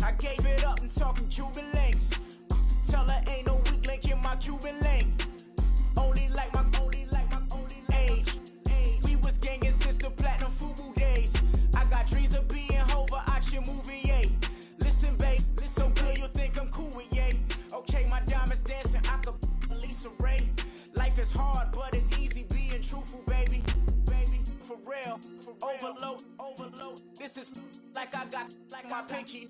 I gave it up and talking Cuban links. Tell her ain't no weak link in my Cuban link. Only like my age. We was gangin' since the platinum FUBU days. I got dreams of being Hova, out your movie, yay. Listen, babe, so good you'll think I'm cool with yay. Okay, my diamonds dancing, I could Lisa Ray. Life is hard, but it's easy being truthful, baby. For real, overload. This is like I got like my pinky.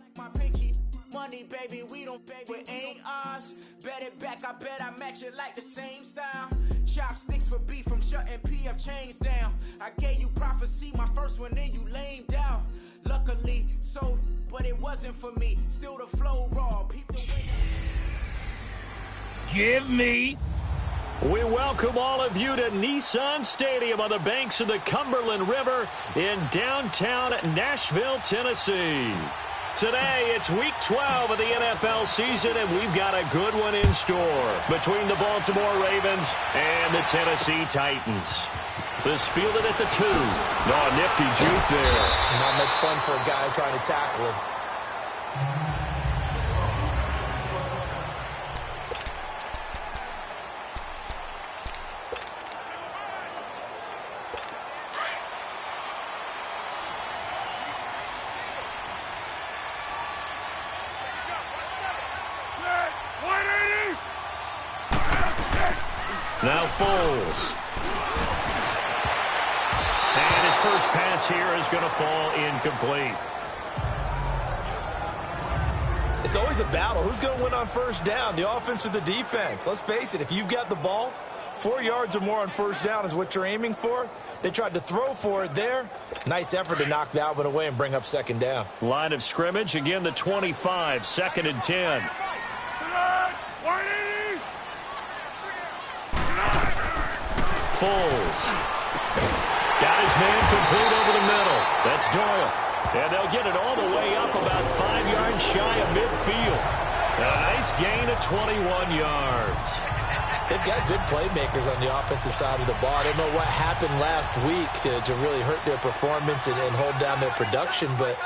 Money, baby, we don't pay, it ain't ours. Bet it back, I bet I match it like the same style. Chopsticks for beef, I'm shutting PF chains down. I gave you prophecy, my first one, then you lamed out. Luckily, sold, but it wasn't for me. Still the flow raw, peep the way. Give me. We welcome all of you to Nissan Stadium on the banks of the Cumberland River in downtown Nashville, Tennessee. Today, it's Week 12 of the NFL season, and we've got a good one in store between the Baltimore Ravens and the Tennessee Titans. This fielded at the 2. Oh, nifty juke there. Not much fun for a guy trying to tackle him. Now Foles. And his first pass here is going to fall incomplete. It's always a battle. Who's going to win on first down, the offense or the defense? Let's face it, if you've got the ball, 4 yards or more on first down is what you're aiming for. They tried to throw for it there. Nice effort to knock that one away and bring up second down. Line of scrimmage, again the 25, 2nd and 10. Foles. Got his man complete over the middle. That's Doyle. And they'll get it all the way up about 5 yards shy of midfield. A nice gain of 21 yards. They've got good playmakers on the offensive side of the ball. I don't know what happened last week to really hurt their performance and hold down their production, but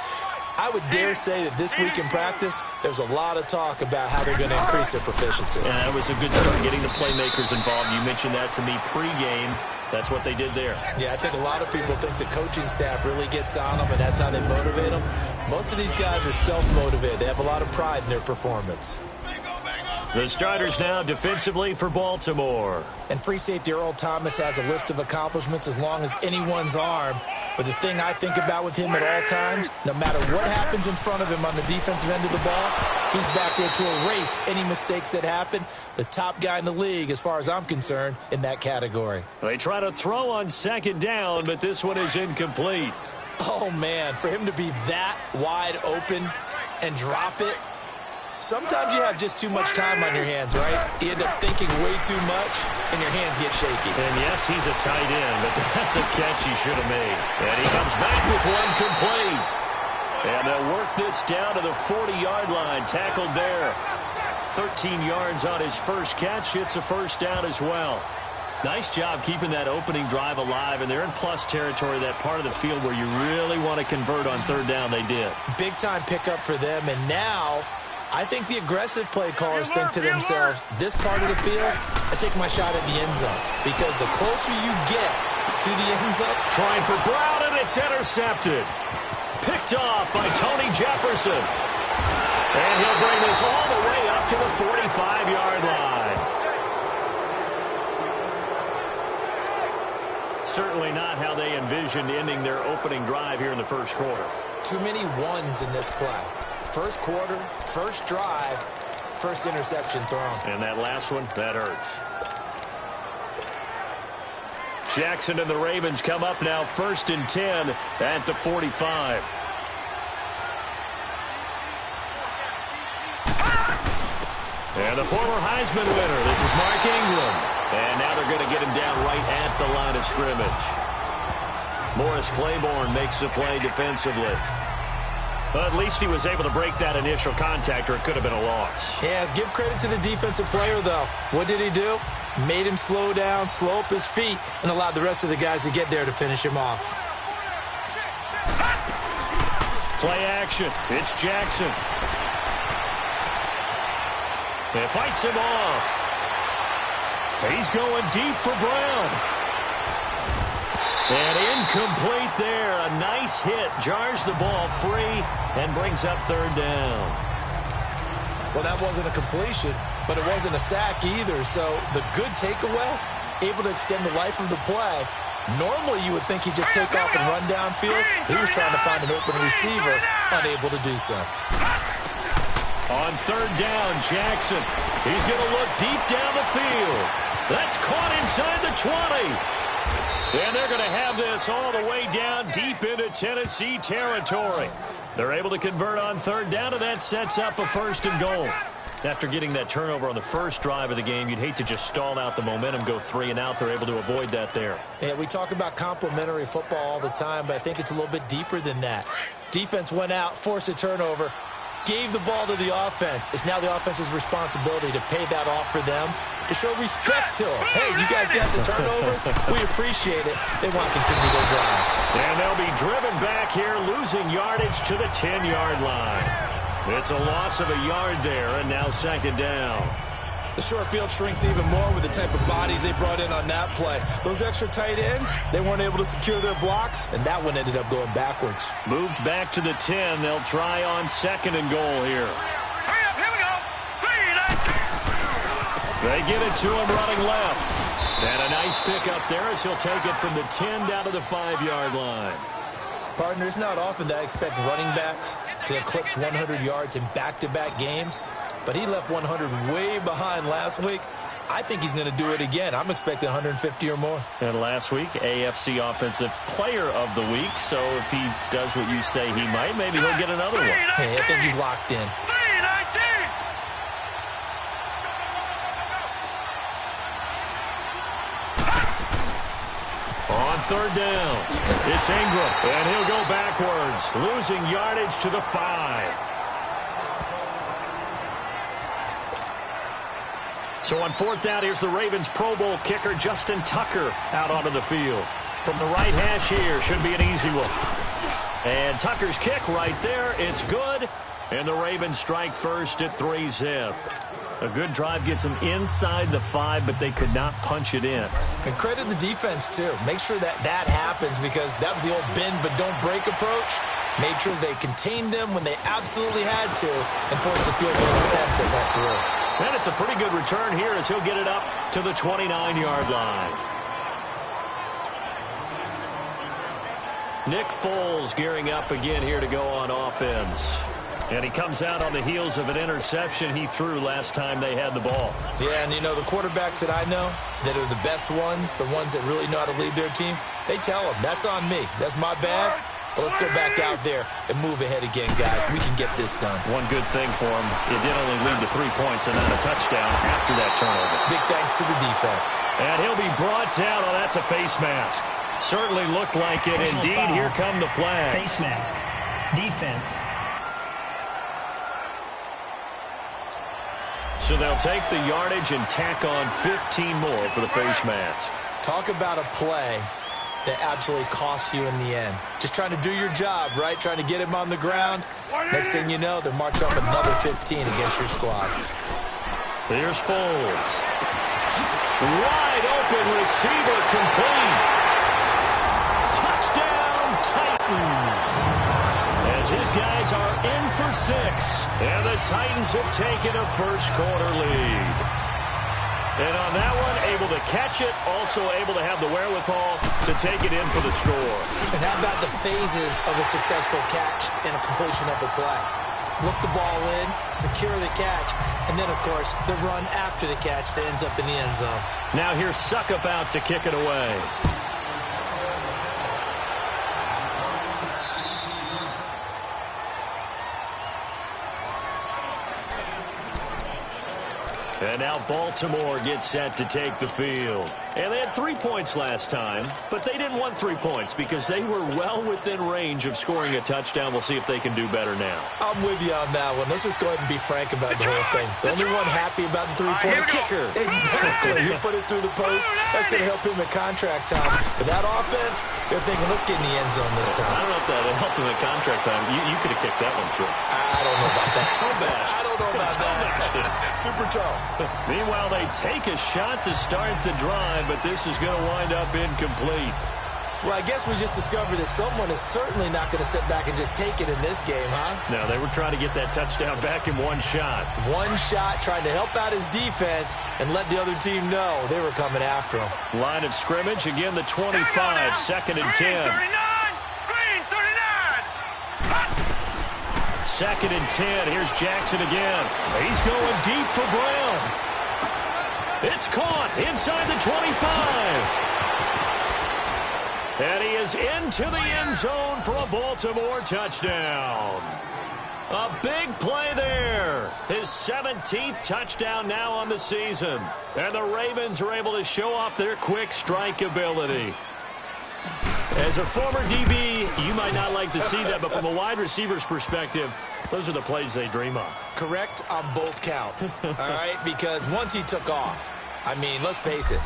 I would dare say that this week in practice, there's a lot of talk about how they're going to increase their proficiency. Yeah, that was a good start getting the playmakers involved. You mentioned that to me pregame. That's what they did there. Yeah, I think a lot of people think the coaching staff really gets on them, and that's how they motivate them. Most of these guys are self-motivated. They have a lot of pride in their performance. The starters now defensively for Baltimore. And free safety Earl Thomas has a list of accomplishments as long as anyone's arm. But the thing I think about with him at all times, no matter what happens in front of him on the defensive end of the ball, he's back there to erase any mistakes that happen. The top guy in the league, as far as I'm concerned, in that category. They try to throw on second down, but this one is incomplete. Oh, man, for him to be that wide open and drop it. Sometimes you have just too much time on your hands, right? You end up thinking way too much, and your hands get shaky. And yes, he's a tight end, but that's a catch he should have made. And he comes back with one complete. And they'll work this down to the 40-yard line, tackled there. 13 yards on his first catch. It's a first down as well. Nice job keeping that opening drive alive, and they're in plus territory, that part of the field where you really want to convert on third down. They did. Big-time pickup for them, and now I think the aggressive play callers think to themselves, this part of the field, I take my shot at the end zone. Because the closer you get to the end zone. Trying for Brown, and it's intercepted. Picked off by Tony Jefferson. And he'll bring this all the way up to the 45-yard line. Certainly not how they envisioned ending their opening drive here in the first quarter. Too many ones in this play. First quarter, first drive, first interception thrown. And that last one, that hurts. Jackson and the Ravens come up now 1st and 10 at the 45. And the former Heisman winner, this is Mark Ingram. And now they're going to get him down right at the line of scrimmage. Morris Claiborne makes the play defensively. Well, at least he was able to break that initial contact, or it could have been a loss. Yeah, give credit to the defensive player, though. What did he do? Made him slow down, slow up his feet, and allowed the rest of the guys to get there to finish him off. Play action. It's Jackson. It fights him off. He's going deep for Brown. And incomplete there. A nice hit. Jars the ball free and brings up third down. Well, that wasn't a completion, but it wasn't a sack either. So the good takeaway, able to extend the life of the play. Normally you would think he'd just take off and run downfield. He was trying to find an open receiver, unable to do so. On third down, Jackson. He's going to look deep down the field. That's caught inside the 20. And they're going to have this all the way down deep into Tennessee territory. They're able to convert on third down, and that sets up a first and goal. After getting that turnover on the first drive of the game, you'd hate to just stall out the momentum, go 3 and out. They're able to avoid that there. Yeah, we talk about complementary football all the time, but I think it's a little bit deeper than that. Defense went out, forced a turnover, gave the ball to the offense. It's now the offense's responsibility to pay that off for them, to show respect to them. Hey, you guys got the turnover. We appreciate it. They want to continue their drive. And they'll be driven back here, losing yardage to the 10-yard line. It's a loss of a yard there, and now second down. The short field shrinks even more with the type of bodies they brought in on that play. Those extra tight ends, they weren't able to secure their blocks, and that one ended up going backwards. Moved back to the 10. They'll try on second and goal here. Hurry up, here we go. They give it to him running left. And a nice pick up there as he'll take it from the 10 down to the 5-yard line. Partner, it's not often that I expect running backs to eclipse 100 yards in back-to-back games, but he left 100 way behind last week. I think he's going to do it again. I'm expecting 150 or more. And last week, AFC Offensive Player of the Week, so if he does what you say he might, maybe he'll get another one. Hey, I think he's locked in. On third down, it's Ingram, and he'll go backwards, losing yardage to the 5. So on fourth down, here's the Ravens Pro Bowl kicker, Justin Tucker, out onto the field. From the right hash here, should be an easy one. And Tucker's kick right there, it's good. And the Ravens strike first at 3-zip. A good drive gets them inside the 5, but they could not punch it in. And credit the defense, too. Make sure that happens, because that was the old bend but don't break approach. Made sure they contained them when they absolutely had to and forced the field goal attempt that went through. And it's a pretty good return here as he'll get it up to the 29-yard line. Nick Foles gearing up again here to go on offense. And he comes out on the heels of an interception he threw last time they had the ball. Yeah, and you know, the quarterbacks that I know that are the best ones, the ones that really know how to lead their team, they tell them, that's on me. That's my bad. But let's go back out there and move ahead again, guys. We can get this done. One good thing for him, it did only lead to 3 points and not a touchdown after that turnover. Big thanks to the defense. And he'll be brought down. Oh, that's a face mask. Certainly looked like it. Personal Indeed, foul. here come the flags. Face mask. Defense. So they'll take the yardage and tack on 15 more for the face mask. Talk about a play that absolutely costs you in the end. Just trying to do your job, right? Trying to get him on the ground. Next thing you know, they're marching up another 15 against your squad. Here's Foles. Wide open receiver complete. Touchdown Titans. As his guys are in for 6. And the Titans have taken a first-quarter lead. And on that one, able to catch it, also able to have the wherewithal to take it in for the score. And how about the phases of a successful catch and a completion of a play? Look the ball in, secure the catch, and then, of course, the run after the catch that ends up in the end zone. Now here's Suckup out to kick it away. And now Baltimore gets set to take the field. And they had 3 points last time, but they didn't want 3 points because they were well within range of scoring a touchdown. We'll see if they can do better now. I'm with you on that one. Let's just go ahead and be frank about the whole thing. The only one happy about the three-point kicker. Exactly. You put it through the post. That's going to help him at contract time. But that offense, they're thinking, let's get in the end zone this time. I don't know if that helped him at contract time. You could have kicked that one through. I don't know about that. I don't know about that. Super toe. Meanwhile, they take a shot to start the drive, but this is going to wind up incomplete. Well, I guess we just discovered that someone is certainly not going to sit back and just take it in this game, huh? No, they were trying to get that touchdown back in one shot. One shot, trying to help out his defense and let the other team know they were coming after him. Line of scrimmage, again the 25, second and 10. Green 39. Second and 10. Here's Jackson again. He's going deep for Brown. It's caught inside the 25. And he is into the end zone for a Baltimore touchdown. A big play there. His 17th touchdown now on the season. And the Ravens are able to show off their quick strike ability. As a former DB, you might not like to see that, but from a wide receiver's perspective, those are the plays they dream of. Correct on both counts, all right? Because once he took off, I mean, let's face it,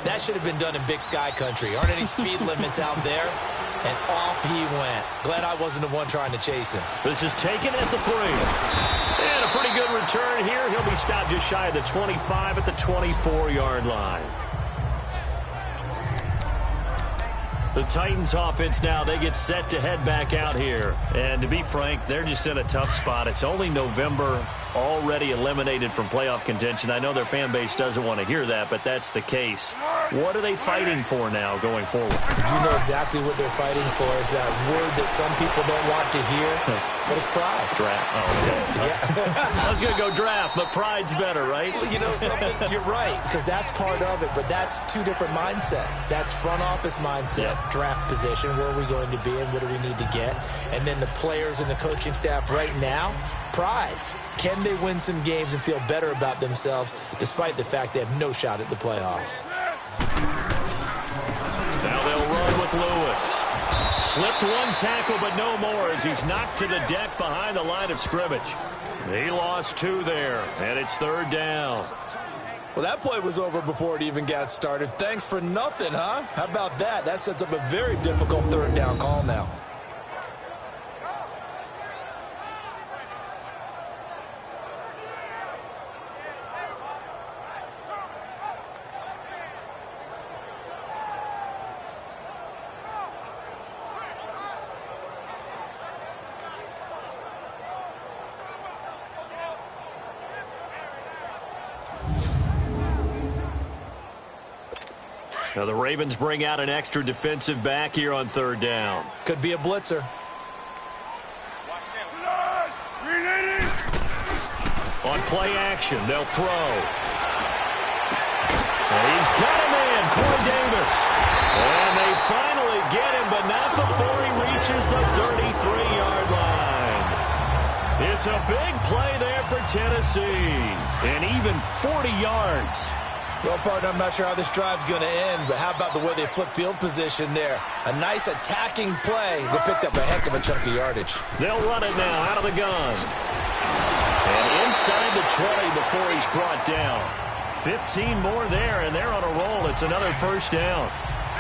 that should have been done in Big Sky Country. Aren't any speed limits out there? And off he went. Glad I wasn't the one trying to chase him. This is taken at the 3. And a pretty good return here. He'll be stopped just shy of the 25 at the 24-yard line. The Titans offense now, they get set to head back out here. And to be frank, they're just in a tough spot. It's only November, already eliminated from playoff contention. I know their fan base doesn't want to hear that, but that's the case. What are they fighting for now going forward? You know exactly what they're fighting for is that word that some people don't want to hear, but it's pride. Draft. Oh, okay. Yeah. I was going to go draft, but pride's better, right? You know something? You're right, because that's part of it, but that's two different mindsets. That's front office mindset, draft position, where are we going to be and what do we need to get? And then the players and the coaching staff right now, pride. Can they win some games and feel better about themselves despite the fact they have no shot at the playoffs? Now they'll run with Lewis. Slipped one tackle, but no more as he's knocked to the deck behind the line of scrimmage. He lost 2 there, and it's 3rd down. Well, that play was over before it even got started. Thanks for nothing, huh? How about that? That sets up a very difficult 3rd down call now. Now the Ravens bring out an extra defensive back here on 3rd down. Could be a blitzer. On play action, they'll throw. And he's got him in, Corey Davis. And they finally get him, but not before he reaches the 33-yard line. It's a big play there for Tennessee. And even 40 yards. Well, partner, I'm not sure how this drive's going to end, but how about the way they flip field position there? A nice attacking play. They picked up a heck of a chunk of yardage. They'll run it now out of the gun. And inside the 20 before he's brought down. 15 more there, and they're on a roll. It's another 1st down.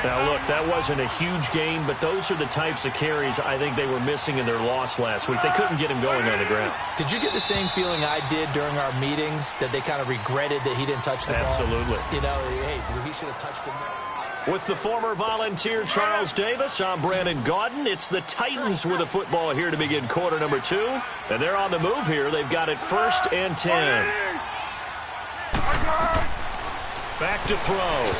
Now, look, that wasn't a huge gain, but those are the types of carries I think they were missing in their loss last week. They couldn't get him going on the ground. Did you get the same feeling I did during our meetings, that they kind of regretted that he didn't touch the ball? Absolutely. You know, hey, he should have touched him more. With the former Volunteer Charles Davis, I'm Brandon Gaudin. It's the Titans with the football here to begin quarter number 2. And they're on the move here. They've got it 1st and 10. Back to throw.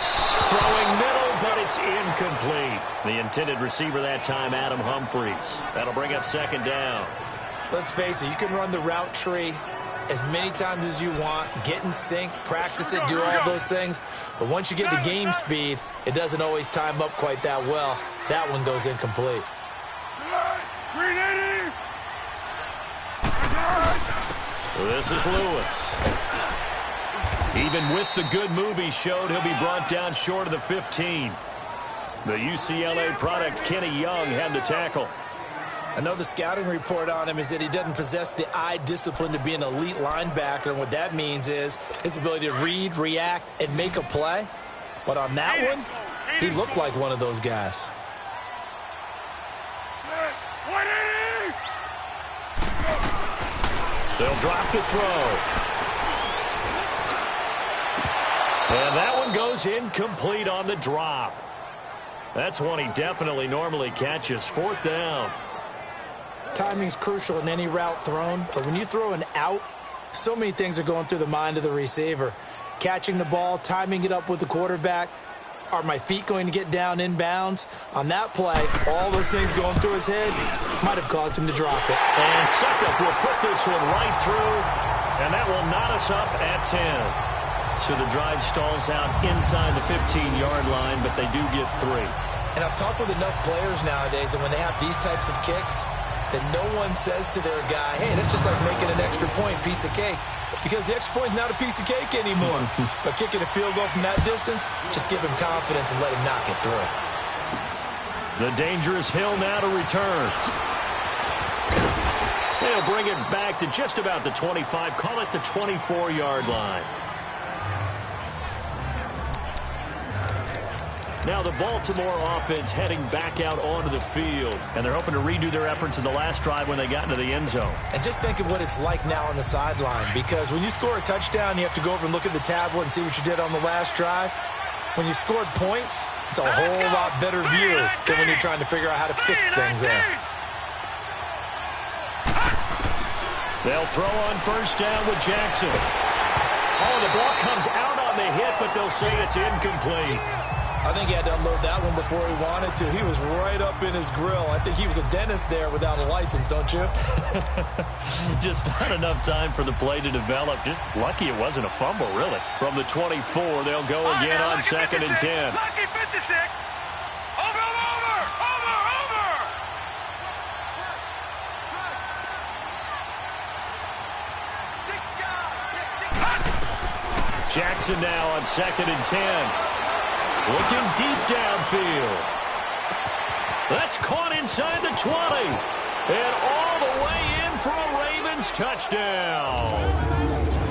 Throwing middle, but it's incomplete. The intended receiver that time, Adam Humphries. That'll bring up 2nd down. Let's face it, you can run the route tree as many times as you want, get in sync, practice it, do all those things. But once you get to game speed, it doesn't always time up quite that well. That one goes incomplete. This is Lewis. Even with the good move he showed, he'll be brought down short of the 15. The UCLA product, Kenny Young, had the tackle. I know the scouting report on him is that he doesn't possess the eye discipline to be an elite linebacker, and what that means is his ability to read, react, and make a play. But on that one, he looked like one of those guys. They'll drop the throw. And that one goes incomplete on the drop. That's one he definitely normally catches. 4th down. Timing's crucial in any route thrown, but when you throw an out, so many things are going through the mind of the receiver. Catching the ball, timing it up with the quarterback. Are my feet going to get down inbounds? On that play, all those things going through his head might have caused him to drop it. And Suckup will put this one right through, and that will knot us up at 10. So the drive stalls out inside the 15-yard line, but they do get 3. And I've talked with enough players nowadays, and when they have these types of kicks, that no one says to their guy, hey, that's just like making an extra point, piece of cake. Because the extra point is not a piece of cake anymore. But kicking a field goal from that distance, just give him confidence and let him knock it through. The dangerous Hill now to return. They'll bring it back to just about the 25. Call it the 24-yard line. Now the Baltimore offense heading back out onto the field. And they're hoping to redo their efforts in the last drive when they got into the end zone. And just think of what it's like now on the sideline. Because when you score a touchdown, you have to go over and look at the tablet and see what you did on the last drive. When you scored points, it's a whole lot better view than when you're trying to figure out how to fix things there. They'll throw on 1st down with Jackson. Oh, the ball comes out on the hit, but they'll say it's incomplete. I think he had to unload that one before he wanted to. He was right up in his grill. I think he was a dentist there without a license, don't you? Just not enough time for the play to develop. Just lucky it wasn't a fumble, really. From the 24, they'll go again on 2nd and 10. Lucky 56. Over. Jackson now on 2nd and 10. Looking deep downfield. That's caught inside the 20. And all the way in for a Ravens touchdown.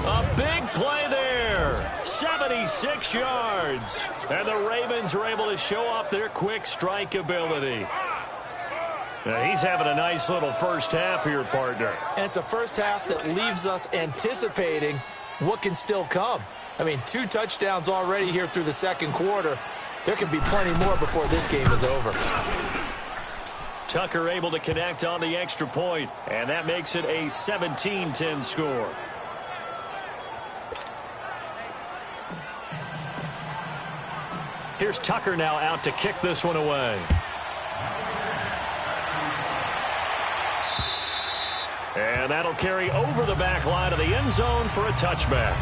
A big play there. 76 yards. And the Ravens are able to show off their quick strike ability. Now, he's having a nice little first half here, partner. And it's a first half that leaves us anticipating what can still come. I mean, 2 touchdowns already here through the 2nd quarter. There could be plenty more before this game is over. Tucker able to connect on the extra point, and that makes it a 17-10 score. Here's Tucker now out to kick this one away. And that'll carry over the back line of the end zone for a touchback.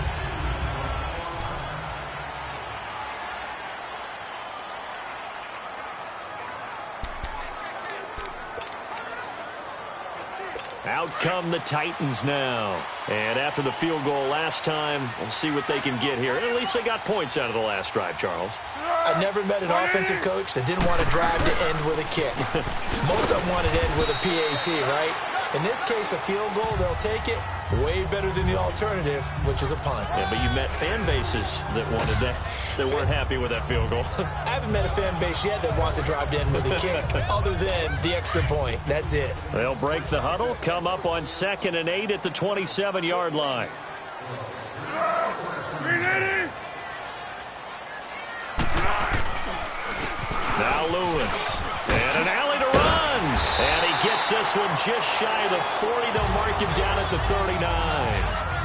Out come the Titans now. And after the field goal last time, we'll see what they can get here. At least they got points out of the last drive, Charles. I never met an offensive coach that didn't want to drive to end with a kick. Most of them want to end with a PAT, right? In this case, a field goal, they'll take it. Way better than the alternative, which is a punt. Yeah, but you met fan bases that wanted that, that weren't happy with that field goal. I haven't met a fan base yet that wants to drive to end with a kick, other than the extra point. That's it. They'll break the huddle, come up on 2nd and 8 at the 27-yard line. Now Lewis. And an alley to run. And he gets this one just shy of the 40. They'll mark him down at the 39.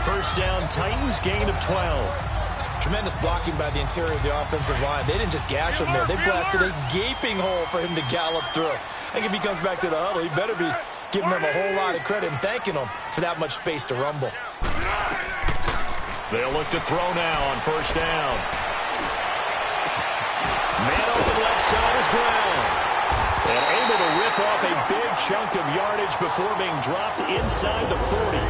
First down, Titans, gain of 12. Tremendous blocking by the interior of the offensive line. They didn't just gash him there. They blasted a gaping hole for him to gallop through. I think if he comes back to the huddle, he better be giving them a whole lot of credit and thanking them for that much space to rumble. They'll look to throw now on first down. Man open left side is Brown. And able to rip off a big chunk of yardage before being dropped inside the 40.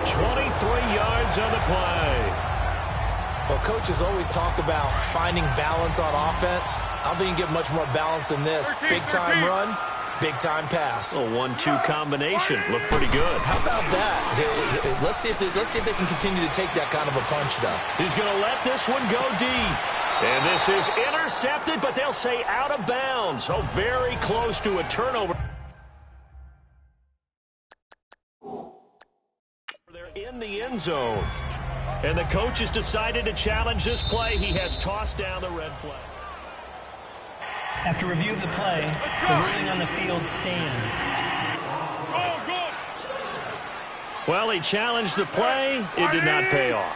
23 yards on the play. Well, coaches always talk about finding balance on offense. I don't think you can get much more balance than this. Big-time run, big-time pass. A 1-2 combination. Looked pretty good. How about that? Let's see if they can continue to take that kind of a punch, though. He's going to let this one go deep. And this is intercepted, but they'll say out of bounds. So very close to a turnover. They're in the end zone. And the coach has decided to challenge this play. He has tossed down the red flag. After review of the play, the ruling on the field stands. Well, he challenged the play. It did not pay off.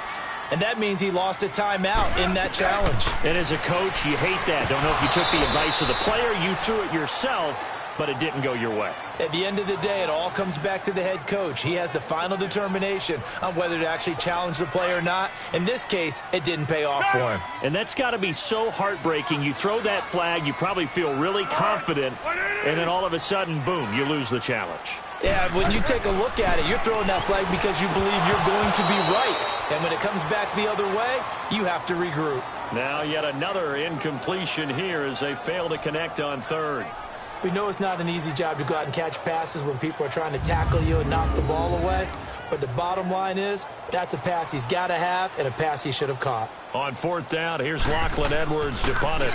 And that means he lost a timeout in that challenge. And as a coach, you hate that. Don't know if you took the advice of the player, you threw it yourself, but it didn't go your way. At the end of the day, it all comes back to the head coach. He has the final determination on whether to actually challenge the play or not. In this case, it didn't pay off for him. And that's got to be so heartbreaking. You throw that flag, you probably feel really confident, and then all of a sudden, boom, you lose the challenge. Yeah, when you take a look at it, you're throwing that flag because you believe you're going to be right. And when it comes back the other way, you have to regroup. Now yet another incompletion here as they fail to connect on third. We know it's not an easy job to go out and catch passes when people are trying to tackle you and knock the ball away. But the bottom line is, that's a pass he's got to have and a pass he should have caught. On fourth down, here's Lachlan Edwards to punt it.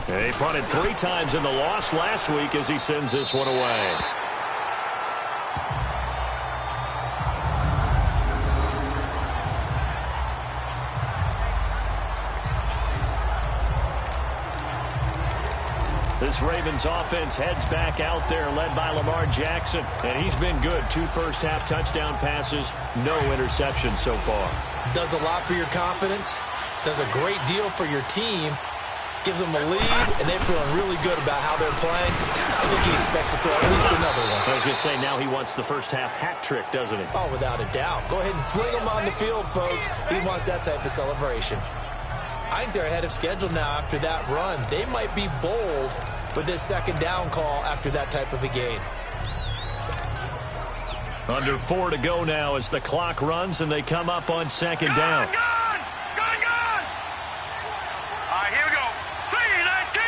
And he punted 3 times in the loss last week as he sends this one away. This Ravens offense heads back out there, led by Lamar Jackson. And he's been good. 2 first-half touchdown passes, no interceptions so far. Does a lot for your confidence. Does a great deal for your team. Gives them a lead, and they're feeling really good about how they're playing. I think he expects to throw at least another one. I was going to say, now he wants the first-half hat trick, doesn't he? Oh, without a doubt. Go ahead and fling him on the field, folks. He wants that type of celebration. I think they're ahead of schedule now after that run. They might be bold with this second down call after that type of a game. Under 4 to go now as the clock runs and they come up on second down. Gone! All right, here we go. 3-19!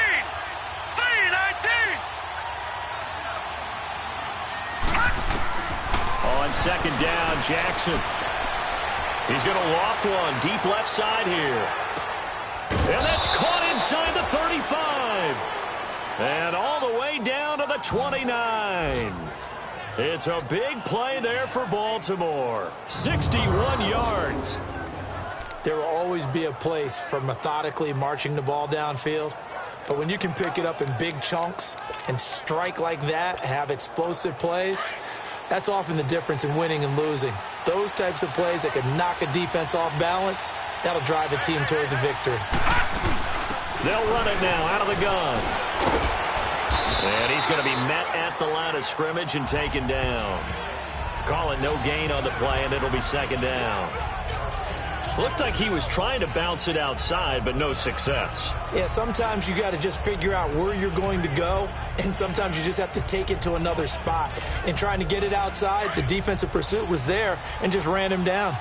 3-19! On second down, Jackson. He's going to loft one deep left side here. And that's caught inside the 35. And all the way down to the 29. It's a big play there for Baltimore. 61 yards. There will always be a place for methodically marching the ball downfield. But when you can pick it up in big chunks and strike like that, have explosive plays, that's often the difference in winning and losing. Those types of plays that can knock a defense off balance, that'll drive a team towards a victory. They'll run it now out of the gun. And he's going to be met at the line of scrimmage and taken down. Call it no gain on the play, and it'll be second down. Looked like he was trying to bounce it outside, but no success. Yeah, sometimes you got to just figure out where you're going to go, and sometimes you just have to take it to another spot. And trying to get it outside, the defensive pursuit was there and just ran him down.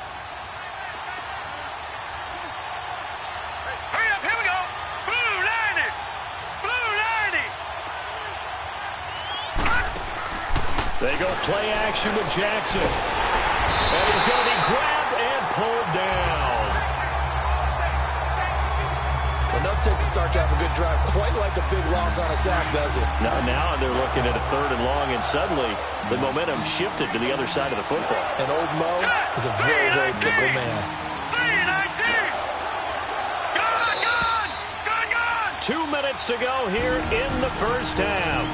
Hurry up, here we go. Blue 90! Blue 90! They go play action with Jackson. And he's going to be grabbed and pulled down. Enough takes a start to have a good drive. Quite like a big loss on a sack, does it? Now they're looking at a 3rd and long, and suddenly the momentum shifted to the other side of the football. And old Mo is a very, very fickle man. 3-19! Gone! 2 minutes to go here in the first half.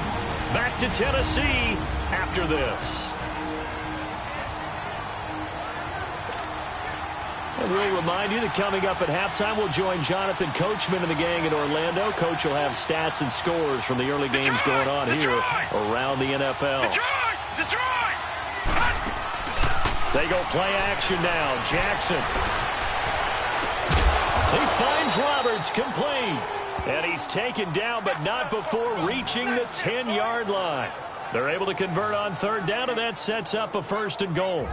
Back to Tennessee after this. And we'll remind you that coming up at halftime, we'll join Jonathan Coachman and the gang in Orlando. Coach will have stats and scores from the early games going on here around the NFL. Detroit! They go play action now. Jackson. He finds Roberts complete. And he's taken down, but not before reaching the 10-yard line. They're able to convert on 3rd down, and that sets up a 1st and goal.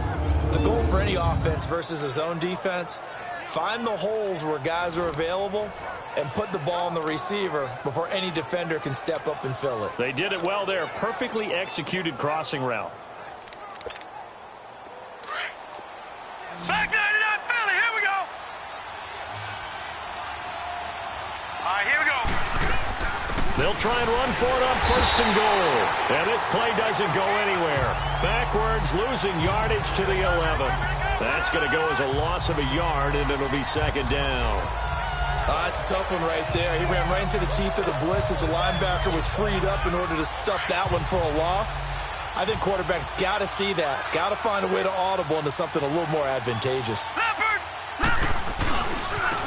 The goal for any offense versus a zone defense, Find the holes where guys are available and put the ball on the receiver before any defender can step up and fill it. They did it well there. Perfectly executed crossing route. Back 99 Philly, here we go. All right, here we go. They'll try and run for it on 1st and goal. And this play doesn't go anywhere. Backwards, losing yardage to the 11. That's going to go as a loss of a yard, and it'll be 2nd down. That's a tough one right there. He ran right into the teeth of the blitz as the linebacker was freed up in order to stuff that one for a loss. I think quarterbacks got to see that. Got to find a way to audible into something a little more advantageous.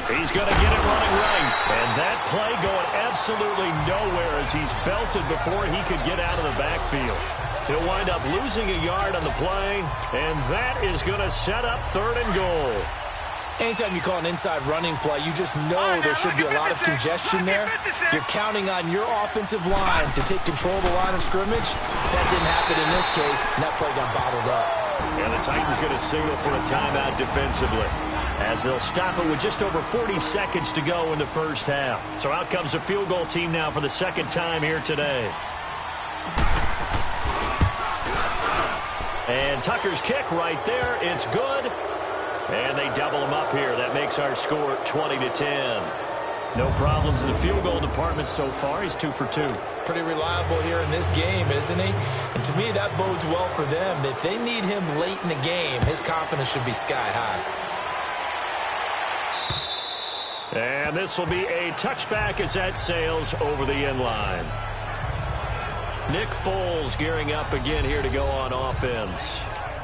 He's going to get it running right. And that play going absolutely nowhere as he's belted before he could get out of the backfield. He'll wind up losing a yard on the play, and that is going to set up 3rd and goal. Anytime you call an inside running play, you just know there should be a lot of congestion there. You're counting on your offensive line to take control of the line of scrimmage. That didn't happen in this case, and that play got bottled up. And the Titans going to signal for a timeout defensively, as they'll stop it with just over 40 seconds to go in the 1st half. So out comes a field goal team now for the 2nd time here today. And Tucker's kick right there. It's good. And they double him up here. That makes our score 20-10. No problems in the field goal department so far. He's 2 for 2. Pretty reliable here in this game, isn't he? And to me, that bodes well for them. If they need him late in the game, his confidence should be sky high. And this will be a touchback as that sails over the end line. Nick Foles gearing up again here to go on offense.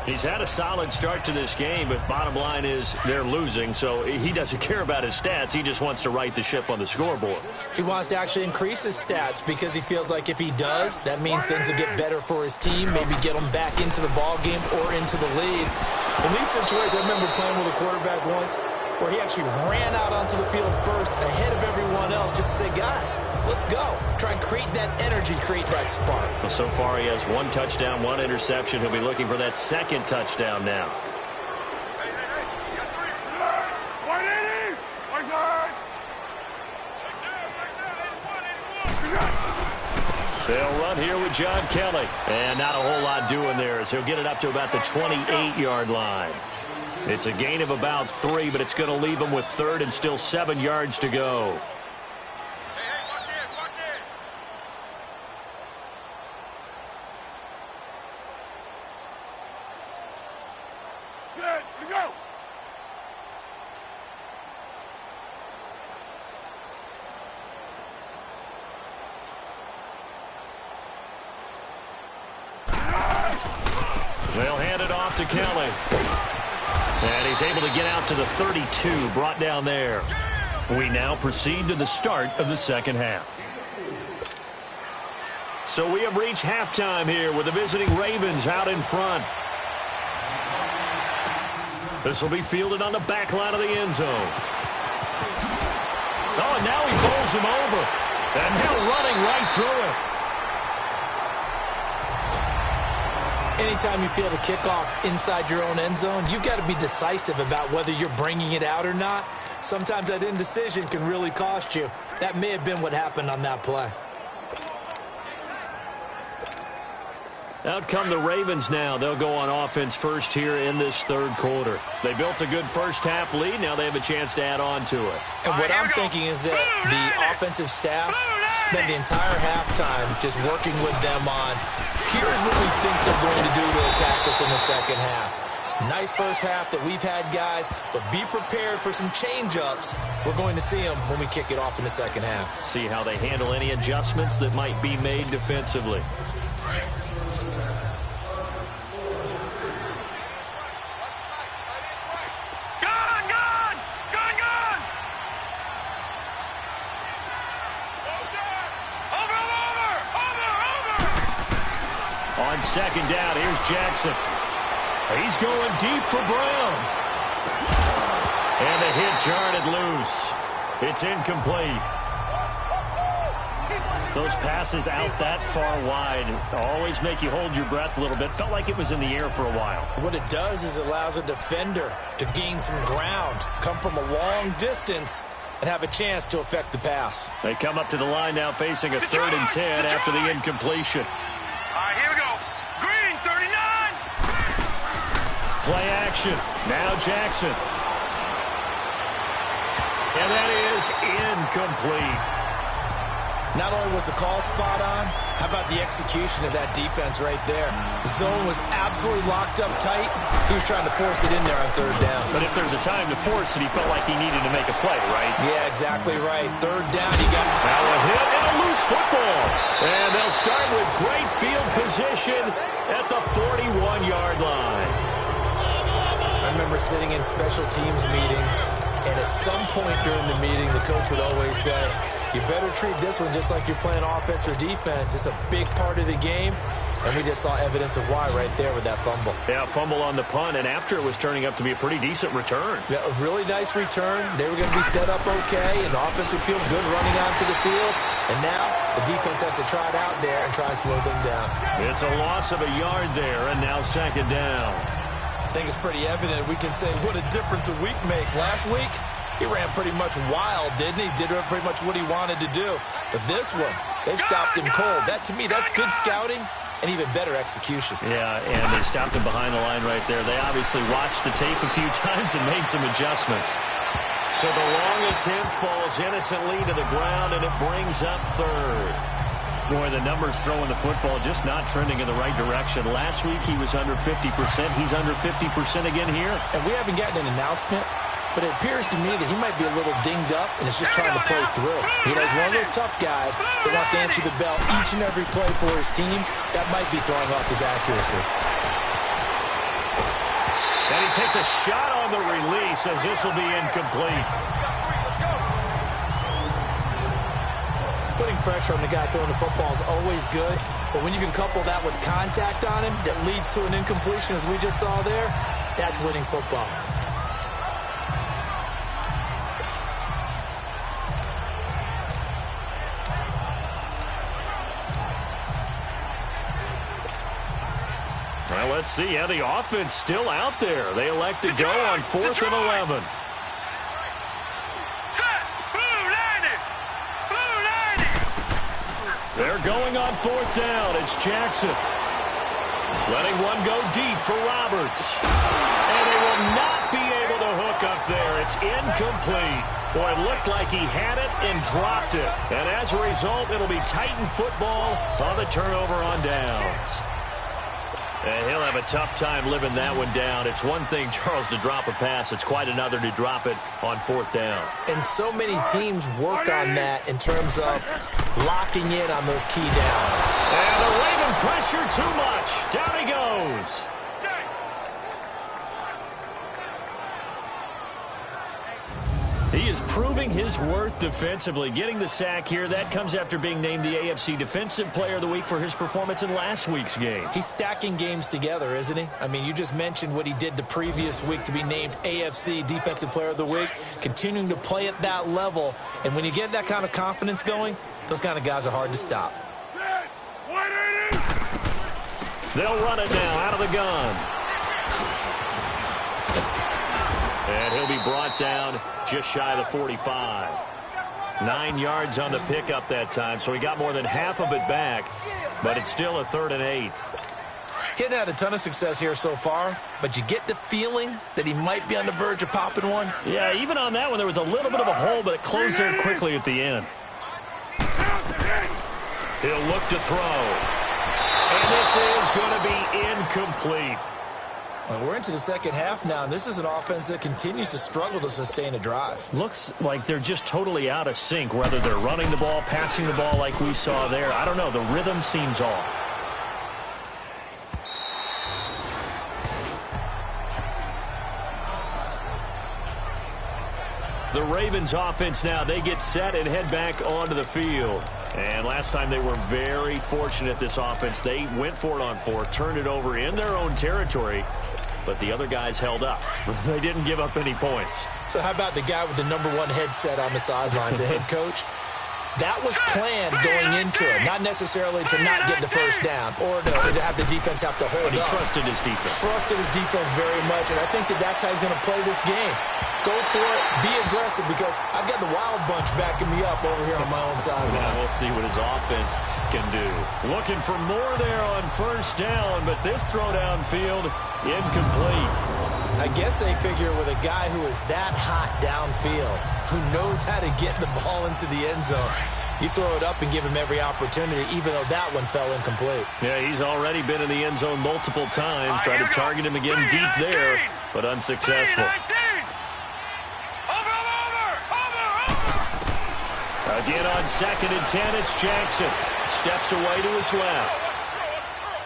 He's had a solid start to this game, but bottom line is they're losing, so he doesn't care about his stats. He just wants to right the ship on the scoreboard. He wants to actually increase his stats because he feels like if he does, that means things will get better for his team, maybe get him back into the ball game or into the lead. In these situations, I remember playing with a quarterback once where he actually ran out onto the field first ahead of everyone else just to say, guys, let's go. Try and create that energy, create that spark. Well, so far he has 1 touchdown, 1 interception. He'll be looking for that 2nd touchdown now. They'll run here with John Kelly. And not a whole lot doing there as he'll get it up to about the 28-yard line. It's a gain of about 3, but it's going to leave him with 3rd and still 7 yards to go. They'll hand it off to Kelly. And he's able to get out to the 32, brought down there. We now proceed to the start of the 2nd half. So we have reached halftime here with the visiting Ravens out in front. This will be fielded on the back line of the end zone. Oh, and now he bowls him over. And now running right through it. Anytime you feel the kickoff inside your own end zone, you've got to be decisive about whether you're bringing it out or not. Sometimes that indecision can really cost you. That may have been what happened on that play. Out come the Ravens now. They'll go on offense first here in this 3rd quarter. They built a good 1st half lead. Now they have a chance to add on to it. And what I'm thinking is that the offensive staff spent the entire halftime just working with them on, here's what we think they're going to do to attack us in the 2nd half. Nice 1st half that we've had, guys, but be prepared for some change-ups. We're going to see them when we kick it off in the 2nd half. See how they handle any adjustments that might be made defensively. On 2nd down, here's Jackson. He's going deep for Brown. And the hit jarred it loose. It's incomplete. Those passes out that far wide always make you hold your breath a little bit. Felt like it was in the air for a while. What it does is it allows a defender to gain some ground, come from a long distance, and have a chance to affect the pass. They come up to the line now facing a 3rd and 10 after the incompletion. All right, here we go. Green, 39. Play action. Now Jackson. And that is incomplete. Not only was the call spot on, how about the execution of that defense right there? The zone was absolutely locked up tight. He was trying to force it in there on 3rd down. But if there's a time to force it, he felt like he needed to make a play, right? Yeah, exactly right. 3rd down, he got... Now a hit and a loose football. And they'll start with great field position at the 41-yard line. I remember sitting in special teams meetings, and at some point during the meeting, the coach would always say, you better treat this one just like you're playing offense or defense. It's a big part of the game, and we just saw evidence of why right there with that fumble. Yeah, fumble on the punt, and after it was turning up to be a pretty decent return. Yeah, a really nice return. They were going to be set up okay, and the offense would feel good running onto the field. And now the defense has to try it out there and try and slow them down. It's a loss of a yard there, and now 2nd down. I think it's pretty evident. We can say what a difference a week makes. Last week, he ran pretty much wild, didn't he? Did pretty much what he wanted to do. But this one, they've stopped him cold. That, to me, that's good scouting and even better execution. Yeah, and they stopped him behind the line right there. They obviously watched the tape a few times and made some adjustments. So the long attempt falls innocently to the ground, and it brings up 3rd. Boy, the numbers throwing the football just not trending in the right direction. Last week, he was under 50%. He's under 50% again here. And we haven't gotten an announcement, but it appears to me that he might be a little dinged up and is just trying to play through. You know, he's one of those tough guys that wants to answer the bell each and every play for his team. That might be throwing off his accuracy. And he takes a shot on the release as this will be incomplete. Putting pressure on the guy throwing the football is always good, but when you can couple that with contact on him that leads to an incompletion, as we just saw there, that's winning football. Well, let's see how the offense still out there. They elect to go on 4th and 11. They're going on 4th down. It's Jackson. Letting one go deep for Roberts. And they will not be able to hook up there. It's incomplete. Boy, it looked like he had it and dropped it. And as a result, it'll be Titan football on the turnover on downs. And he'll have a tough time living that one down. It's one thing, Charles, to drop a pass. It's quite another to drop it on 4th down. And so many teams work on that in terms of locking in on those key downs. And the Raven pressure too much. Down he goes. He is proving his worth defensively, getting the sack here. That comes after being named the AFC Defensive Player of the Week for his performance in last week's game. He's stacking games together, isn't he? I mean, you just mentioned what he did the previous week to be named AFC Defensive Player of the Week, continuing to play at that level. And when you get that kind of confidence going, those kind of guys are hard to stop. They'll run it now out of the gun. And he'll be brought down just shy of the 45. 9 yards on the pickup that time, so he got more than half of it back, but it's still a 3rd and 8. He hadn't had a ton of success here so far, but you get the feeling that he might be on the verge of popping one. Yeah, even on that one, there was a little bit of a hole, but it closed there quickly at the end. He'll look to throw. And this is going to be incomplete. Well, we're into the second half now, and this is an offense that continues to struggle to sustain a drive. Looks like they're just totally out of sync, whether they're running the ball, passing the ball like we saw there. I don't know. The rhythm seems off. The Ravens offense now, they get set and head back onto the field. And last time they were very fortunate, this offense. They went for it on 4, turned it over in their own territory, but the other guys held up. They didn't give up any points. So how about the guy with the #1 headset on the sidelines, the head coach? That was planned going into it, not necessarily to not get the first down or to have the defense have to hold up. But he trusted his defense. Trusted his defense very much, and I think that's how he's going to play this game. Go for it, be aggressive, because I've got the Wild Bunch backing me up over here on my own side. Now we'll see what his offense can do. Looking for more there on first down, but this throw downfield, incomplete. I guess they figure with a guy who is that hot downfield, who knows how to get the ball into the end zone, you throw it up and give him every opportunity, even though that one fell incomplete. Yeah, he's already been in the end zone multiple times, trying to target him again deep there, but unsuccessful. Again on 2nd and 10, it's Jackson. Steps away to his left.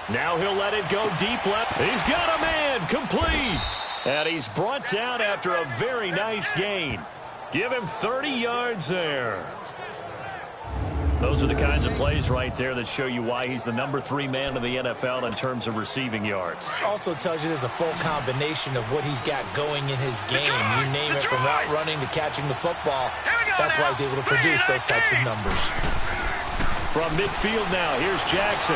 Now he'll let it go deep left. He's got a man, complete. And he's brought down after a very nice gain. Give him 30 yards there. Those are the kinds of plays right there that show you why he's the number 3 man in the NFL in terms of receiving yards. Also tells you there's a full combination of what he's got going in his game. You name it, from route running to catching the football. That's why he's able to produce those types of numbers. From midfield now, here's Jackson.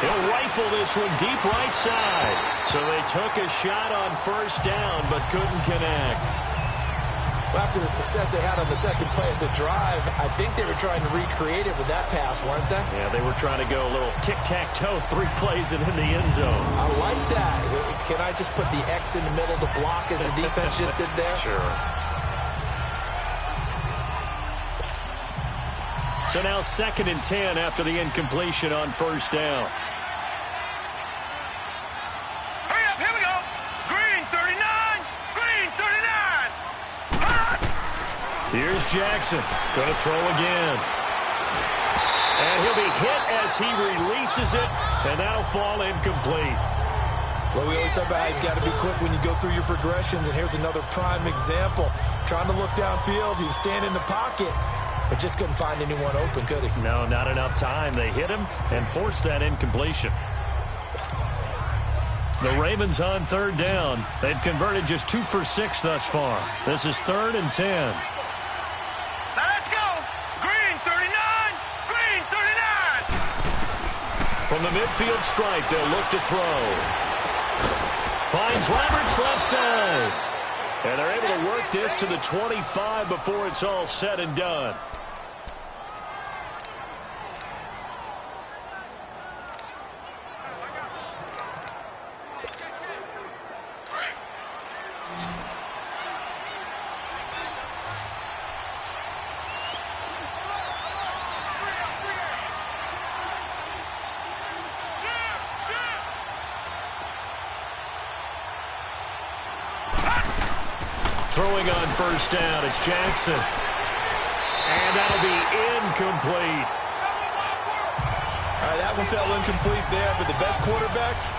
He'll rifle this one deep right side. So they took a shot on first down, but couldn't connect. Well, after the success they had on the second play of the drive, I think they were trying to recreate it with that pass, weren't they? Yeah, they were trying to go a little tic-tac-toe, 3 plays and in the end zone. I like that. Can I just put the X in the middle to block as the defense just did there? Sure. So now 2nd and 10 after the incompletion on first down. Hurry up, here we go. Green 39, green 39. Here's Jackson, going to throw again. And he'll be hit as he releases it, and that'll fall incomplete. Well, we always talk about how you've got to be quick when you go through your progressions, and here's another prime example. Trying to look downfield, he was standing in the pocket, but just couldn't find anyone open, could he? No, not enough time. They hit him and forced that incompletion. The Ravens on 3rd down. They've converted just 2 for 6 thus far. This is 3rd and 10. Now let's go. Green 39, green 39. From the midfield stripe, they'll look to throw. Finds Roberts left side. And they're able to work this to the 25 before it's all said and done. Throwing on first down, it's Jackson. And that'll be incomplete. All right, that one fell incomplete there, but the best quarterbacks,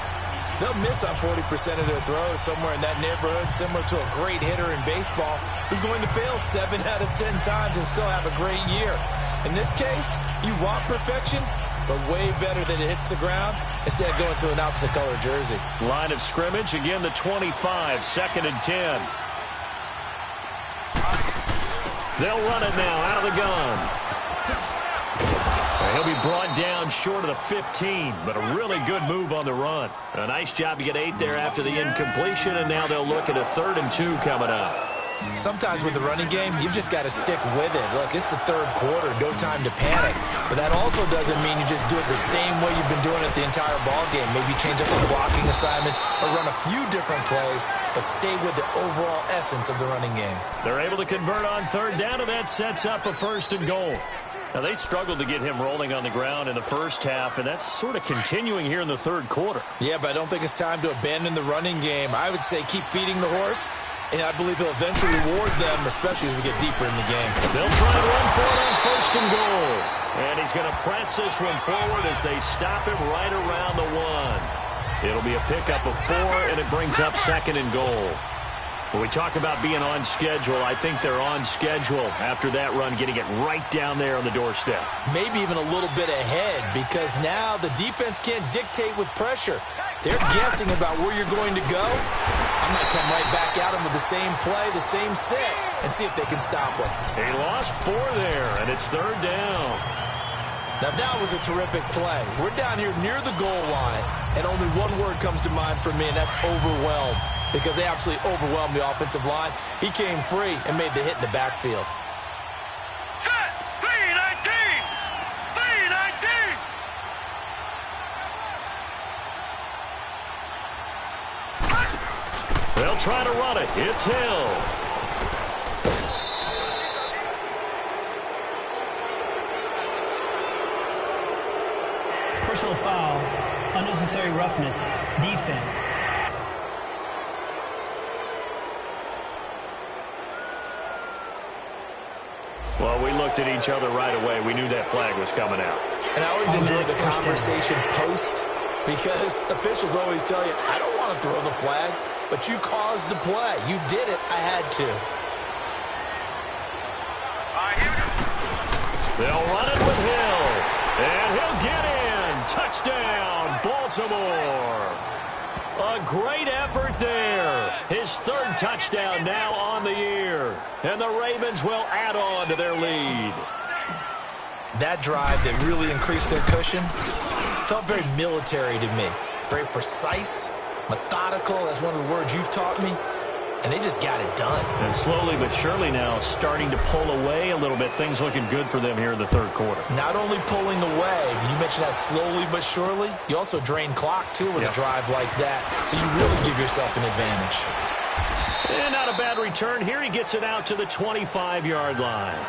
they'll miss on 40% of their throws, somewhere in that neighborhood, similar to a great hitter in baseball who's going to fail 7 out of 10 times and still have a great year. In this case, you want perfection, but way better that it hits the ground instead of going to an opposite color jersey. Line of scrimmage, again the 25, 2nd and 10. They'll run it now out of the gun. And he'll be brought down short of the 15, but a really good move on the run. A nice job to get 8 there after the incompletion, and now they'll look at a 3rd and 2 coming up. Sometimes with the running game, you've just got to stick with it. Look, it's the 3rd quarter, no time to panic. But that also doesn't mean you just do it the same way you've been doing it the entire ball game. Maybe change up some blocking assignments or run a few different plays, but stay with the overall essence of the running game. They're able to convert on 3rd down, and that sets up a 1st and goal. Now, they struggled to get him rolling on the ground in the first half, and that's sort of continuing here in the 3rd quarter. Yeah, but I don't think it's time to abandon the running game. I would say keep feeding the horse, and I believe he'll eventually reward them, especially as we get deeper in the game. They'll try to run for it on 1st and goal. And he's going to press this one forward as they stop him right around the 1. It'll be a pickup of 4, and it brings up 2nd and goal. When we talk about being on schedule, I think they're on schedule after that run, getting it right down there on the doorstep. Maybe even a little bit ahead, because now the defense can't dictate with pressure. They're guessing about where you're going to go. I might come right back at them with the same play, the same set. and see if they can stop one. He lost 4 there, and it's 3rd down. Now, that was a terrific play. We're down here near the goal line, and only one word comes to mind for me, and that's overwhelmed, because they absolutely overwhelmed the offensive line. He came free and made the hit in the backfield. Set. 319. 319. They'll try to run it. It's Hill. Personal foul, unnecessary roughness, defense. Well, we looked at each other right away. We knew that flag was coming out. And I always enjoy the conversation post, because officials always tell you, I don't want to throw the flag, but you caused the play. You did it. I had to. They'll run it with Hill. And he'll get in. Touchdown, Baltimore. A great effort there. His 3rd touchdown now on the year. And the Ravens will add on to their lead. That drive that really increased their cushion felt very military to me. Very precise, methodical. That's one of the words you've taught me. And they just got it done. And slowly but surely now starting to pull away a little bit. Things looking good for them here in the 3rd quarter. Not only pulling away, but you mentioned that slowly but surely. You also drain clock, too, with a drive like that. So you really give yourself an advantage. And not a bad return. Here he gets it out to the 25-yard line.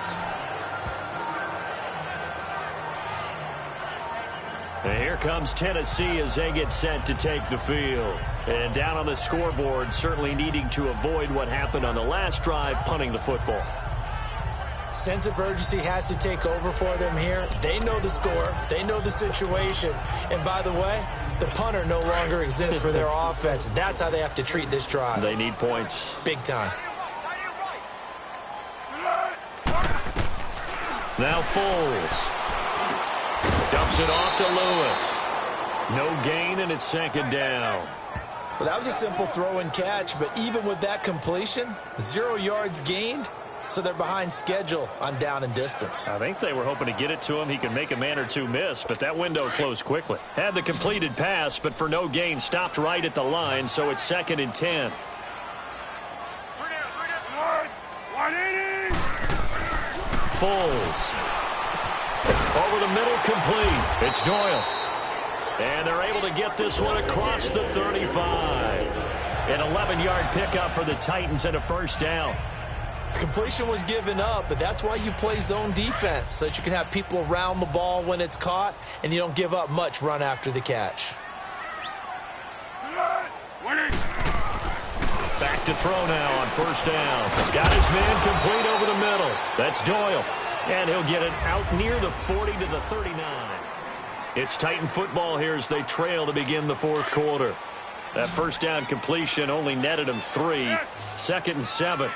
And here comes Tennessee as they get set to take the field. And down on the scoreboard, certainly needing to avoid what happened on the last drive, punting the football. Sense of urgency has to take over for them here. They know the score. They know the situation. And by the way, the punter no longer exists for their offense. That's how they have to treat this drive. They need points. Big time. Now Foles. Dumps it off to Lewis. No gain, and it's 2nd down. Well, that was a simple throw and catch, but even with that completion, 0 yards gained, so they're behind schedule on down and distance. I think they were hoping to get it to him. He could make a man or two miss, but that window closed quickly. Had the completed pass, but for no gain, stopped right at the line, so it's 2nd and 10. Foles. Over the middle, complete. It's Doyle. And they're able to get this one across the 35. An 11-yard pickup for the Titans and a 1st down. Completion was given up, but that's why you play zone defense, so that you can have people around the ball when it's caught, and you don't give up much run after the catch. Back to throw now on 1st down. Got his man complete over the middle. That's Doyle. And he'll get it out near the 40 to the 39. It's Titan football here as they trail to begin the 4th quarter. That 1st down completion only netted him 3. 2nd and 7.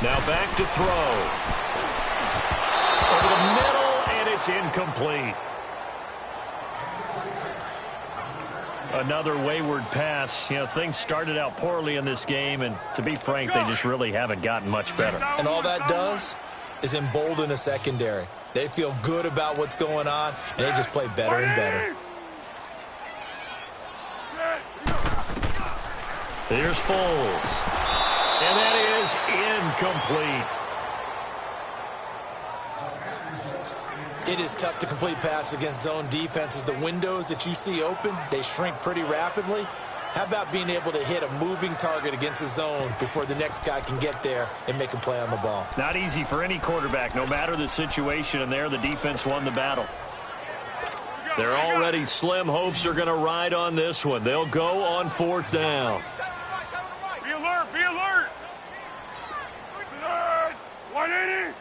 Now back to throw. Over the middle, and it's incomplete. Another wayward pass. You know, things started out poorly in this game, and to be frank, they just really haven't gotten much better. And all that does is embolden a secondary. They feel good about what's going on, and they just play better and better. Here's Foles. And that is incomplete. It is tough to complete passes against zone defenses. The windows that you see open, they shrink pretty rapidly. How about being able to hit a moving target against a zone before the next guy can get there and make a play on the ball? Not easy for any quarterback, no matter the situation, and there the defense won the battle. Their already slim hopes are going to ride on this one. They'll go on 4th down. Be alert, be alert. 180.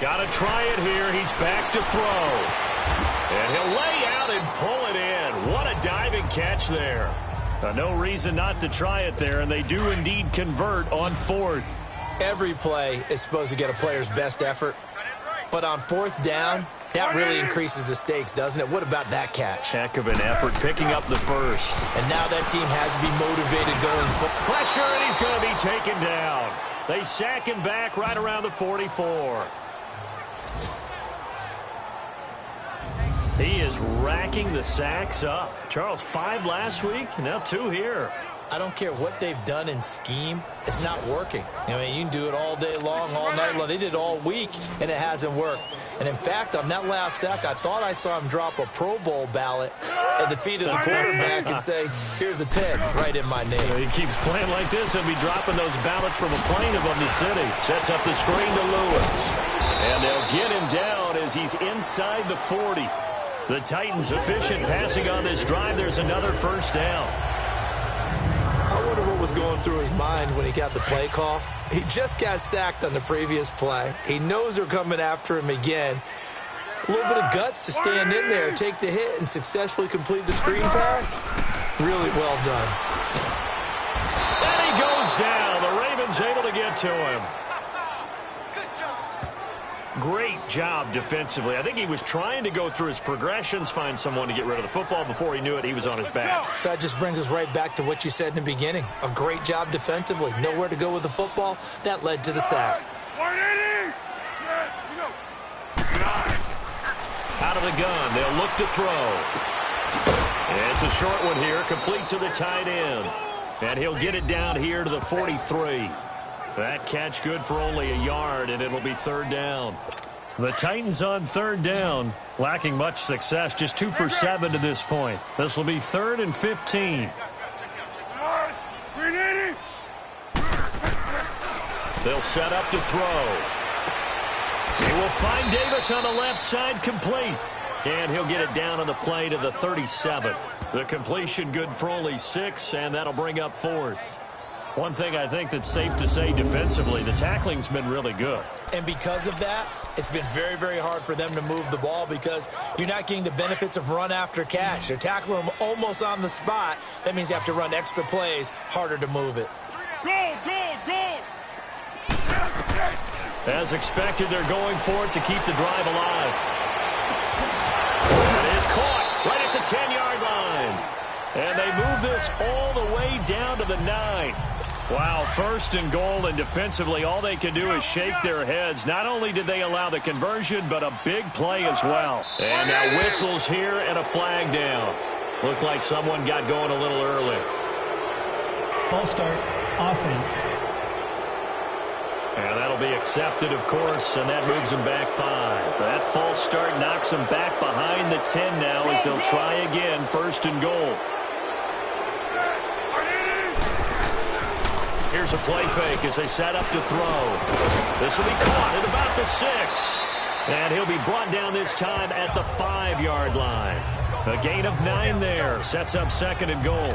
Got to try it here. He's back to throw. And he'll lay out and pull it in. What a diving catch there. No reason not to try it there, and they do indeed convert on 4th. Every play is supposed to get a player's best effort. But on 4th down, That really increases the stakes, doesn't it? What about that catch? Heck of an effort picking up the first. And now that team has to be motivated going forward. Pressure, and he's going to be taken down. They sack him back right around the 44. He is racking the sacks up. Charles, 5 last week, now 2 here. I don't care what they've done in scheme. It's not working. I mean, you can do it all day long, all night long. They did it all week, and it hasn't worked. And, in fact, on that last sack, I thought I saw him drop a Pro Bowl ballot at the feet of the quarterback and say, here's a pick right in my name. He keeps playing like this. He'll be dropping those ballots from a plane above the city. Sets up the screen to Lewis. And they'll get him down as he's inside the 40. The Titans efficient passing on this drive. There's another first down. I wonder what was going through his mind when he got the play call. He just got sacked on the previous play. He knows they're coming after him again. A little bit of guts to stand in there, take the hit, and successfully complete the screen pass. Really well done. And he goes down. The Ravens able to get to him. Great job defensively. I think he was trying to go through his progressions, find someone to get rid of the football. Before he knew it, he was on his back. So that just brings us right back to what you said in the beginning. A great job defensively. Nowhere to go with the football. That led to the sack. Out of the gun, they'll look to throw. It's a short one here, complete to the tight end. And he'll get it down here to the 43. That catch good for only a yard, and it'll be 3rd down. The Titans on 3rd down, lacking much success, just 2 for 7 to this point. This will be 3rd and 15. They'll set up to throw. He will find Davis on the left side, complete. And he'll get it down on the play to the 37. The completion good for only 6, and that'll bring up 4th. One thing I think that's safe to say defensively, the tackling's been really good. And because of that, it's been very, very hard for them to move the ball because you're not getting the benefits of run after catch. They're tackling them almost on the spot. That means you have to run extra plays, harder to move it. Go! As expected, they're going for it to keep the drive alive. It is caught right at the 10-yard line. And they move this all the way down to the 9. Wow, 1st and goal, and defensively all they can do is shake their heads. Not only did they allow the conversion, but a big play as well. And now whistles here and a flag down. Looked like someone got going a little early. False start, offense. And that'll be accepted, of course, and that moves them back 5. That false start knocks them back behind the 10 now as they'll try again, 1st and goal. Here's a play fake as they set up to throw. This will be caught at about the 6. And he'll be brought down this time at the 5-yard line. A gain of 9 there. Sets up 2nd and goal.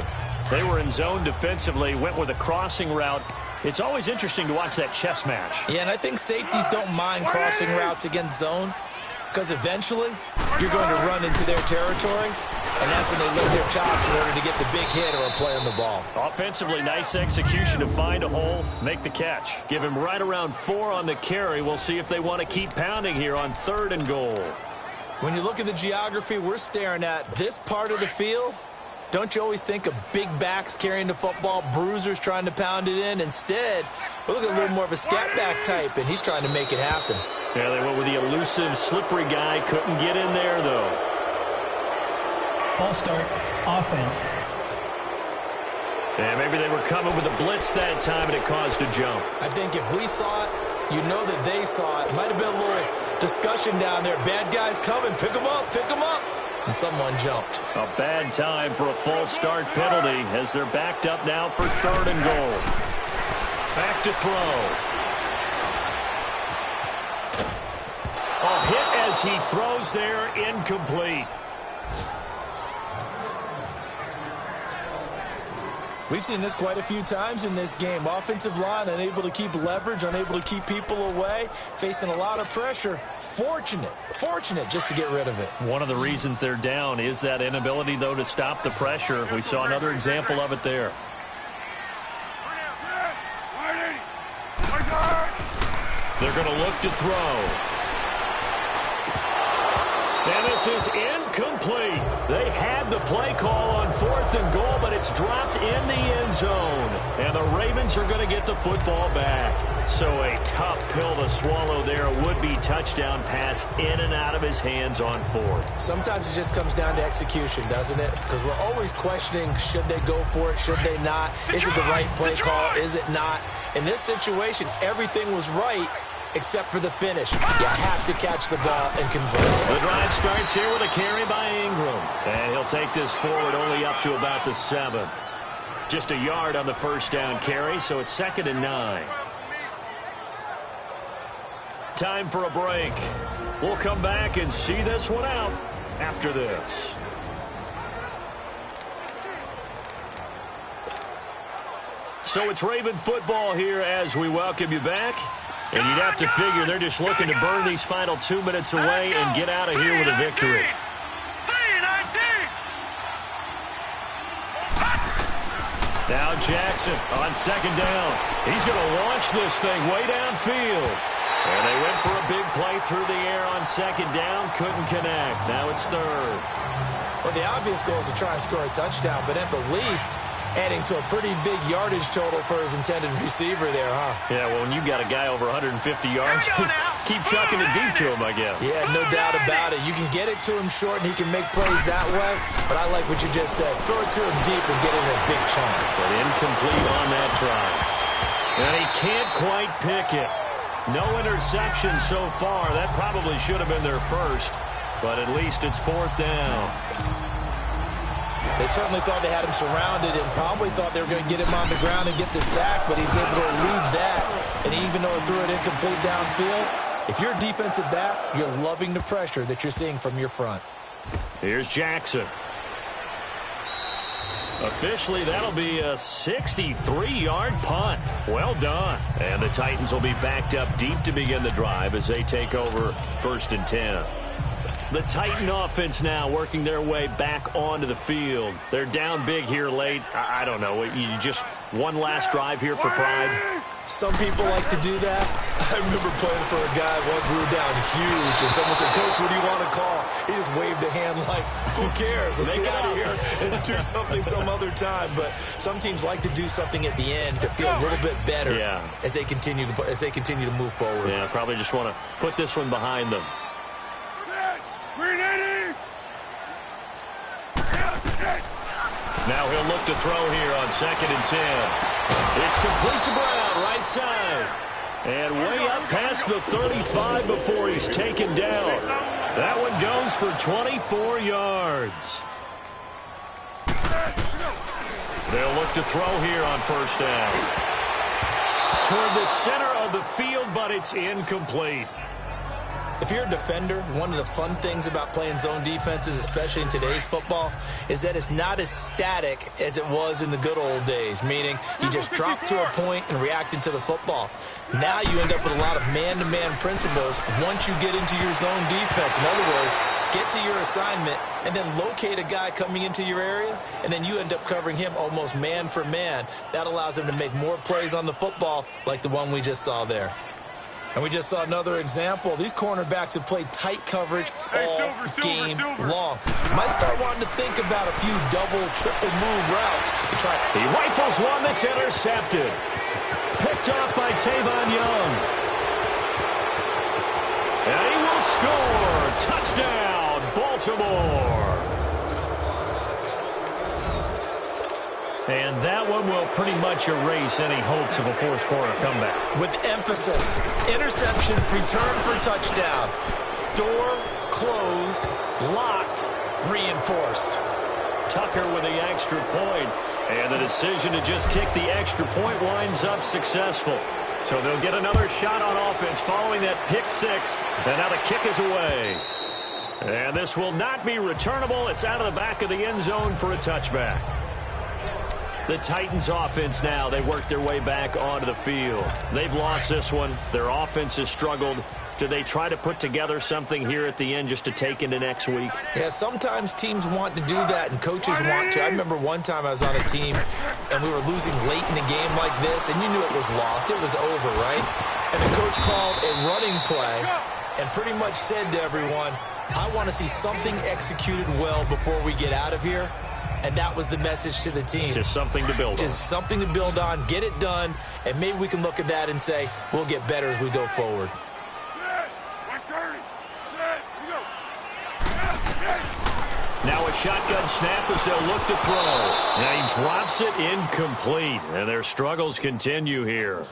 They were in zone defensively, went with a crossing route. It's always interesting to watch that chess match. Yeah, and I think safeties don't mind crossing routes against zone because eventually you're going to run into their territory, and that's when they lift their chops in order to get the big hit or a play on the ball. Offensively, nice execution to find a hole, make the catch. Give him right around 4 on the carry. We'll see if they want to keep pounding here on 3rd and goal. When you look at the geography we're staring at, this part of the field, don't you always think of big backs carrying the football, bruisers trying to pound it in? Instead, we're looking at a little more of a scat back type, and he's trying to make it happen. Yeah, they went with the elusive, slippery guy. Couldn't get in there, though. False start, offense. And maybe they were coming with a blitz that time, and it caused a jump. I think if we saw it, you know that they saw it. Might have been a little discussion down there. Bad guys coming. Pick them up. Pick them up. And someone jumped. A bad time for a false start penalty as they're backed up now for 3rd and goal. Back to throw. A hit as he throws there, incomplete. We've seen this quite a few times in this game. Offensive line unable to keep leverage, unable to keep people away, facing a lot of pressure. Fortunate just to get rid of it. One of the reasons they're down is that inability, though, to stop the pressure. We saw another example of it there. They're going to look to throw. And this is incomplete. They had the play call on 4th and goal, but it's dropped in the end zone. And the Ravens are going to get the football back. So a tough pill to swallow there. A would-be touchdown pass in and out of his hands on 4th. Sometimes it just comes down to execution, doesn't it? Because we're always questioning, should they go for it, should they not? Is it the right play call, is it not? In this situation, everything was right, except for the finish. You have to catch the ball and convert. The drive starts here with a carry by Ingram. And he'll take this forward only up to about the 7. Just a yard on the first down carry, so it's 2nd and 9. Time for a break. We'll come back and see this one out after this. So it's Raven football here as we welcome you back. And you'd have to figure they're just looking to burn these final 2 minutes away and get out of here with a victory. Now Jackson on 2nd down. He's going to launch this thing way downfield. And they went for a big play through the air on 2nd down. Couldn't connect. Now it's 3rd. Well, the obvious goal is to try and score a touchdown, but at the least, adding to a pretty big yardage total for his intended receiver there, huh? Yeah, well, when you've got a guy over 150 yards, keep chucking it deep to him, I guess. Yeah, no doubt about it. You can get it to him short, and he can make plays that way, but I like what you just said. Throw it to him deep and get it in a big chunk. But incomplete on that try. And he can't quite pick it. No interception so far. That probably should have been their first, but at least it's 4th down. They certainly thought they had him surrounded and probably thought they were going to get him on the ground and get the sack, but he's able to elude that. And even though he threw it incomplete downfield, if you're a defensive back, you're loving the pressure that you're seeing from your front. Here's Jackson. Officially, that'll be a 63-yard punt. Well done. And the Titans will be backed up deep to begin the drive as they take over 1st and 10. The Titan offense now working their way back onto the field. They're down big here late. I don't know. You just one last drive here for pride? Some people like to do that. I remember playing for a guy once. We were down huge, and someone said, "Coach, what do you want to call?" He just waved a hand like, "Who cares? Let's get out of here and do something some other time." But some teams like to do something at the end to feel a little bit better as they continue to move forward. Yeah, probably just want to put this one behind them. Now he'll look to throw here on 2nd and 10. It's complete to Brown, right side. And way up past the 35 before he's taken down. That one goes for 24 yards. They'll look to throw here on 1st down. Toward the center of the field, but it's incomplete. If you're a defender, one of the fun things about playing zone defenses, especially in today's football, is that it's not as static as it was in the good old days, meaning you just drop to a point and reacted to the football. Now you end up with a lot of man-to-man principles once you get into your zone defense. In other words, get to your assignment and then locate a guy coming into your area, and then you end up covering him almost man for man. That allows him to make more plays on the football like the one we just saw there. And we just saw another example. These cornerbacks have played tight coverage all game long. Might start wanting to think about a few double, triple move routes. He rifles one that's intercepted. Picked off by Tavon Young. And he will score. Touchdown, Baltimore. And that one will pretty much erase any hopes of a fourth quarter comeback. With emphasis, interception, return for touchdown. Door closed, locked, reinforced. Tucker with the extra point. And the decision to just kick the extra point winds up successful. So they'll get another shot on offense following that pick six. And now the kick is away. And this will not be returnable. It's out of the back of the end zone for a touchback. The Titans offense now, they work their way back onto the field. They've lost this one. Their offense has struggled. Do they try to put together something here at the end just to take into next week? Yeah, sometimes teams want to do that and coaches want to. I remember one time I was on a team and we were losing late in a game like this and you knew it was lost. It was over, right? And the coach called a running play and pretty much said to everyone, I want to see something executed well before we get out of here. And that was the message to the team. Just something to build on. Just something to build on, get it done, and maybe we can look at that and say, we'll get better as we go forward. Now a shotgun snap as they'll look to throw. Now he drops it incomplete, and their struggles continue here.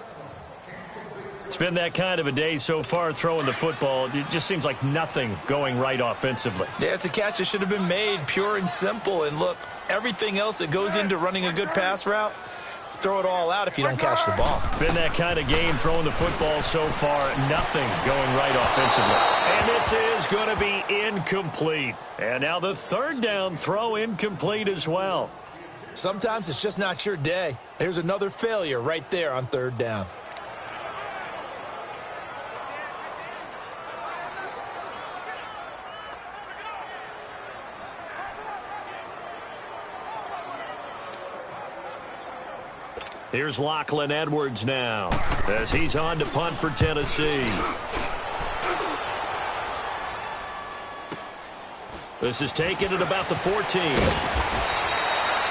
It's been that kind of a day so far throwing the football. It just seems like nothing going right offensively. Yeah, it's a catch that should have been made, pure and simple. And look, everything else that goes into running a good pass route, throw it all out if you don't catch the ball. Been that kind of game throwing the football so far, nothing going right offensively. And this is going to be incomplete. And now the third down throw incomplete as well. Sometimes it's just not your day. There's another failure right there on third down. Here's Lachlan Edwards now as he's on to punt for Tennessee. This is taken at about the 14.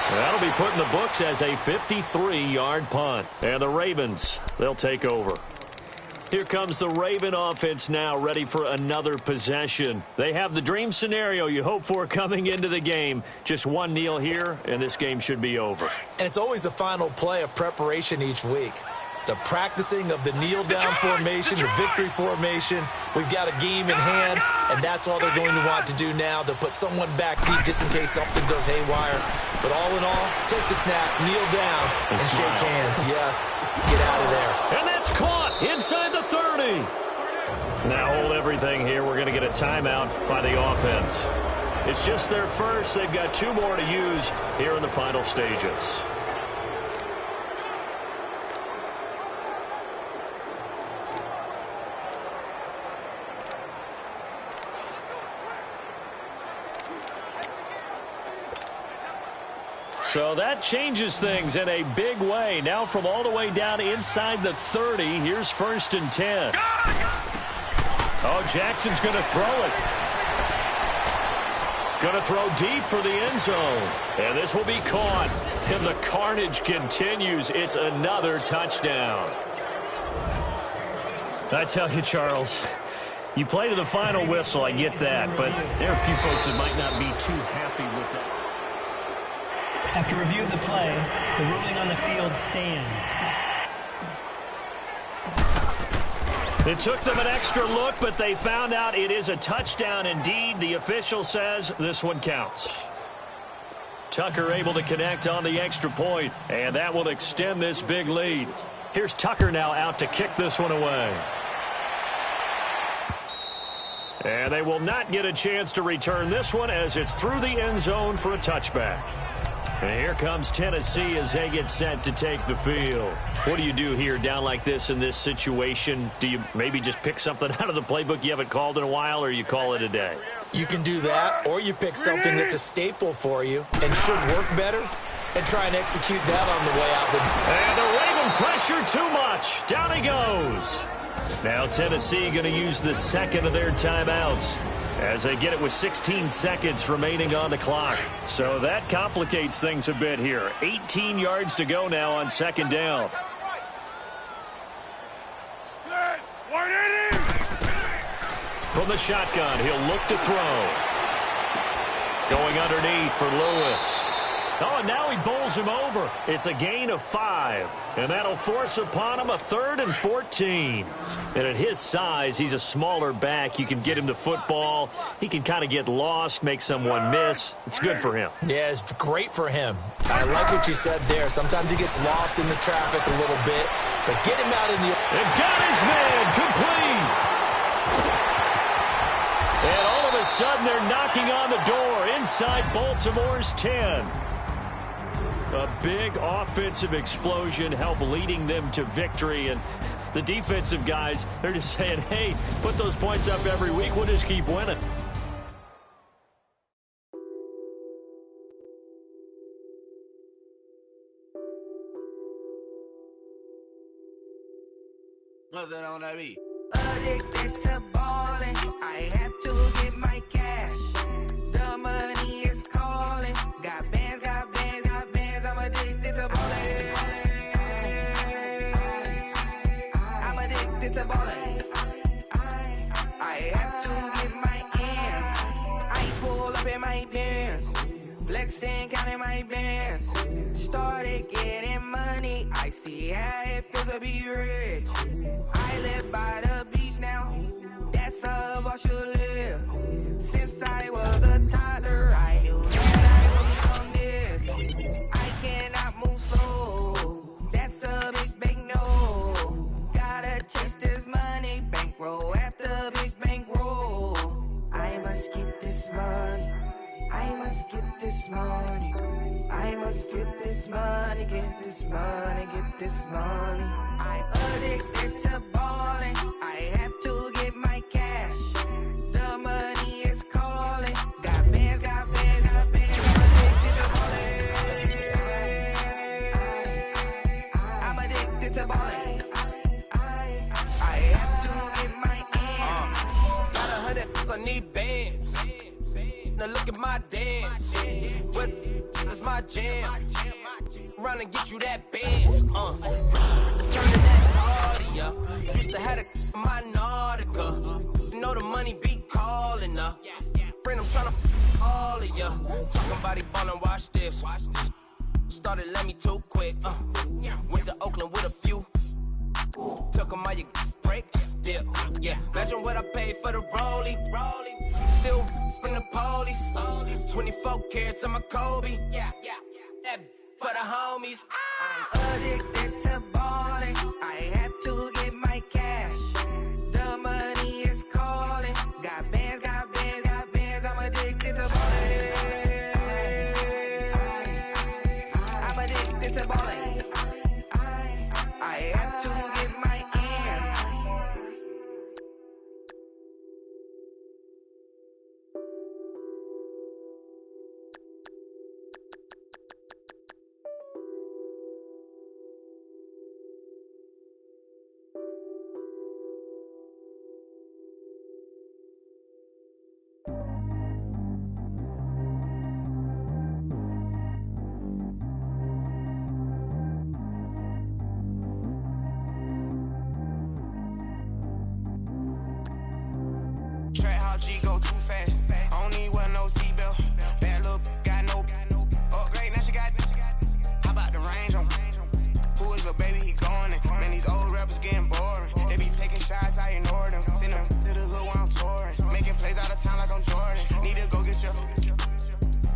That'll be put in the books as a 53-yard punt. And the Ravens, they'll take over. Here comes the Raven offense now, ready for another possession. They have the dream scenario you hope for coming into the game. Just one kneel here, and this game should be over. And it's always the final play of preparation each week. The practicing of the kneel-down formation, the victory formation. We've got a game in hand, and that's all they're going to want to do now, to put someone back deep just in case something goes haywire. But all in all, take the snap, kneel down, and shake hands. Yes, get out of there. And that's caught inside the 30. Now hold everything here. We're going to get a timeout by the offense. It's just their first. They've got two more to use here in the final stages. So that changes things in a big way. Now from all the way down inside the 30, here's 1st and 10. Oh, Jackson's going to throw it. Going to throw deep for the end zone. And this will be caught. And the carnage continues. It's another touchdown. I tell you, Charles, you play to the final whistle, I get that. But there are a few folks that might not be too happy with that. After review of the play, the ruling on the field stands. It took them an extra look, but they found out it is a touchdown indeed. The official says this one counts. Tucker able to connect on the extra point, and that will extend this big lead. Here's Tucker now out to kick this one away. And they will not get a chance to return this one as it's through the end zone for a touchback. And here comes Tennessee as they get set to take the field. What do you do here down like this in this situation? Do you maybe just pick something out of the playbook you haven't called in a while, or you call it a day? You can do that, or you pick something that's a staple for you and should work better and try and execute that on the way out. And the Raven pressure too much. Down he goes. Now Tennessee going to use the second of their timeouts as they get it with 16 seconds remaining on the clock. So that complicates things a bit here. 18 yards to go now on second down. From the shotgun, he'll look to throw. Going underneath for Lewis. Oh, and now he bowls him over. It's a gain of 5. And that'll force upon him a 3rd and 14. And at his size, he's a smaller back. You can get him the football. He can kind of get lost, make someone miss. It's good for him. Yeah, it's great for him. I like what you said there. Sometimes he gets lost in the traffic a little bit. But get him out in the... And got his man complete. And all of a sudden, they're knocking on the door inside Baltimore's 10. A big offensive explosion helped leading them to victory. And the defensive guys, they're just saying, hey, put those points up every week. We'll just keep winning. What's that on that beat? Addicted to ballin', I have to get my cash. my bands. Flexing, counting my bands. Started getting money. I see how it feels to be rich. I live by the beach now. That's how I should live. Since I was a toddler, I knew that I was on this. I cannot move slow. That's a big no. Gotta chase this money. Bankroll after big bankroll. I must get this money. I must get this money. I must get this money, get this money, get this money. I'm addicted to balling. I have to get my cash. The money is calling. Got bands, got bands, got bands. I'm addicted to balling. I have to get my ends. Got 100, I need bands. Now look at my dance. What is my jam? Run and get you that bands. Turn to that party up. Used to have a my Nautica. You know the money be calling up. Friend, I'm tryna all of ya. Talking about it, ballin', watch this. Started let me too quick. Went to Oakland with a few. Took 'em all your break, dip, yeah. Imagine what I paid for the rollie. Still spin the police. 24 carats on my Kobe. Yeah. That for the homies. I'm addicted to balling. I have to get my cash. The money is calling. Got bands, got bands, got bands. I'm addicted to balling. I'm addicted to balling. I have to get my ends. Track how G go too fast. I don't need wear no seatbelt. Bad little got no upgrade. Now she got. How about the range on? Who is the baby? He going in. Man, these old rappers getting boring. They be taking shots, I ignore them. Send them to the hood while I'm touring. Making plays out of town like I'm Jordan. Need to go get your.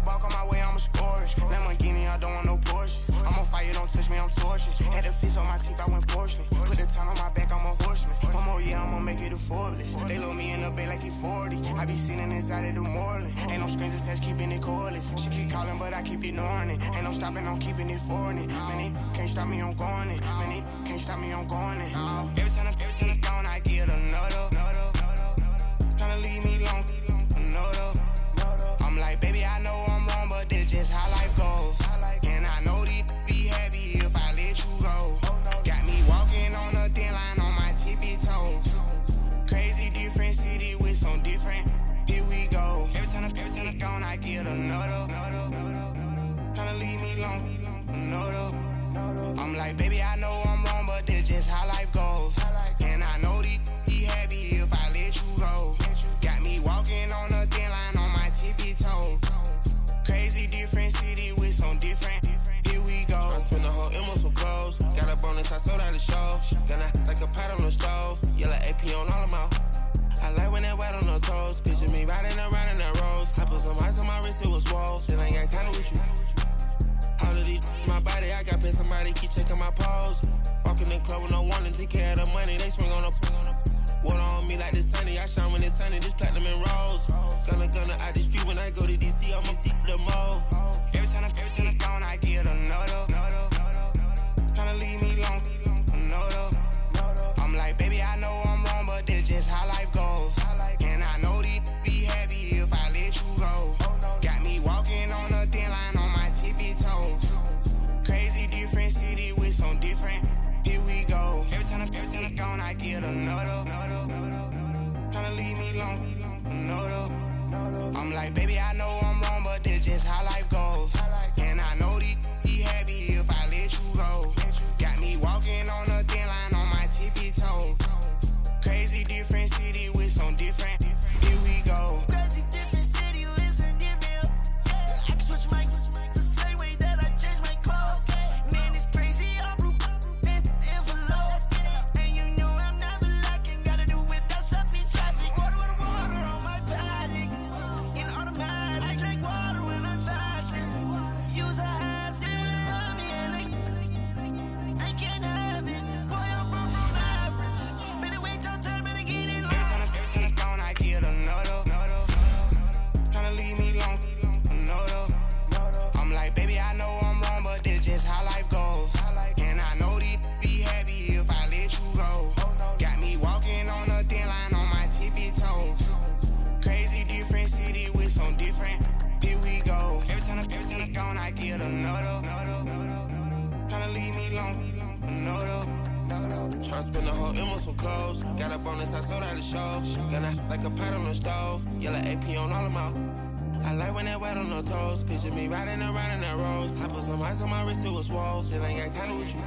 Walk on my way, I'ma score it. Lamborghini, I don't want no Porsches. I'm on fire, don't touch me, I'm torching. Had the fist on my teeth, I went porcelain. Put the town on my back, I'm a horseman. One more year, I'ma make it a Forbes. They load me in the bay like he 40. I be sitting inside of the Moreland. Ain't no screens attached, keeping it cordless. She keep calling, but I keep ignoring it. Ain't no stopping, I'm keeping it for it. Man, they can't stop me, I'm going it. Man, they can't stop me, I'm going it. Every time I'm gone, I get another. Tryna leave me long, another. I'm like, baby, I know I'm wrong, but this just how life goes. And I know these be happy if I let you go. Got me walking on a thin line on my tippy toes. Crazy different city with some different. Here we go. Every time I'm gone, I get another. Tryna leave me long, another. I'm like, baby, I know I'm wrong, but this just how life goes. And I know these be happy if I let you go. Got me walking on a thin line on my tippy toes. Crazy different city with some different. Here we go. I spent the whole M on some clothes. Got a bonus, I sold out the show. Gonna like a pot on the stove. Yellow AP on all of my. I like when that white on the toes. Picture me riding around in that rose. I put some ice on my wrist, it was swole. Then I got kinda with you. All of these, my body, I got paid somebody, keep checking my pose. Walking in the club with no warning, take care of the money, they swing on the. Water on me like the sunny, I shine when it's sunny, this platinum and rose. Gonna out the street when I go to DC, I'ma see the mo. Every time I'm gone, I get another. Tryna leave me long, another. I'm like, baby, I know I'm wrong, but this just how life goes. And I know these be happy if I let you go. Got me walking on a thin line on my tippy toes. Crazy different city with some different. Here we go. Every time I'm gone, I get another. Tryna leave me long, another. I'm like, baby, I know I'm wrong, but this just how life goes. And I know these be happy if I let you go. Got me walking on a thin line on my tippy toes. Crazy different city with some different. Here we go. Crazy different city with some different. Tryna spend the whole M on some clothes. Got up on this, I sold out the show. Gonna like a pot on the stove. Yellow AP on all of my. I like when that wet on the toes. Picture me riding around in that rose. I put some ice on my wrist, it was swole. Still ain't got time with you.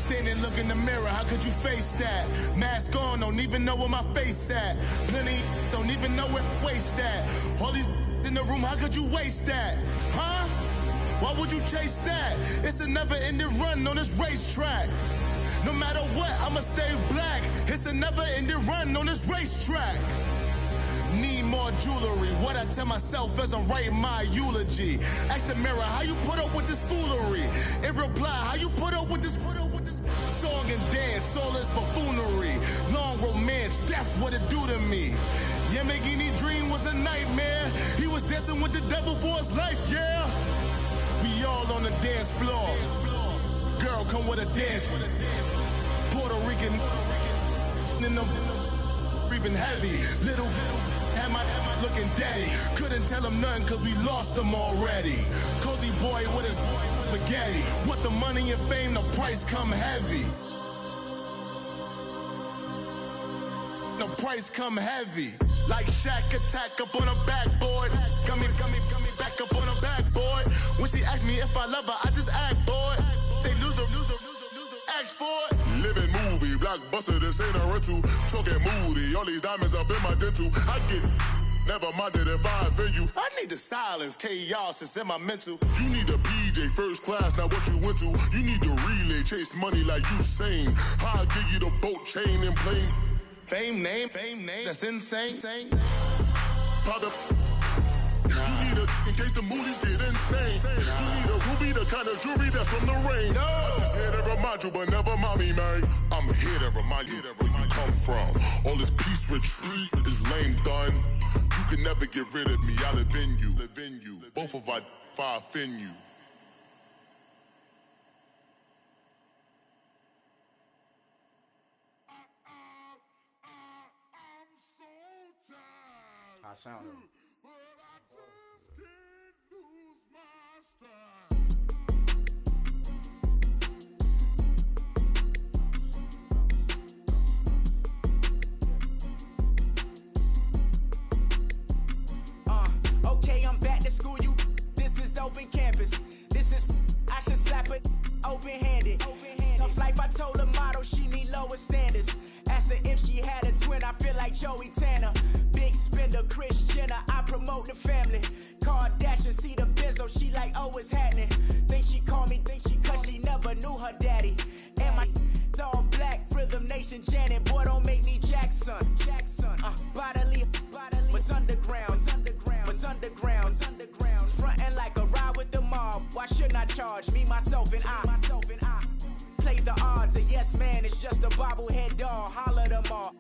Standing, look in the mirror, how could you face that? Mask on, don't even know where my face at. Plenty, don't even know where waste at. All these in the room, how could you waste that? Huh? Why would you chase that? It's a never-ending run on this racetrack. No matter what, I'ma stay black. It's a never-ending run on this racetrack. Need more jewelry. What I tell myself as I'm writing my eulogy. Ask the mirror, how you put up with this foolery? It reply, how you put up with this song and dance, all this buffoonery. Long romance, death, what it do to me? Yamagini dream was a nightmare. He was dancing with the devil for his life, yeah. We all on the dance floor. Girl, come with a dance. Puerto Rican in the breathing heavy. Little had my looking daddy. Couldn't tell him nothing cause we lost him already. Cozy boy with his spaghetti. What the money and fame, the price come heavy. The price come heavy. Like Shaq attack up on a backboard. Got me back up on a backboard. When she asked me if I love her, I just act bored. Say loser, ask for it. Living movie, blockbuster, this ain't a rental. Talking moody, all these diamonds up in my dental. I get never minded if I offend you. I need the silence, chaos is in my mental. You need a PJ first class, not what you went to. You need the relay, chase money like you sane. How I give you the boat chain and plane. Fame name, that's insane. Pop you need a in case the movies get insane. You need a ruby, the kind of jewelry that's from the rain. No. I'm just here to remind you, but never mommy, man. I'm here to remind you where you come from. All this peace retreat is lame done. You can never get rid of me. I live in you. Both of our fire offend you. I sound it. Okay, I'm back to school, you. This is open campus. This is, I should slap it open-handed. Tough life, I told her motto, she need lower standards. Asked her if she had a twin, I feel like Joey Tanner. Big spender, Kris Jenner, I promote the family. Kardashian, see the Benzo, she like, oh, it's happening. Think she called me, cause she never knew her daddy. And my all black, Rhythm Nation, Janet, boy, don't make me Jackson. Bodily, what's underground, frontin' like a ride with the mob. Why shouldn't I charge me, myself, and I? Play the odds, a yes man is just a bobblehead doll. Holler them all.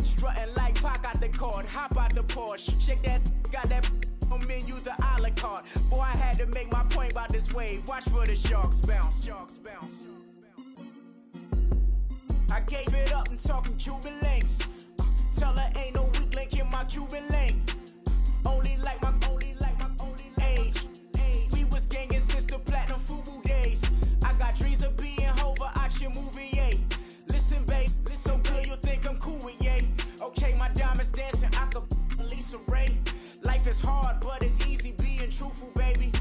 Strutting like Pac out the court, hop out the Porsche. Shake that, got that on menu, the a la carte. Boy, I had to make my point about this wave. Watch for the sharks bounce. I gave it up, I'm talking Cuban links. Tell her ain't no weak link in my Cuban link. Only like my age. We was gangin' since the platinum FUBU days. I got dreams of being Hova out your movie, yay. Listen, babe, so good you'll think I'm cool with yay. Okay, my diamonds dancing, I could Lisa Ray. Life is hard, but it's easy being truthful, baby.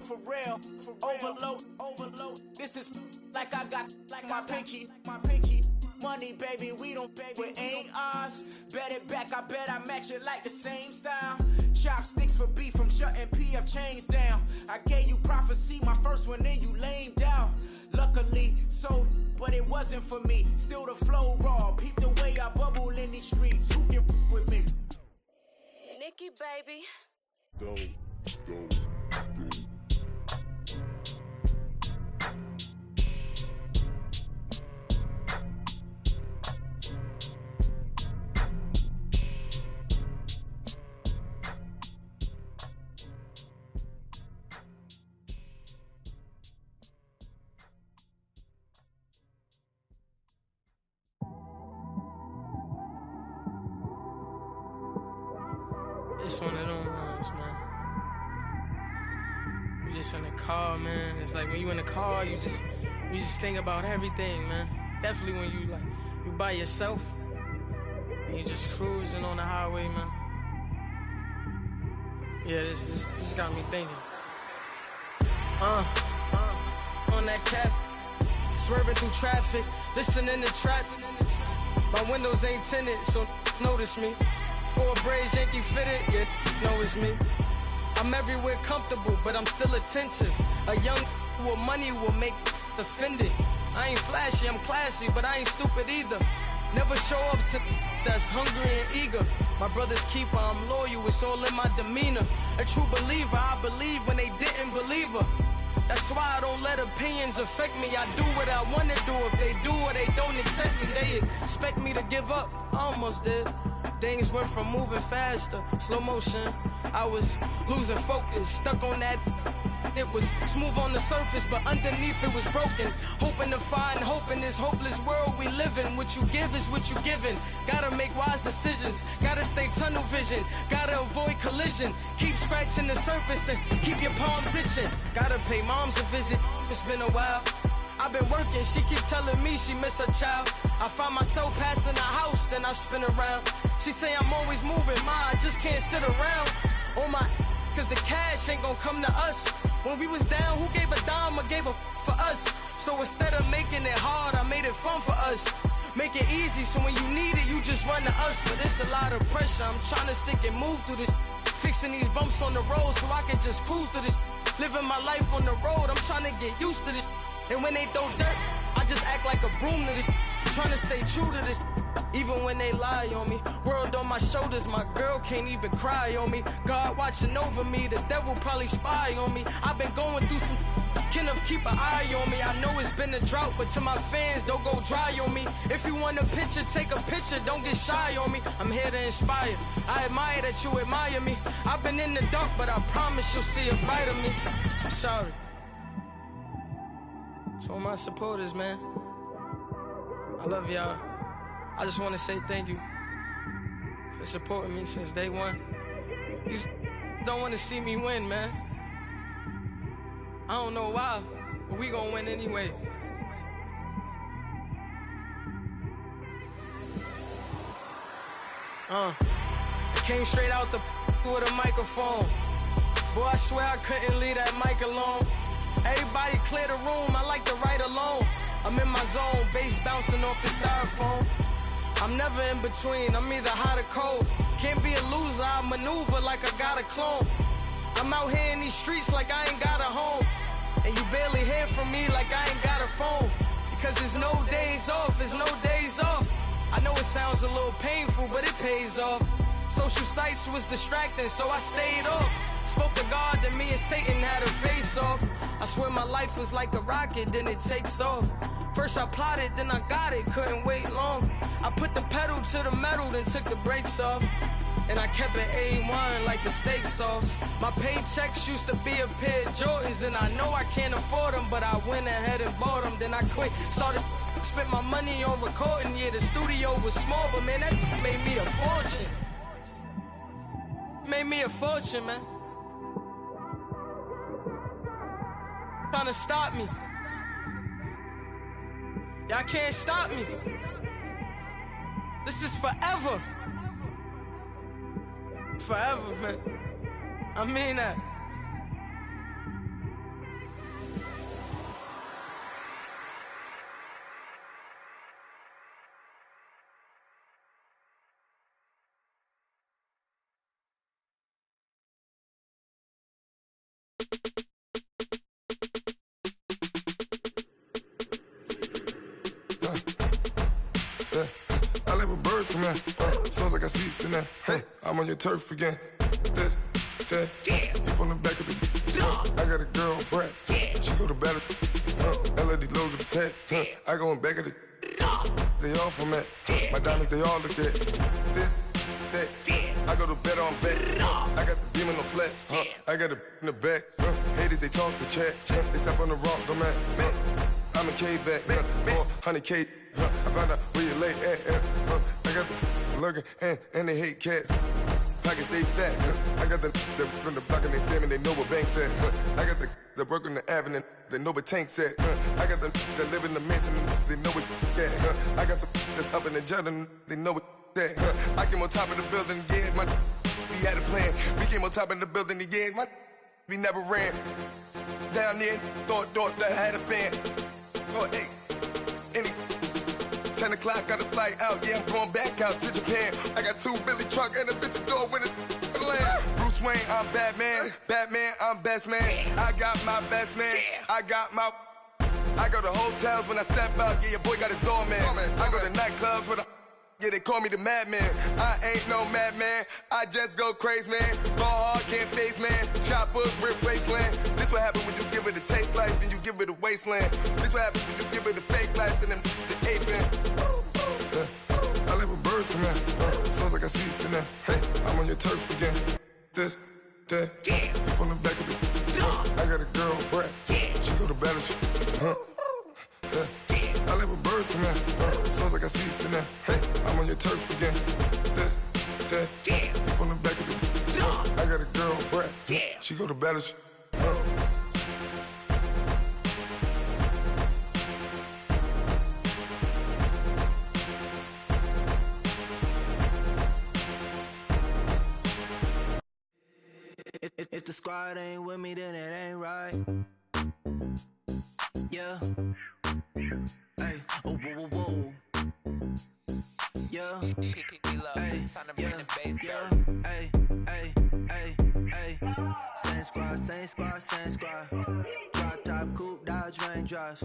For real, overload. This is like I got like my pinky. Money, baby, we don't pay, it ain't ours. Bet it back, I bet I match it like the same style. Chopsticks for beef from shutting PF chains down. I gave you prophecy, my first one, then you lamed out. Luckily, sold, but it wasn't for me. Still the flow raw, peep the way I bubble in these streets. Who can with me? Nikki, baby. Go. It's one of them ones, man. You just in the car, man. It's like when you in the car, you just think about everything, man. Definitely when you by yourself and you just cruising on the highway, man. Yeah, this got me thinking. On that cap, swerving through traffic, listening to trap. My windows ain't tinted, so notice me. 4 braids, Yankee fitted, yeah, know it's me. I'm everywhere comfortable, but I'm still attentive. A young with money will make offended. I ain't flashy, I'm classy, but I ain't stupid either. Never show up to that's hungry and eager. My brother's keeper, I'm loyal, it's all in my demeanor. A true believer, I believe when they didn't believe her. That's why I don't let opinions affect me. I do what I want to do. If they do or they don't accept me, they expect me to give up. I almost did. Things went from moving faster, slow motion. I was losing focus, stuck on that. It was smooth on the surface, but underneath it was broken. Hoping to find hope in this hopeless world we live in. What you give is what you given. Gotta make wise decisions. Gotta stay tunnel vision. Gotta avoid collision. Keep scratching the surface and keep your palms itching. Gotta pay moms a visit. It's been a while. I've been working, she keep telling me she miss her child. I find myself passing the house, then I spin around. She say I'm always moving, I just can't sit around. Oh my, cause the cash ain't gonna come to us. When we was down, who gave a dime or gave a for us? So instead of making it hard, I made it fun for us. Make it easy, so when you need it, you just run to us. But it's a lot of pressure, I'm trying to stick and move through this. Fixing these bumps on the road so I can just cruise to this. Living my life on the road, I'm trying to get used to this. And when they throw dirt, I just act like a broom to this. Trying to stay true to this. Even when they lie on me. World on my shoulders, my girl can't even cry on me. God watching over me, the devil probably spy on me. I've been going through some Kenneth, keep an eye on me. I know it's been a drought, but to my fans, don't go dry on me. If you want a picture, take a picture, don't get shy on me. I'm here to inspire. I admire that you admire me. I've been in the dark, but I promise you'll see a brighter me. I'm sorry. To all my supporters, man, I love y'all. I just want to say thank you for supporting me since day one. You don't want to see me win, man. I don't know why, but we gonna win anyway. I came straight out the with a microphone. Boy, I swear I couldn't leave that mic alone. Everybody clear the room, I like to write alone. I'm in my zone, bass bouncing off the styrofoam. I'm never in between, I'm either hot or cold. Can't be a loser, I maneuver like I got a clone. I'm out here in these streets like I ain't got a home. And you barely hear from me like I ain't got a phone. Because there's no days off, there's no days off. I know it sounds a little painful, but it pays off. Social sites was distracting, so I stayed off. Spoke to God, then me and Satan had a face off. I swear my life was like a rocket, then it takes off. First I plotted, then I got it, couldn't wait long. I put the pedal to the metal, then took the brakes off. And I kept it A1 like the steak sauce. My paychecks used to be a pair of Jordans, and I know I can't afford them, but I went ahead and bought them. Then I quit, started spent my money on recording. Yeah, the studio was small, but man, that made me a fortune. Made me a fortune, man. Trying to stop me. Y'all can't stop me. This is forever. Forever, man. I mean that. I live with birds come in. Sounds like I seats in there. Hey, I'm on your turf again. This, that, yeah. You from the back of the. I got a girl, Brad. Yeah. She go to battle. LED logo the tag. I go in back of the. They all from that. My diamonds, they all look at. This, that. I go to bed on back. I got the beam in the flats. I got it in the back. Haters, they talk the chat. They step on the rock, the man. I'm a K-back. 400K. I found out where you lay at. I got the lurking and they hate cats. pockets stay fat. I got the from the block and they screaming, they know what banks at. I got the work on the avenue, they know what tanks at. I got the that live in the mansion, they know what that. I got some that's up in the jungle, they know what that. I came on top of the building, yeah, my we had a plan. We came on top of the building, yeah, my we never ran. Down there, thought that I had a fan. Oh, hey, any 10 o'clock, got a flight out, yeah, I'm going back out to Japan. I got 2 Billy truck and a bitch door with a land. Bruce Wayne, I'm Batman. Batman, I'm best man. I got my best man. I go to hotels when I step out, yeah, your boy got a doorman. I go to nightclubs with a yeah, they call me the madman. I ain't no madman, I just go crazy, man. Ball hard, can't face, man. Choppers, rip wasteland. This what happen when you give it a taste life, then you give it a wasteland. This what happen when you give it a fake life, and then the ape man. I live with birds come in. Sounds like I see it in there. Hey, I'm on your turf again. This, that, yeah. From the back of the I got a girl, Brad. Yeah. She go to battle. I live with birds come in. Sounds like I see it in there. Hey, I'm on your turf again. This, that, yeah. From the back of the I got a girl, Brad. Yeah. She go to battle. If the squad ain't with me, then it ain't right. Yeah. Hey, oh, whoa, whoa, whoa. Yeah. Hey, yeah. Hey, hey, hey, hey. Same squad, same squad, same squad. Drop top, coupe, Dodge raindrops.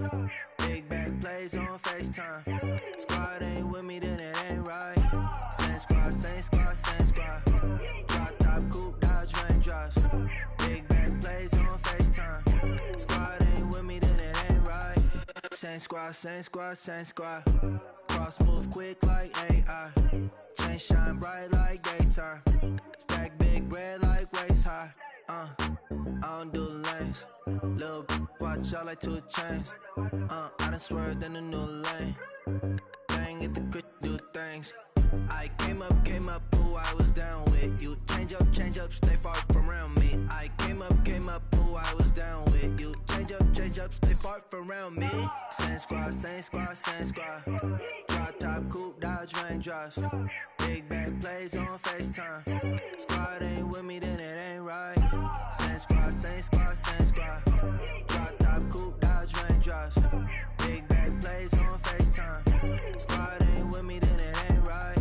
Big back plays on FaceTime. Squad ain't with me, then it ain't right. Same squad, same squad, same squad. Drop top, coupe, Dodge raindrops. Big back plays on FaceTime. Squad ain't with me, then it ain't right. Same squad, same squad, same squad. Cross move quick like AI. Chain shine bright like daytime. Stack big bread like waist high. I don't do lanes. Little watch out like 2 chains. I done swerved in a new lane. Bang at the crit, do things. I came up, who I was down with. You change up, stay far from around me. I came up, who I was down with. You change up, stay far from around me. Same squad, same squad, same squad. Drop top, coupe, Dodge raindrops. Big back plays on FaceTime. Squad ain't with me, then it ain't right. Same squad, same squad, same squad. Drop top, coupe, Dodge raindrops. Big back plays on FaceTime. Squad ain't with me, then it ain't right.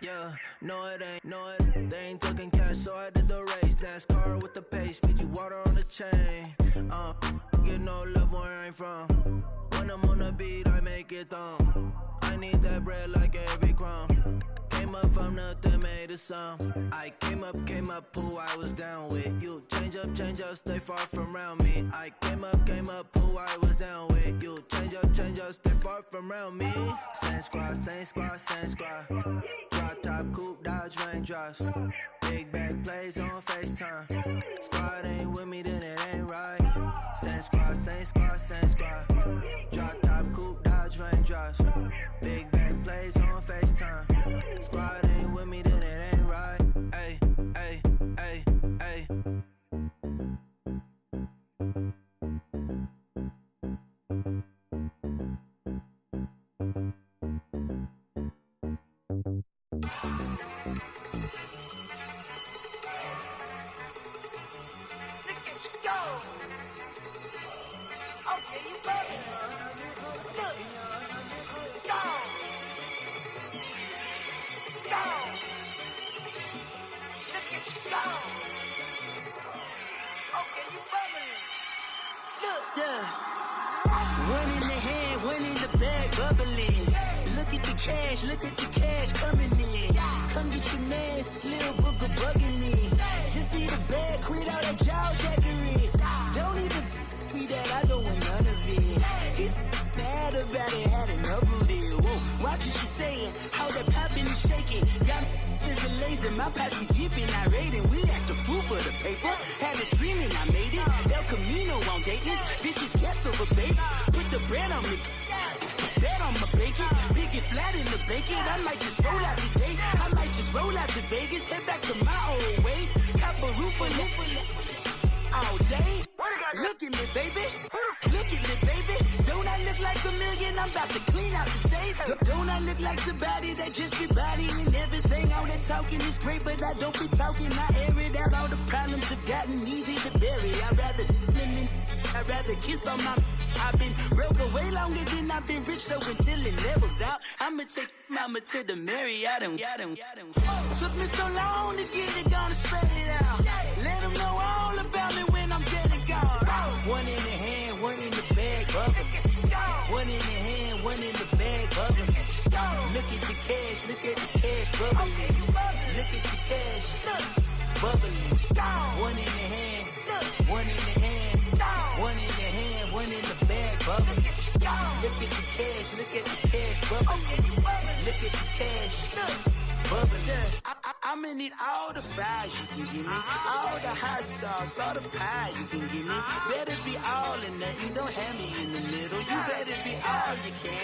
Yeah, no it ain't, no it. They ain't talking cash, so I did the race. NASCAR with the pace, feed you water on the chain. Get no love where I'm from. When I'm on the beat, I make it thumb. I need that bread like every crumb. Came up from nothing, made a sum. I came up, who I was down with. You change up, stay far from around me. I came up, who I was down with. You change up, stay far from around me. Same squad, same squad, same squad. Drop top, coupe, Dodge raindrops. Big back plays on FaceTime. Squad ain't with me, then it ain't right. Same squad, same squad, same squad. Drop top, coupe, Dodge raindrops. Big back plays on FaceTime. Squad ain't with me, then it ain't right. Ay, ay, ay, ay. Look at you go! Okay, you bugging. Look! Go! Go! Look at you go! Okay, you bugging. Look! Yeah. One in the hand, one in the bag, bubbling. Look at the cash coming in. Come get your man, Slim Booker bugging me. Just need a bag, quit all that jaw jackery. Don't even me that I don't want none of it. He's mad about it, had enough of it. Whoa, watch what you saying, how that poppin' and shaking. Y'all is a lazy, my posse deep and I raiding. We act the fool for the paper, had a dream and I made it. El Camino on Dayton's, bitches guess over baby. Put the bread on me, bet on my bacon. Big and flat in the bacon, I might just roll out today. I might just roll out to Vegas, head back to my old ways. Cop a roof for all day. Look at me, baby. Look at me, baby. Don't I look like a million? I'm about to clean out the safe. Don't I look like somebody that just be bodying everything? All that talking is great, but I don't be talking. I air it out. All the problems have gotten easy to bury. I'd rather kiss on my... I've been broke way longer than I've been rich, so until it levels out, I'ma take mama to the Marriott and took me so long to get it, gonna spread it out. Let them know all about me when I'm dead and gone. One in the hand, one in the bag, bubbling. One in the hand, one in the bag, bubbling. Look at the cash, look at the cash, bubbling. Look at the cash, bubbling. One in the hand, one in the hand, one in the hand, one in the bag, bubbling. Look at the cash, look at the cash, bubbling. Look at the cash, bubbling. I'ma need all the fries you can give me, all the hot sauce, all the pie you can give me. Better be all or nothing, don't have me in the middle. You better be all you can,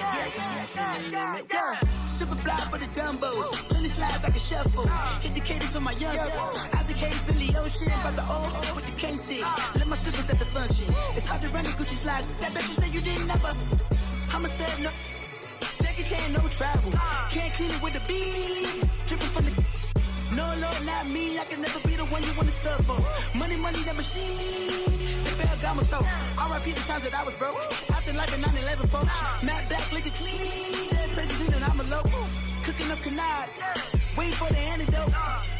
yeah. Super fly for the dumbos, plenty slides I can shuffle. Hit the cadence on my young Isaac Hayes, Billy Ocean, but the old with the cane stick. Let my slippers at the function. It's hard to run the Gucci slides. That bet you say you didn't never. I'm a step no. Jackie Chan, no travel. Can't clean it with the beat. Dripping from the. No, Lord, not me. I can never be the one you want to stuff for. Money, that machine. They fell down my stove. R.I.P. the times that I was broke. Acting like a 9/11 folks. Matte black, liquor clean. Dead places in and I'm a local. Cooking up canard. Waiting for the antidote.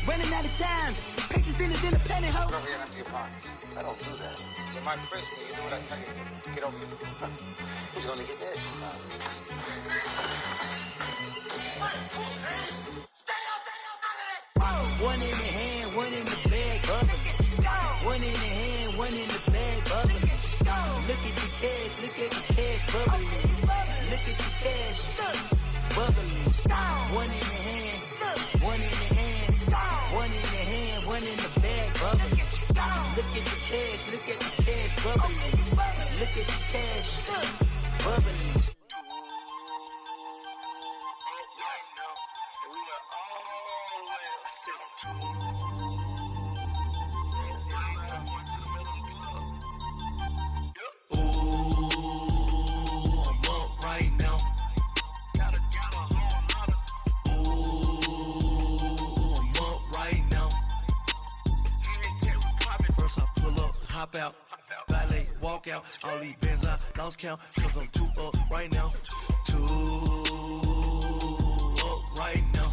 Running out of time. Patience thinner than a pantyhose. Over here, empty your pockets. I don't do that. You might frisk me. You do what I tell you. Get over here. Who's gonna get this? One in the hand, one in the bag, bubbling. One in the hand, one in the bag, bubbling. Look at the cash, look at the cash, bubbling. Look at the cash, bubbling. One in the hand, one in the hand, one in the hand, one in the bag, bubbling. Look at the cash, look at the cash, bubbling. Look at the cash, bubbling. Hop out, valet, walk out. All these bands I lost count, cause I'm too up right now. Too up right now.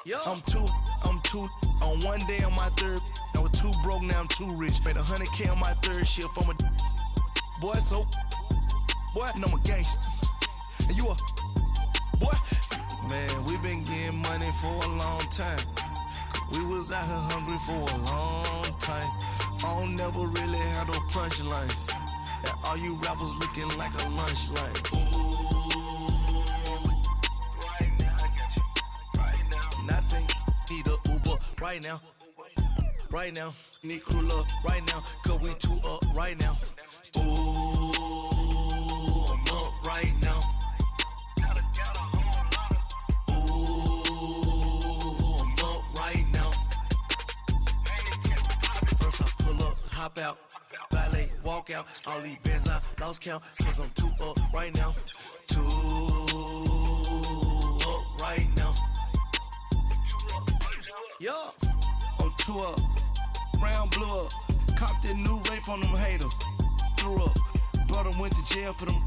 Yo. I'm too on one day on my third. I was too broke, now I'm too rich. Made 100K on my third shift. I'm a boy, so boy, and I'm a gangster. And you a boy. Man, we been getting money for a long time. We was out here hungry for a long time. I don't never really have no punchlines. And all you rappers looking like a lunch line. Right now, I got you. Right now. Nothing. Need a Uber right now. Right now. Need crew love right now. Cause we too up right now. Ooh, I'm up right now. Hop out, valet, walk out. All these bands I lost count, cause I'm too up right now. Too up right now. Yo, I'm too up. Round blew up. Copped that new rape on them haters. Threw up. Brother went to jail for them.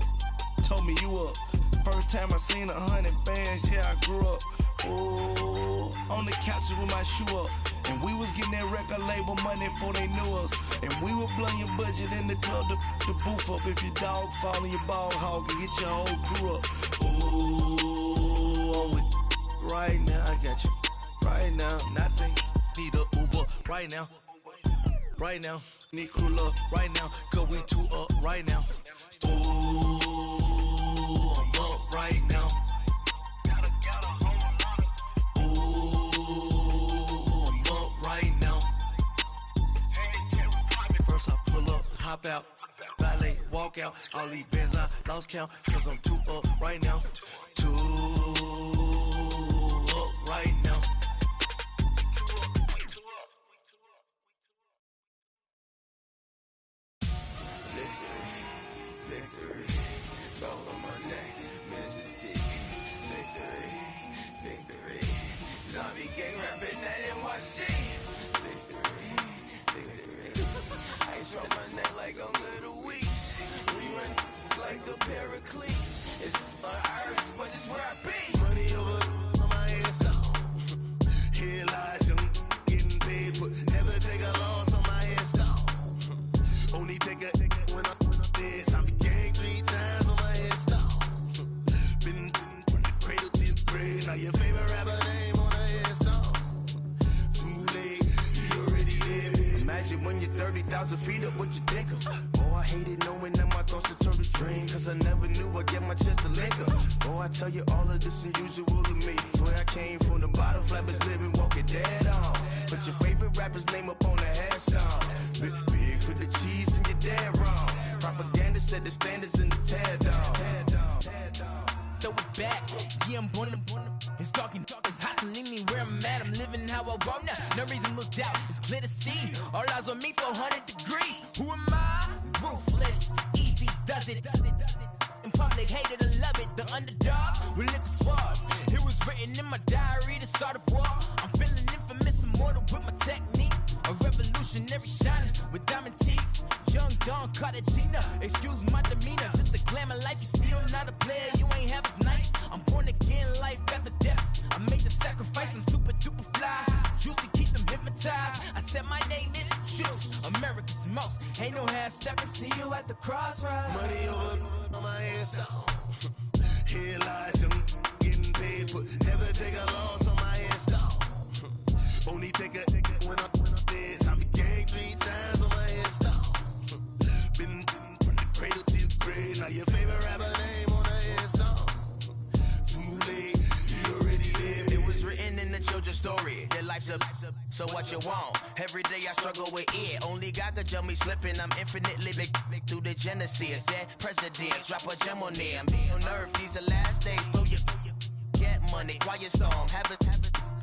Told me you up. First time I seen 100 bands, yeah, I grew up. Ooh, on the couches with my shoe up. And we was getting that record label money before they knew us. And we were blowing your budget in the club to the booth up. If your dog fall in your ball hog and get your whole crew up. Ooh, I'm with right now, I got you. Right now, nothing. Need a Uber right now. Right now, need crew love right now. Cause we too up right now. Ooh, I'm up right now. Hop out, valet, walk out. All these bands I lost count, cause I'm too up right now. Too Pericles. It's on earth, but it's where I be. Money over on my headstone. Here lies young, getting paid, but never take a loss on my headstone. Only take a when I'm dead. I be gang 3 times on my headstone. Been from the cradle to the grave. Now your favorite rapper name on a headstone. Too late, you already there. Imagine when you're 30,000 feet up, what you think of? Oh, I hated knowing that my thoughts would turn to dream, cause I never knew I'd get my chance to link up. Oh, I tell you all of this unusual to me. Swear I came from the bottom, flappers living, walking dead on. Put your favorite rapper's name up on the headstone. Big for the cheese and you're dead wrong. Propaganda set the standards in the tear down. Throw it back, yeah, I'm born to. It's talking, it's hustling me where I'm at. I'm living how I want now. No reason to look out, it's clear to see. All eyes on me, 400 degrees. Who am I? Ruthless, easy, does it. In public, hated or love it. The underdogs with liquor swabs. It was written in my diary to start a war. I'm feeling infamous, immortal with my technique. A revolutionary shining with diamond teeth. Young Don Cartagena, excuse my demeanor. This the glamour life, you still not a player. You ain't half as nice. I'm born again, life after death. I made the sacrifice, I'm super duper fly. Used to keep them hypnotized. I said my name is Juice, America's most. Ain't no half stepping, see you at the crossroads. Money over on my headstone. Here lies young, getting paid, but never take a loss on my headstone. Only take a when I'm dead. I be gang 3 times on my headstone. Been from the cradle to the grave. Now your favorite rapper name on a headstone. Too late, you already there. It was written in the children's story. Their life's up, so what you want? Every day I struggle with it. Only God could jump me slipping. I'm infinitely big through the genesis. Dead presidents, drop a gem on them. On earth, these the last days. Throw your get money, quiet storm. Have it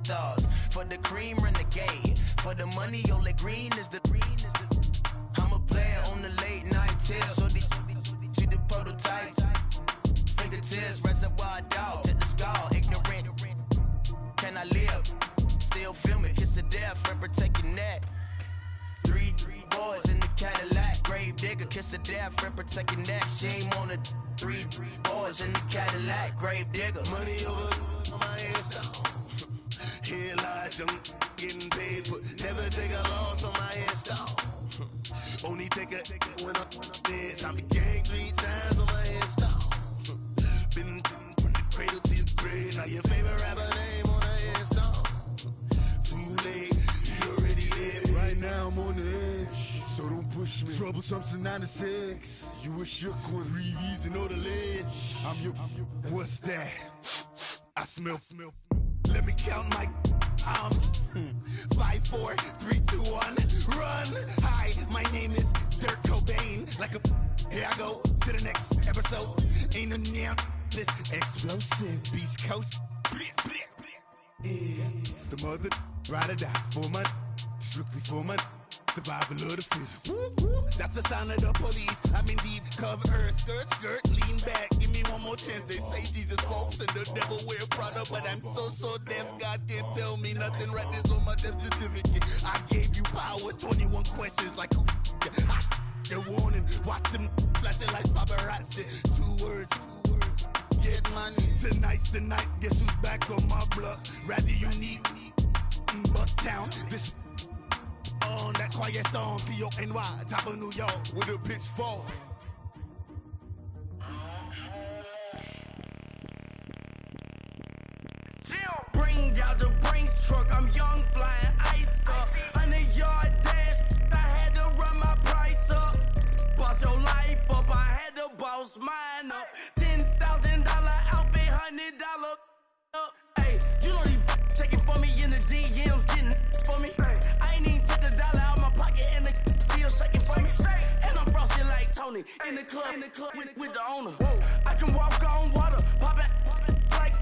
thoughts. For the cream, renegade. For the money, only green is the. I'm a player on the late night tips. So these see the prototype. Fingertips, reservoir dog. Check the skull, ignorant. Can I live? Still film it, kiss to death, friend, protect your neck. 3 boys in the Cadillac, grave digger, kiss to death, friend, protect your neck. Shame on the 3 boys in the Cadillac, grave digger. Money over on my headstone. Here lies young, getting paid, but never take a loss on my headstone. Only take a when I'm dead. I be gang 3 times on my headstone. Been from the cradle to the grave. Now your favorite rapper name on a headstone. Too late, you already there. Right now I'm on the edge, so don't push me. Troublesome since 96. You a shook one, Reeves and all the ledge. I'm your. What's that? I smell. Let me count my. 5, 4, 3, 2, 1, run. Hi, my name is Dirk Cobain. Like a. Here I go to the next episode. Ain't no damn this explosive Beast Coast. Yeah. The mother ride or die for my strictly for my survival of the fittest. That's the sound of the police. I'm indeed cover earth, skirt, lean back. Give me one more chance. They say Jesus walks and the devil wear Prada, but I'm so deaf. God can't tell me nothing. Right this on my death certificate. I gave you power. 21 questions like who? They're warning. Watch them flashing like paparazzi. 2 words. Get money. Tonight's the night. Guess who's back on my block? Rather unique. Bucktown. This on that quiet storm. T-O-N-Y. Top of New York with a pitchfork. Bring out the Brinks truck. I'm young, flying ice up. 100-yard dash. I had to run my price up. Boss your life up. I had to boss mine up. $10,000 outfit, $100 up. Hey, you know these checking for me in the DMs, getting for me. I ain't even took $1 out my pocket and the still shaking for me. And I'm frosted like Tony in the club with the owner. I can walk on water, pop it like.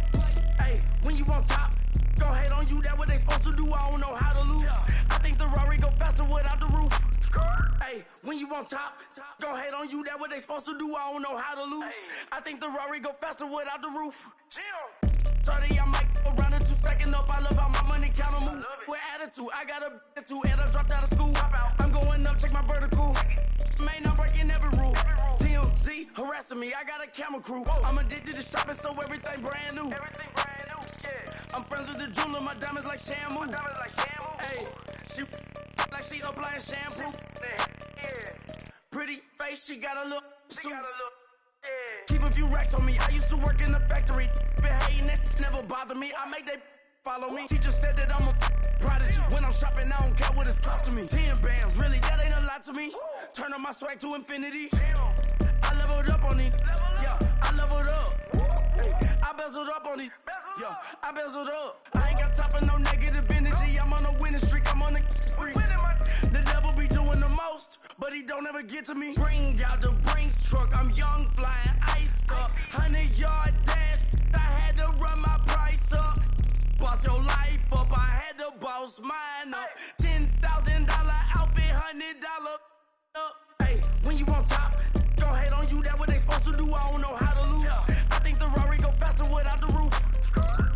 Hey, when you on top, gon' hate on you. That what they supposed to do. I don't know how to lose. I think the Rari go faster without the roof. Hey, when you on top, gon' hate on you. That what they supposed to do. I don't know how to lose. I think the Rari go faster without the roof. 30, I might go around the 2 stacking up. I love how my money count move. With attitude, I got a attitude and I dropped out of school. I'm going up, check my vertical. Man, I'm breaking every rule. See, harassing me, I got a camera crew. I'm addicted to shopping, so everything brand new. Everything brand new, yeah. I'm friends with the jeweler, my diamonds like Shamu. My diamonds like Shamu. Hey, she like she applying shampoo. Yeah. Pretty face, she got a look. She got a look. Yeah. Keep a few racks on me. I used to work in the factory. Been hating it, never bother me. I make they follow me. Teacher said that I'm a prodigy. When I'm shopping, I don't care what it's costing me. 10 bands, really, that ain't a lot to me. Turn up my swag to infinity. I leveled up on these. Yeah, I leveled up. I bezeled up on these. Yeah, I bezeled up. I ain't got time for no negative energy. I'm on a winning streak. I'm on a spree. The devil be doing the most, but he don't ever get to me. Bring out the Brinks truck. I'm young, flying, iced up. 100-yard dash. I had to run my price up. Boss your life up. I had to boss mine up. $10,000 outfit, $100 up. Hey, when you on top, don't hate on you. That's what they supposed to do. I don't know how to lose. I think the Rari go faster without the roof.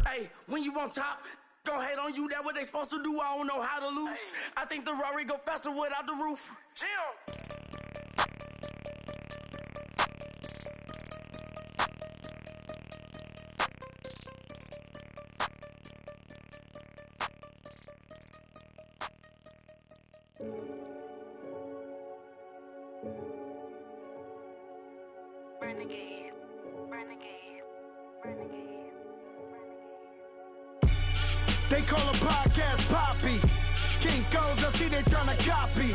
Hey, when you on top, don't hate on you. That's what they supposed to do. I don't know how to lose. I think the Rari go faster without the roof. Chill. Renegade, renegade, renegade. They call a podcast Poppy. Kinkos, I see they tryna copy.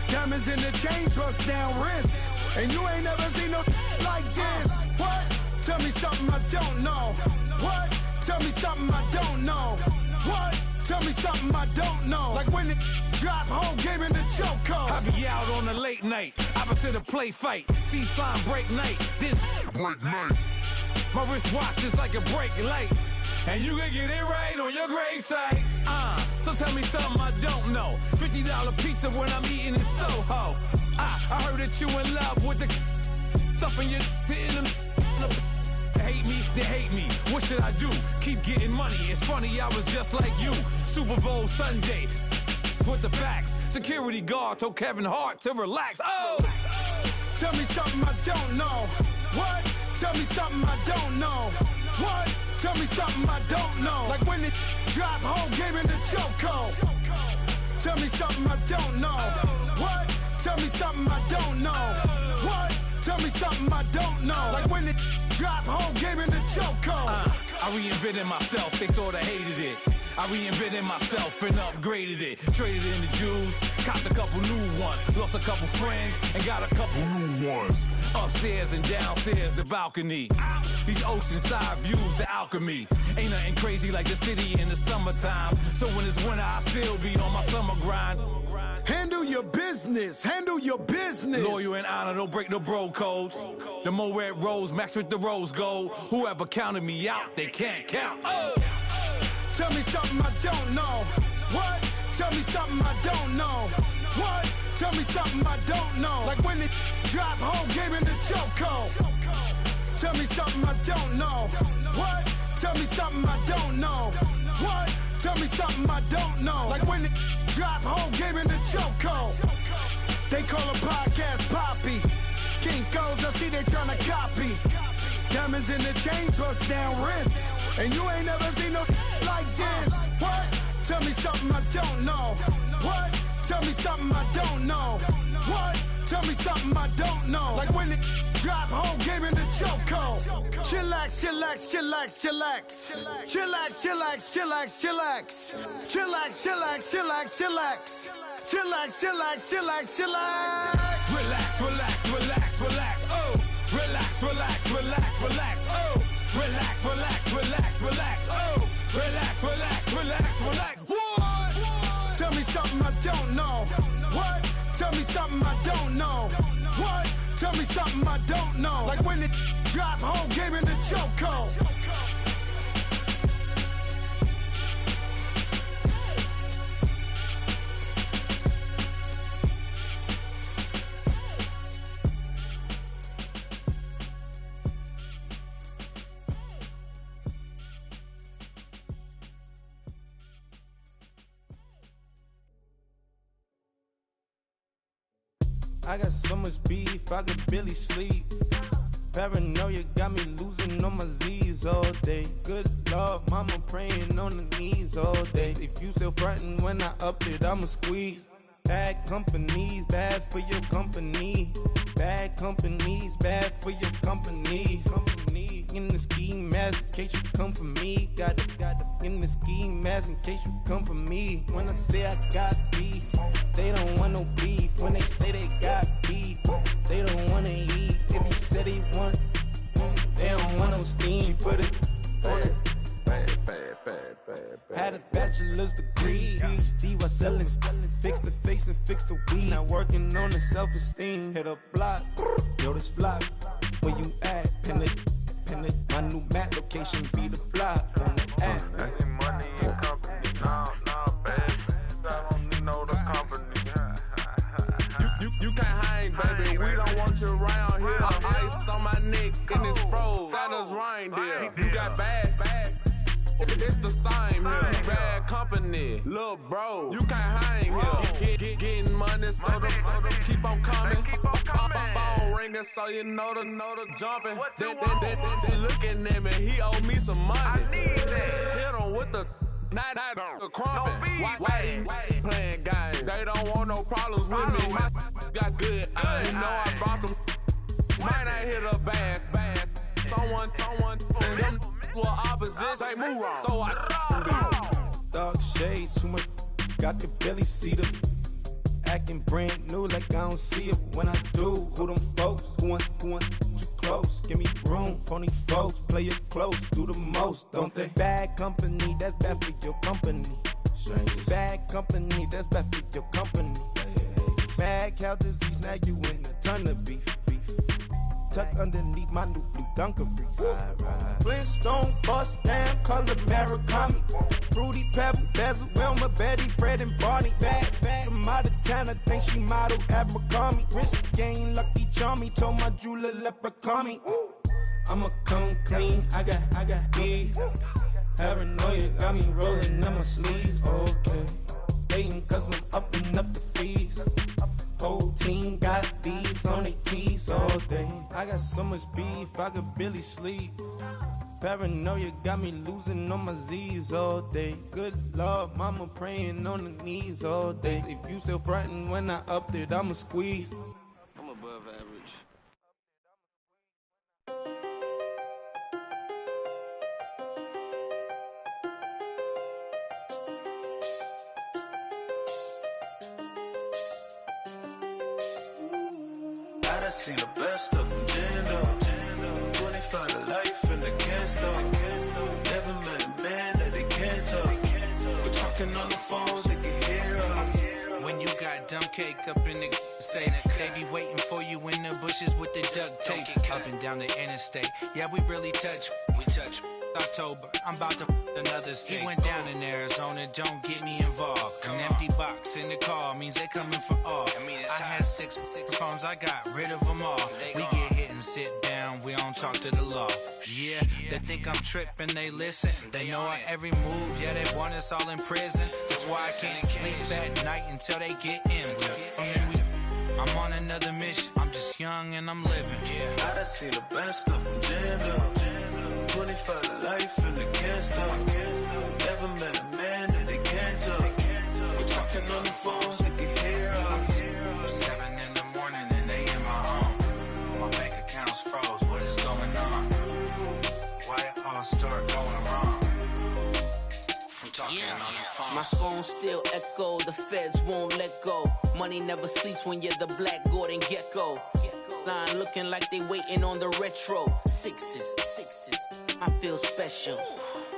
Diamonds in the chains, bust down wrists. And you ain't never seen no like this. What? Tell me something I don't know. What? Tell me something I don't know. What? Tell me something I don't know. Like when it drop, whole game in the chokehold. I be out on a late night, opposite a play fight. See sign break night, this break night. My wristwatch is like a break light. And you can get it right on your gravesite. So tell me something I don't know. $50 pizza when I'm eating in Soho. I heard that you in love with the stuff in your hate me, they hate me. What should I do? Keep getting money. It's funny, I was just like you. Super Bowl Sunday. With the facts. Security guard told Kevin Hart to relax. Oh! Tell me something I don't know. What? Tell me something I don't know. What? Tell me something I don't know. Like when it drop, whole game in the chokehold. Tell me something I don't know. What? Tell me something I don't know. What? Tell me something I don't know. Like when it drop, whole game in the chokehold. I reinvented myself, they sorta hated it. I reinvented myself and upgraded it. Traded in the Jews, copped a couple new ones. Lost a couple friends and got a couple new ones. Upstairs and downstairs, the balcony. These oceanside views, the alchemy. Ain't nothing crazy like the city in the summertime. So when it's winter, I still be on my summer grind. Handle your business, handle your business. Loyal and honor, don't break the bro codes. The more red rose, max with the rose gold. Whoever counted me out, they can't count. Oh! Tell me something I don't know. What? Tell me something I don't know. What? Tell me something I don't know. Like when it drop, whole game in the chokehold. Tell me something I don't know. What? Tell me something I don't know. What? Tell me something I don't know. Like when it drop, whole game in the chokehold. They call a podcast Poppy. Kinkos, I see they tryna copy. Diamonds in the chains, bust down wrists. And you ain't never seen no like this. What? Tell me something I don't know. What? Tell me something I don't know. What? Tell me something I don't know. Like when it drop, whole game in the chokehold. Chillax, chillax, chillax, chillax. Chillax, chillax, chillax, chillax. Chillax, chillax, chillax, chillax. Chillax, chillax, chillax, chillax. Relax, relax, relax, relax. Oh! Relax, relax, relax, relax. Oh! Relax, relax, relax, relax. Oh! Relax, relax, relax, relax. What? Tell me something I don't know. What? Tell me something I don't know. What? Tell me something I don't know. Like when it drop, whole game in the chokehold. I got so much beef, I could barely sleep. Paranoia got me losing on my Z's all day. Good Lord, mama praying on the knees all day. If you still frontin' when I up it, I'ma squeeze. Bad companies, bad for your company. Bad companies, bad for your company. In the ski mask in case you come for me. Got it in the ski mask in case you come for me. When I say I got beef, they don't want no beef. When they say they got beef, they don't wanna eat. If he said he want, they don't want no steam. She put it on it. Had a bachelor's degree, PhD while selling, fix the face and fix the weed. Now working on the self-esteem. Hit a block, yo this flop. Where you at? Pin it. My new map location be the flop on the app. Any money in company, nah, baby. I don't need no the company. You can't hang, baby. We don't want you around here. Ice on my neck in this froze. Santa's reindeer. You got bad. It's the same here. Bad company, little bro. You can't hang here. Getting money, so the keep on coming. Phone ringing, so you know the jumping. They looking at me. He owe me some money. I need that. Hit him with the not the crumping. Whitey playing games. They don't want no problems with me. Got good. I know I brought them. Might not hit a bad. Someone send them. Well, opposition, they move wrong. So I dog shades, too much. Got the belly see them. Acting brand new like I don't see it when I do. Who them folks? Who want too close? Give me room, phony folks. Play it close, do the most, don't they? Bad company, that's bad for your company. Bad company, that's bad for your company. Bad cow disease, now you in a ton of beef. Tucked underneath my new blue Dunkaroos. Flintstone, bust down, color Murakami. Fruity Pebble, Basil, Wilma, Betty, Fred, and Barney. Bad from out of town, I think she model Abercrombie. Wrist game, Lucky Charmy, told my jeweler leprechaun me. I'ma come clean, I got beef. Paranoia got me rolling in my sleeves. Okay, dating cause I'm upping up the fees. Whole team got these on their tees all day. I got so much beef, I could barely sleep. Paranoia got me losing on my Z's all day. Good Lord, mama praying on the knees all day. If you still frontin' when I up it, I'ma squeeze. I'm above average. I seen the best of them jammed up. 25 to life in the can't stop. Never met a man that they can't talk. We're talking on the phones, they can hear us. When you got dumb cake up in the say that they be waiting for you in the bushes with the duct tape up and down the interstate. Yeah, we really touch. We touch. October, I'm about to another state. He went down in Arizona, don't get me involved. An empty box in the car means they coming for all. I had six phones, I got rid of them all. We get hit and sit down, we don't talk to the law. Yeah, they think I'm tripping, they listen. They know our every move, yeah, they want us all in prison. That's why I can't sleep at night until they get in. I'm on another mission, I'm just young and I'm living. I done seen the best of them jammed up. 25 to life in the can't stop. Never met a man that they can't talk. We're talking on the phones, they can hear us. 7 in the morning and they in my home. My bank account's froze, what is going on? Why it all start going wrong? From talking on the phone. My phone still echo, the feds won't let go. Money never sleeps when you're the black Gordon Gecko. Line looking like they waiting on the retro. Sixes, I feel special.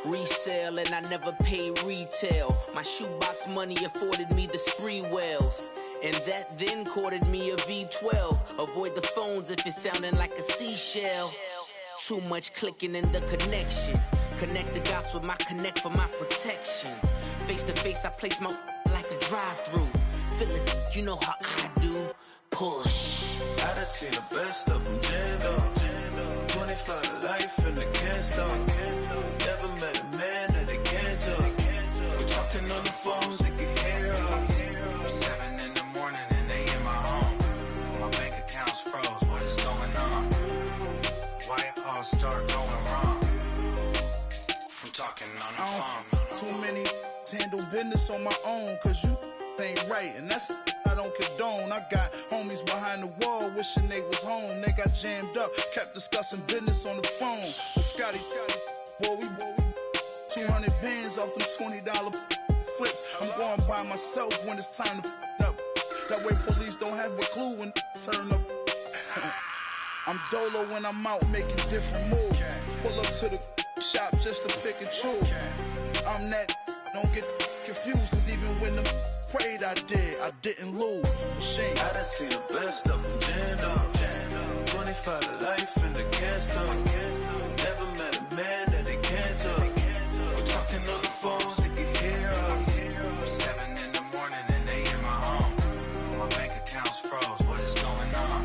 Resale and I never pay retail. My shoebox money afforded me the spree wells. And that then courted me a V12. Avoid the phones if it's sounding like a seashell. Too much clicking in the connection. Connect the dots with my connect for my protection. Face to face I place my like a drive-through. Feeling, you know how I do. Push. I done seen the best of them jammed up. 25 to life in the can't stop. Never met a man that they can't talk. We're talking on the phones, they can hear us. 7 in the morning and they in my home. My talking on the phone. Too many handle business on my own, cause you ain't right, and that's I don't condone. I got homies behind the wall wishing they was home. They got jammed up, kept discussing business on the phone. But Scotty, boy, we 200 bands off them $20 flips. I'm going by myself when it's time to up. That way police don't have a clue when turn up. I'm dolo when I'm out making different moves. Pull up to the shop just to pick and choose. I'm that, don't get confused, cause even when them prayed I didn't lose. Machine. I done seen the best of them jammed up. 25 to life in the cast up. Never met a man that they can't talk. We're talking on the phones, they can hear us. 7 in the morning and they in my home. My bank account's froze, what is going on?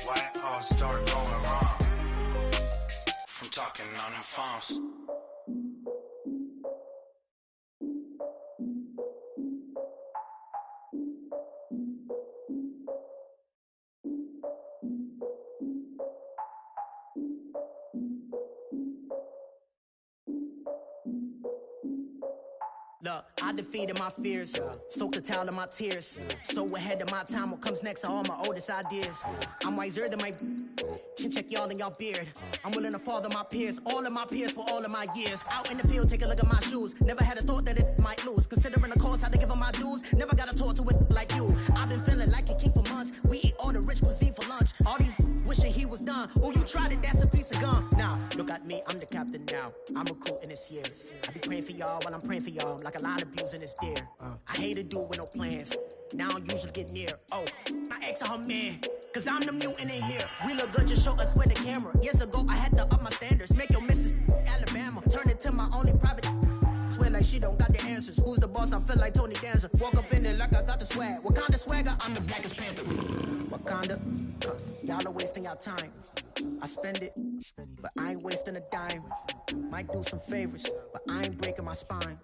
Why it all start going wrong? From talking on the phones. Look, I defeated my fears, soaked the towel in my tears. So ahead of my time, what comes next are all my oldest ideas. I'm wiser than my chin check y'all in y'all beard. I'm willing to father my peers, all of my peers for all of my years. Out in the field, take a look at my shoes. Never had a thought that it might lose. Considering the cost, I had to give up my dues. Never got a talk to it like you. I've been feeling like a king for months. We eat all the rich cuisine for lunch. All these wishing he was done. Oh, you tried it, that's a piece of gum. Nah, look at me, I'm the captain now. I'm recruiting this year. I be praying for y'all while I'm praying for y'all. Like a line of abusing this deer. I hate to do it with no plans. Now I usually get near. Oh, I ex her man, cause I'm the mutant in here. We look good, just show us where the camera. Years ago, I had to up my standards. Make your missus Alabama. Turn it to my only private. Swear like she don't got the answers. Who's the boss? I feel like Tony Danza. Walk up in there like I got the swag. Wakanda swagger, I'm the blackest panther. Wakanda, y'all are wasting your time. I spend it, but I ain't wasting a dime. Might do some favors, but I ain't breaking my spine.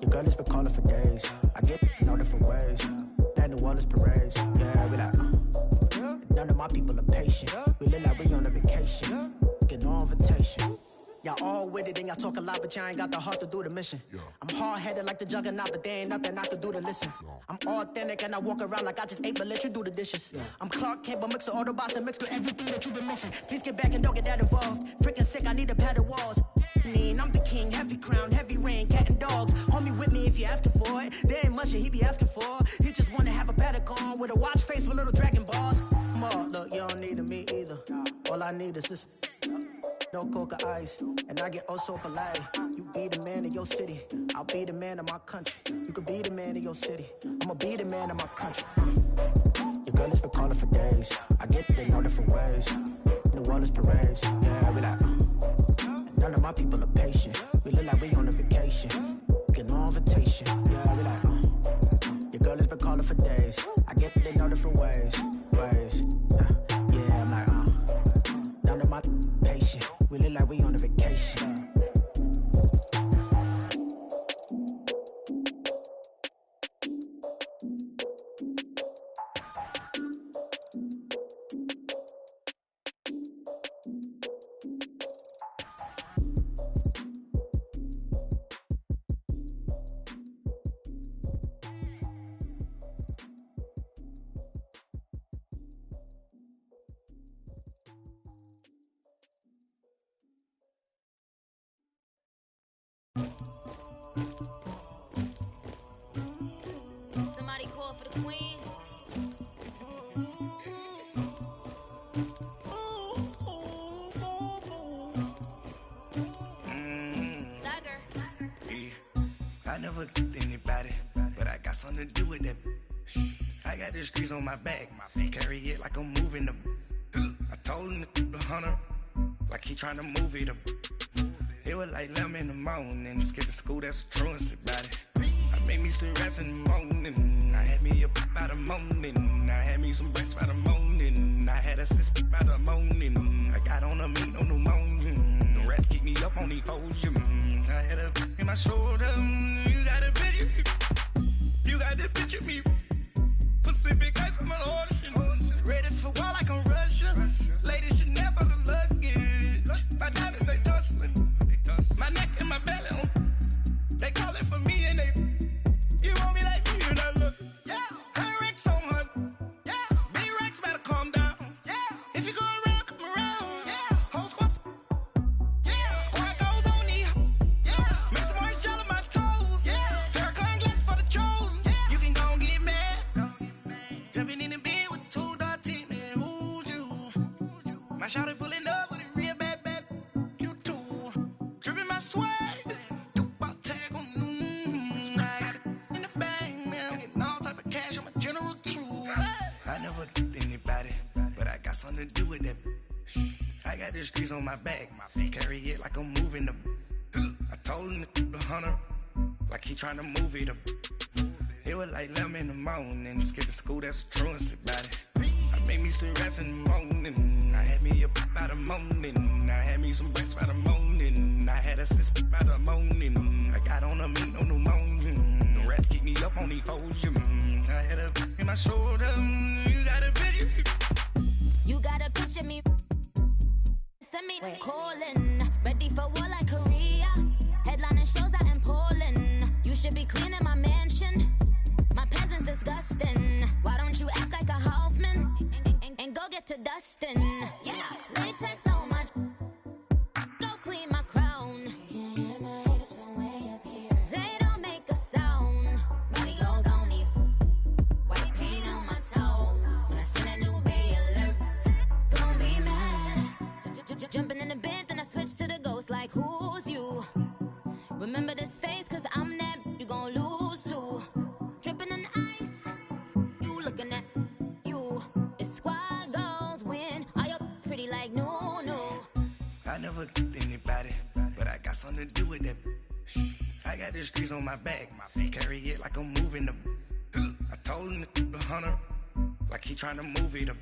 Your girl has been calling for days. I get no different ways. That New Orleans parades. Yeah, we like, none of my people are patient. We look like we on a vacation. Get no invitation. Y'all all with it and y'all talk a lot, but y'all ain't got the heart to do the mission. I'm hard-headed like the juggernaut, but there ain't nothing I can do to listen. I'm authentic and I walk around like I just ate, but let you do the dishes. I'm Clark Kent, but mix the Autobots and mix with everything that you've been missing. Please get back and don't get that involved. Freaking sick, I need a padded walls. I'm the king, heavy crown, heavy rain, cat and dogs. Homie with me if you're asking for it. There ain't much that he be asking for. He just wanna have a paddock on with a watch face with little dragon balls. Look, you don't need me either. All I need is this. No coca ice, and I get oh so polite. You be the man of your city, I'll be the man of my country. You could be the man of your city, I'ma be the man of my country. Your girl has been calling for days. I get they know different ways. New Orleans parades, yeah, we like. And none of my people are patient. We look like we on a vacation. Get no invitation, yeah, we like. Your girl has been calling for days. I get they know different ways. Yeah, I'm like, none of my patient. We look like we on a vacation. Somebody call for the queen. I never anybody, but I got something to do with that. I got the streets on my back, carry it like I'm moving the. I told him the hunter, like he trying to move it up. It was like 11 in the morning, skipping school, that's a truancy about it. I made me some rest in the morning, I had me a by the morning, I had me some breaks by the morning, I had a sis by the morning, I got on a meat on the morning, the rats keep me up on the podium, I had a in my shoulder, you got a picture, you got the picture me, Pacific ice on my ocean, ready for war like I'm Russia, ladies should never streets on my back. Carry it like I'm moving the. I told him the hunter, like he tryna move it up. It was like 11 in the morning, skipping school, that's a truancy about it. I made me some rats in the morning, I had me up by the morning. I had me some breaks by the morning, I had a sis by the morning. I got on a meat, no pneumonia. The rats keep me up on the podium. I had a in my shoulder, you got a picture. You got a picture me. Send me calling, ready for war like Korea. Headlining shows out in Poland. You should be cleaning my mansion. My peasants disgusting. Why don't you act like a Hoffman and go get to dustin'? Yeah, latex on my. Go clean my crown. Can't hear my haters from way up here. They don't make a sound. Money goes on these. White paint on my toes. When I send a new Bay alert, gon' be mad. Jumping in the bed, then I switch to the ghost like who's you? Remember this face, cause I'm that you gon' lose too. Dripping in ice, you looking at you. It's squad goals win. Are you pretty like no? I never get anybody, but I got something to do with that. I got the streets on my back, carry it like I'm moving the. I told him the hunter, like he tryna move it up.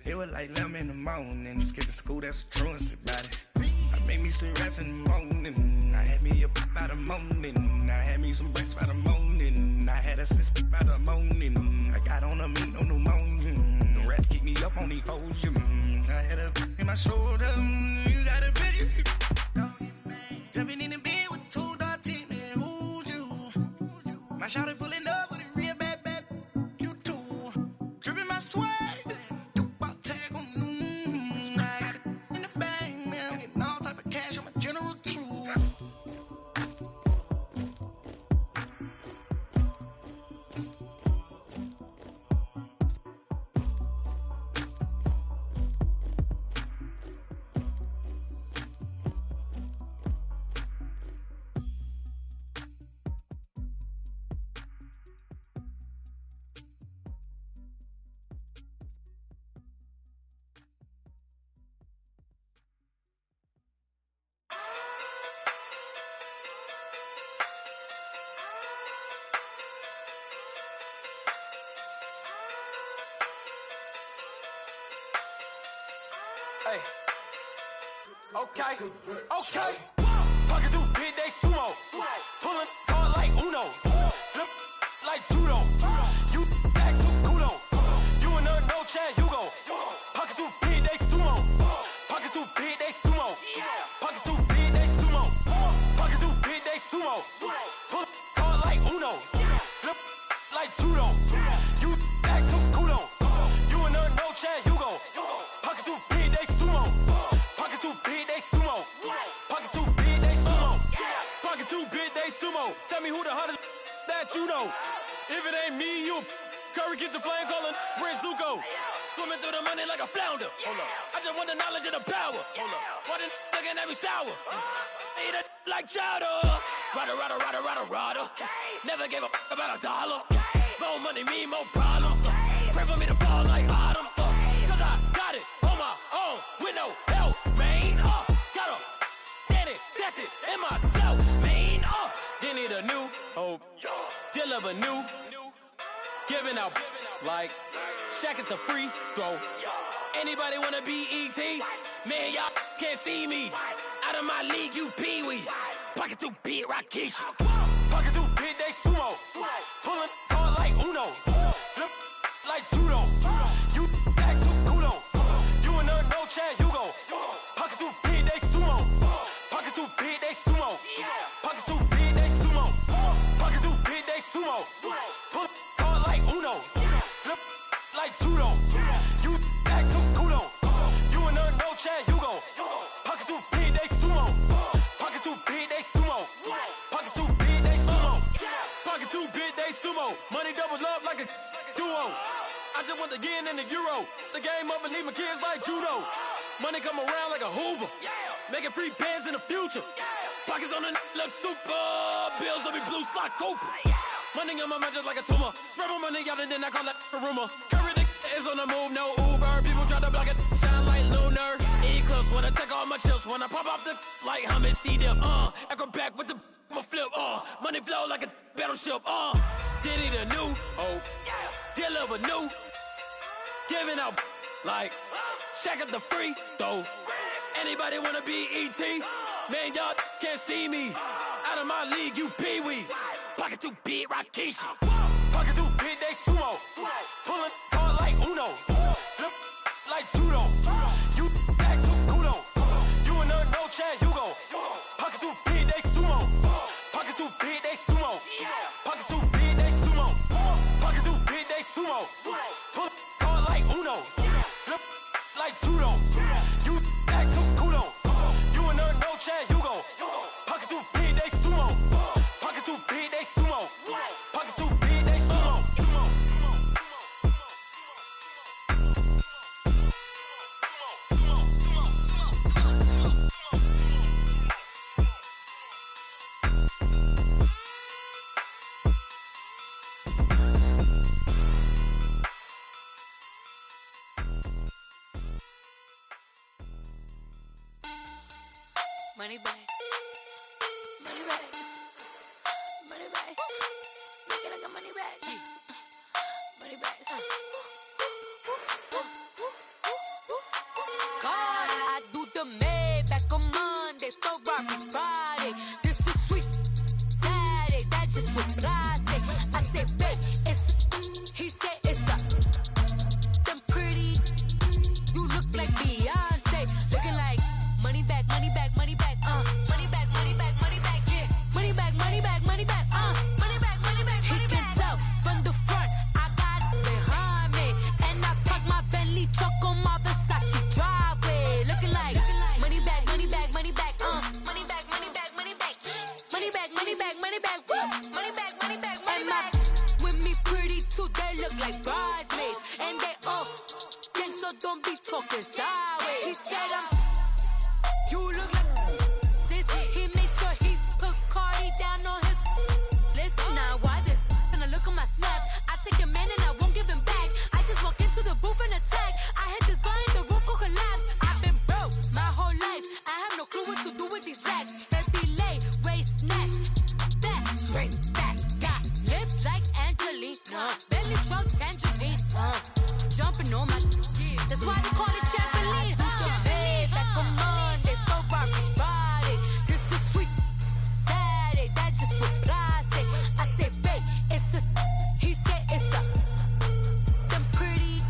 It was like 11 in the morning, skipping school, that's a truancy about it. I made me some rats in the morning, I had me up by the morning. I had me some breaks by the morning, I had a sis by the morning. I got on a meat, no pneumonia. The rats keep me up on the podium. I had a in my shoulder, you got a picture. Jumping in the bed with 2 dark teeth, man, who's you? My shawty pulling up with a real bad, you too. Dripping my swag. Hey. Okay. Pocket through big, they sumo. Pulling card like Uno. Flip like judo. You back to kudo. You and her no Chad Hugo. Pocket through big, they sumo. Pocket through big, they sumo. Pocket through big, they sumo. Pocket through big, they sumo. Pull card like Uno. Flip like judo. You back to kudo. You and her no Chad Hugo. Pocket too big, they sumo. Pocket too big, they sumo. Pocket too big, they sumo. Pocket too big, they sumo. Tell me who the hottest that you know. If it ain't me, you. Curry get the flame calling Prince Zuko. Swimming through the money like a flounder. Hold up. I just want the knowledge and the power. Hold up. Why the looking at me sour? Eat it like chowder. Rada. Never gave a about $1. More money, me, more problems. Pray for me to fall like autumn. Cause I got it on my own with no help, man. Got a that's it, in myself, man. They need a new hope, deal of a new, giving out like Shaq at the free throw. Anybody wanna be E.T.? Man, y'all can't see me. Out of my league, you pee-wee. Pocket too big, Rakisha. Pocket too big, they sumo. Pulling card like Uno. Flip like judo. You back to kudo. You and her no Chad Hugo. Pocket too big, they sumo. Pocket too big, they sumo. Pocket too big, they sumo. Pocket too big, they sumo. Pull card like Uno. Flip like judo. You back to kudo. You and her no Chad Hugo. Pocket too big, they sumo. Pocket too big, they sumo. Pocket too big, they sumo. Pocket too big, they sumo. Money doubles love like a duo. I just want the yen and the euro. The game up and leave my kids like judo. Money come around like a Hoover. Making free bands in the future. Pockets on the look super. Bills will be blue slot Cooper. Money on my mind just like a tumor. Spread my money out and then I call that a rumor. Curry the is on the move, no Uber. People try to block it, shine like lunar. E-club chips, when I take all my chips, when I pop off the like hummus, C-dip, acrobat with the I'ma flip, money flow like a battleship, did it anew, deliver new, giving out like, check out the free, though, anybody wanna be E.T., man, y'all can't see me, out of my league, you pee-wee, pocket too big, Rakishi, pocket too big, they sumo, pulling card like Uno, flip like judo, you act too kudo, you and her no Chad Hugo, pocket too big, they sumo, pocket too big, they sumo, pocket too big, they sumo, pocket too big, they sumo, pull card like Uno, flip like judo, you act too kudo, you and her no Chad Hugo, pocket too big, they sumo, pocket too big, they sumo, pocket too big, they sumo. Money bag, money bag, money bag. Make it like a money bag, money bag. God, I do the Maybach on Monday, Ferrari Friday. This is sweet Saturday, that's just what I say. I say, babe, it's he said it's a them pretty. You look like Beyonce, looking like money bag, money bag, money bag, money bag, money bag, money bag, yeah, money bag, money bag, money bag, money bag, money bag. He can tell from the front, I got it behind me, and I park my Bentley truck on my Versace driveway, looking like money bag, money bag, money bag, money bag, money bag, money bag, money bag, money bag, money bag, woo, money bag, money bag, money bag. With me pretty too, they look like bridesmaids, and they all gang, so don't be talking sideways. He said you look like this. He makes sure he put Cardi down on his list. Now why this? And I look at my snap. I take a man and I won't give him back. I just walk into the booth and attack. I hit this guy in the roof will collapse. I've been broke my whole life. I have no clue what to do with these racks. Heavy lay, waist snatch, back straight back. Got lips like Angelina, belly truck tangerine. Jumping on my, that's why they call it trampoline. Back on Monday, Ferrari Friday. This is sweet Saturday, that's just what I say. I say, babe, it's a, he said it's a, them pretty.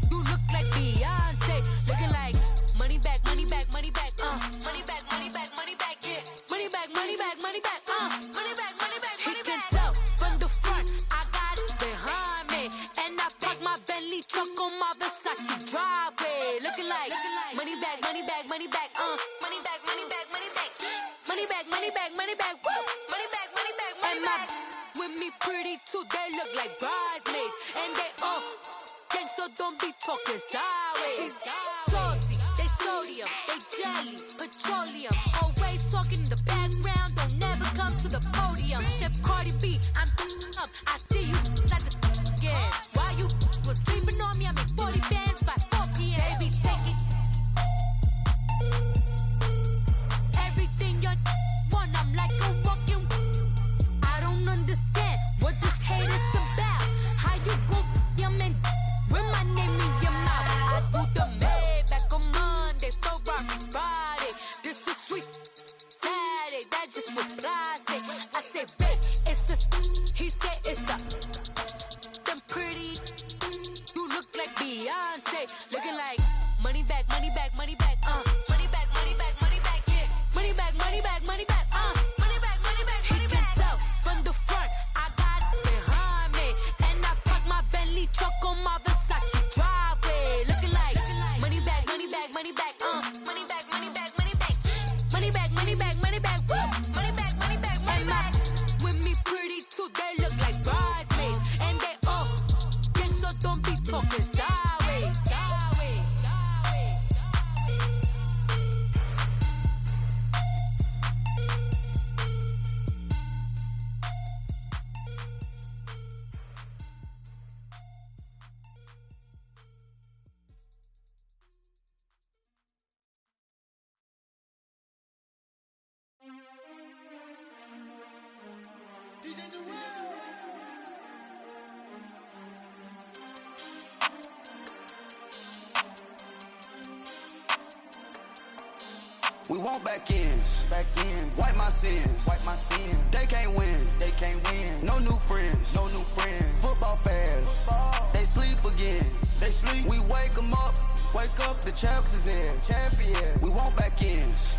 You look like Beyonce, looking like money bag, money bag, money bag, money bag, money bag, money bag, yeah, money bag, money bag, money bag, money bag, money bag. He can tell from the front, I got it behind me, and I park my Bentley truck on my Versace driveway, looking like money bag, money bag, money bag, money bag, money bag, money bag, money bag, money bag, money bag, woo, money bag, money bag, money bag. With me pretty too, they look like bridesmaids, and they all gang, so don't be talking sideways. Salty, they sodium, they jelly, petroleum, always talking in the background, don't never come to the podium. Chef Cardi B, I'm up, I see you like the again. Why you was sleeping on me? I make 40 bands by 4 p.m. Baby, take it. Everything you want, I'm like a walking. I don't understand what this hate is about. How you go, your man, with my name in your mouth. I do the Maybach on Monday, Ferrari Friday. This is sweet Saturday, that's just what I say. I say, babe, it's a, he said it's a, them pretty. You look like Beyonce, looking like money bag, money bag, money bag, money bag, money bag, money bag, yeah, money bag, money bag, money bag, money bag, money bag. He can tell from the front, I got it behind me, and I park my Bentley truck on my Versace driveway, looking like money bag, money bag, money bag, money bag, money bag, money bag, money bag, money bag, money bag, woo, money bag, money bag. We want back ends. Wipe my sins. They can't win. No new friends. Football fans. They sleep again. We wake them up. Wake up, the champs is in. Champion. We want back ends.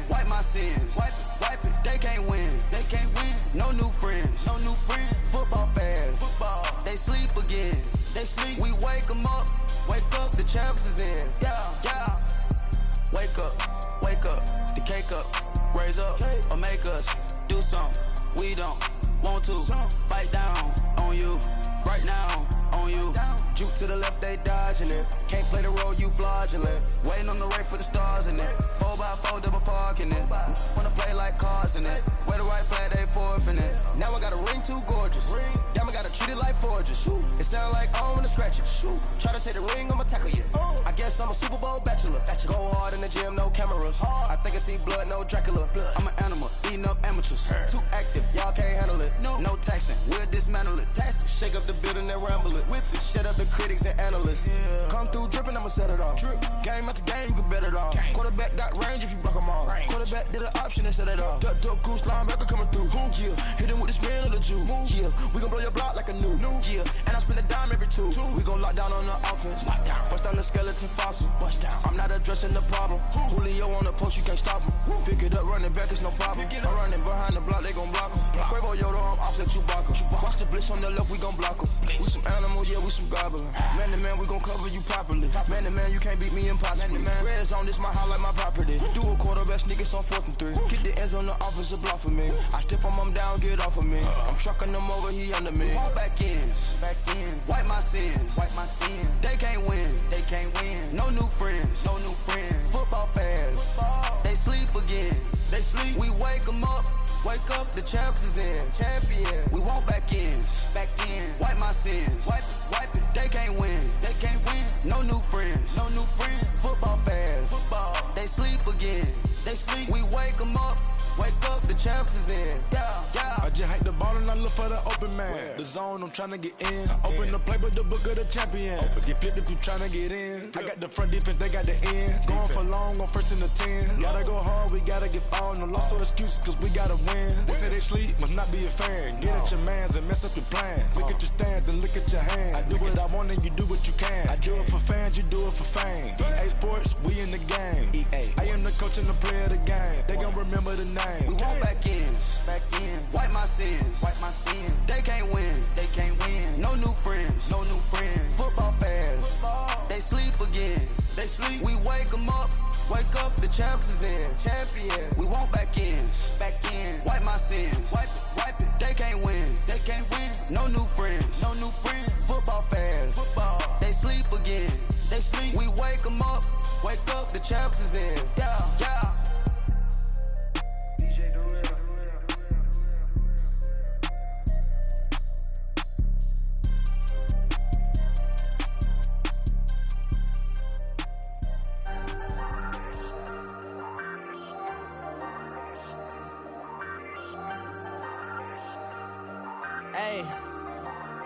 Wipe my sins. Wipe it. They can't win. No new friends. Football fans. They sleep again. We wake them up. Wake up, the champs is in. Yeah. Wake up, the cake up. Raise up, or make us do something we don't want to. Bite down on you, right now on you. Juke to the left, they dodging it. Can't play the role, you fraudulent. Waiting on the race for the stars in it. 4x4 double parking it. Wanna play like cars in it. Wear the right flag, they forfeit it. Now I got a ring too gorgeous. Damn, I gotta treat it like forges. It sound like I wanna scratch it. Try to take the ring, I'ma tackle you. I guess I'm a Super Bowl bachelor. Go hard in the gym, no cameras. I think I see blood, no Dracula. I'm an animal, eating up amateurs. Too active, y'all can't handle it. No taxing, we'll dismantle it. Shake up the building and ramble it. Whip it, shut up the critics and analysts. Come through dripping, I'ma set it off. Game after game, you can bet it off. Quarterback got range if you block them off. Quarterback did an option and set it off. Duck goose, linebacker coming through. Yeah, hit him with the spin of the Jew. Yeah, we gon' blow your block like a new. Yeah, and I spend a dime every two. We gon' lock down on the offense. Bust down the skeleton fossil. I'm not addressing the problem. Julio on the post, you can't stop him. Pick it up, running back, it's no problem. I'm running behind the block, they gon' block him. Quavo Yoda, I'm offset Chewbacca. Watch the blitz on the left, we gon' block him. We some animal, yeah, we some goblin. Man to man, we gon' cover you properly. Man to man, you can't beat me impossibly. Red zone, this my highlight, my property. Do a quarterback sneakers on 4th and 3. Get the ends on the offensive block for me. I stiff him down, get off of me. I'm trucking them over, he under me. Walk back ends. Wipe my sins. They can't win. No new friends. Football fans. They sleep again. We wake them up. Wake up, the champs is in. Champion. We want back ends. Wipe my sins. Wipe it. They can't win. No new friends. Football fans. They sleep again. We wake them up. Wake up, the champs is in. Yeah. I just hike the ball and I look for the open man. The zone, I'm tryna get in. Open the play with the book of the champion. Get flipped if you tryna get in. I got the front defense, they got the end. Going for long, on 1st and the 10. Gotta go hard, we gotta get all. No loss or excuses, cause we gotta win. They say they sleep, must not be a fan. Get at your mans and mess up your plans. Look at your stands and look at your hands. I do what I want and you do what you can. I do it for fans, you do it for fame. EA Sports, we in the game. I am the coach and the player of the game. They gon' remember the name. We want back ends. Wipe my sins. They can't win. No new friends. Football fans. They sleep again. We wake them up. Wake up, the champs is in. Champion. We want back ends. Wipe my sins. Wipe it. They can't win. No new friends. Football fans. They sleep again. We wake them up. Wake up, the champs is in. Yeah.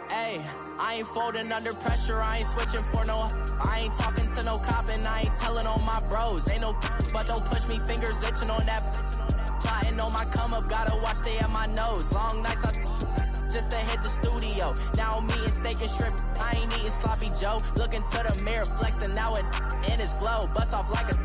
Hey, I ain't folding under pressure, I ain't switching for no. I ain't talking to no cop and I ain't telling on my bros. Ain't no but don't push me, fingers itching on that. Plotting on my come up, gotta watch stay at my nose. Long nights just to hit the studio. Now I'm eating steak and shrimp, I ain't eating sloppy Joe. Looking to the mirror, flexing now it in his glow. Bust off like a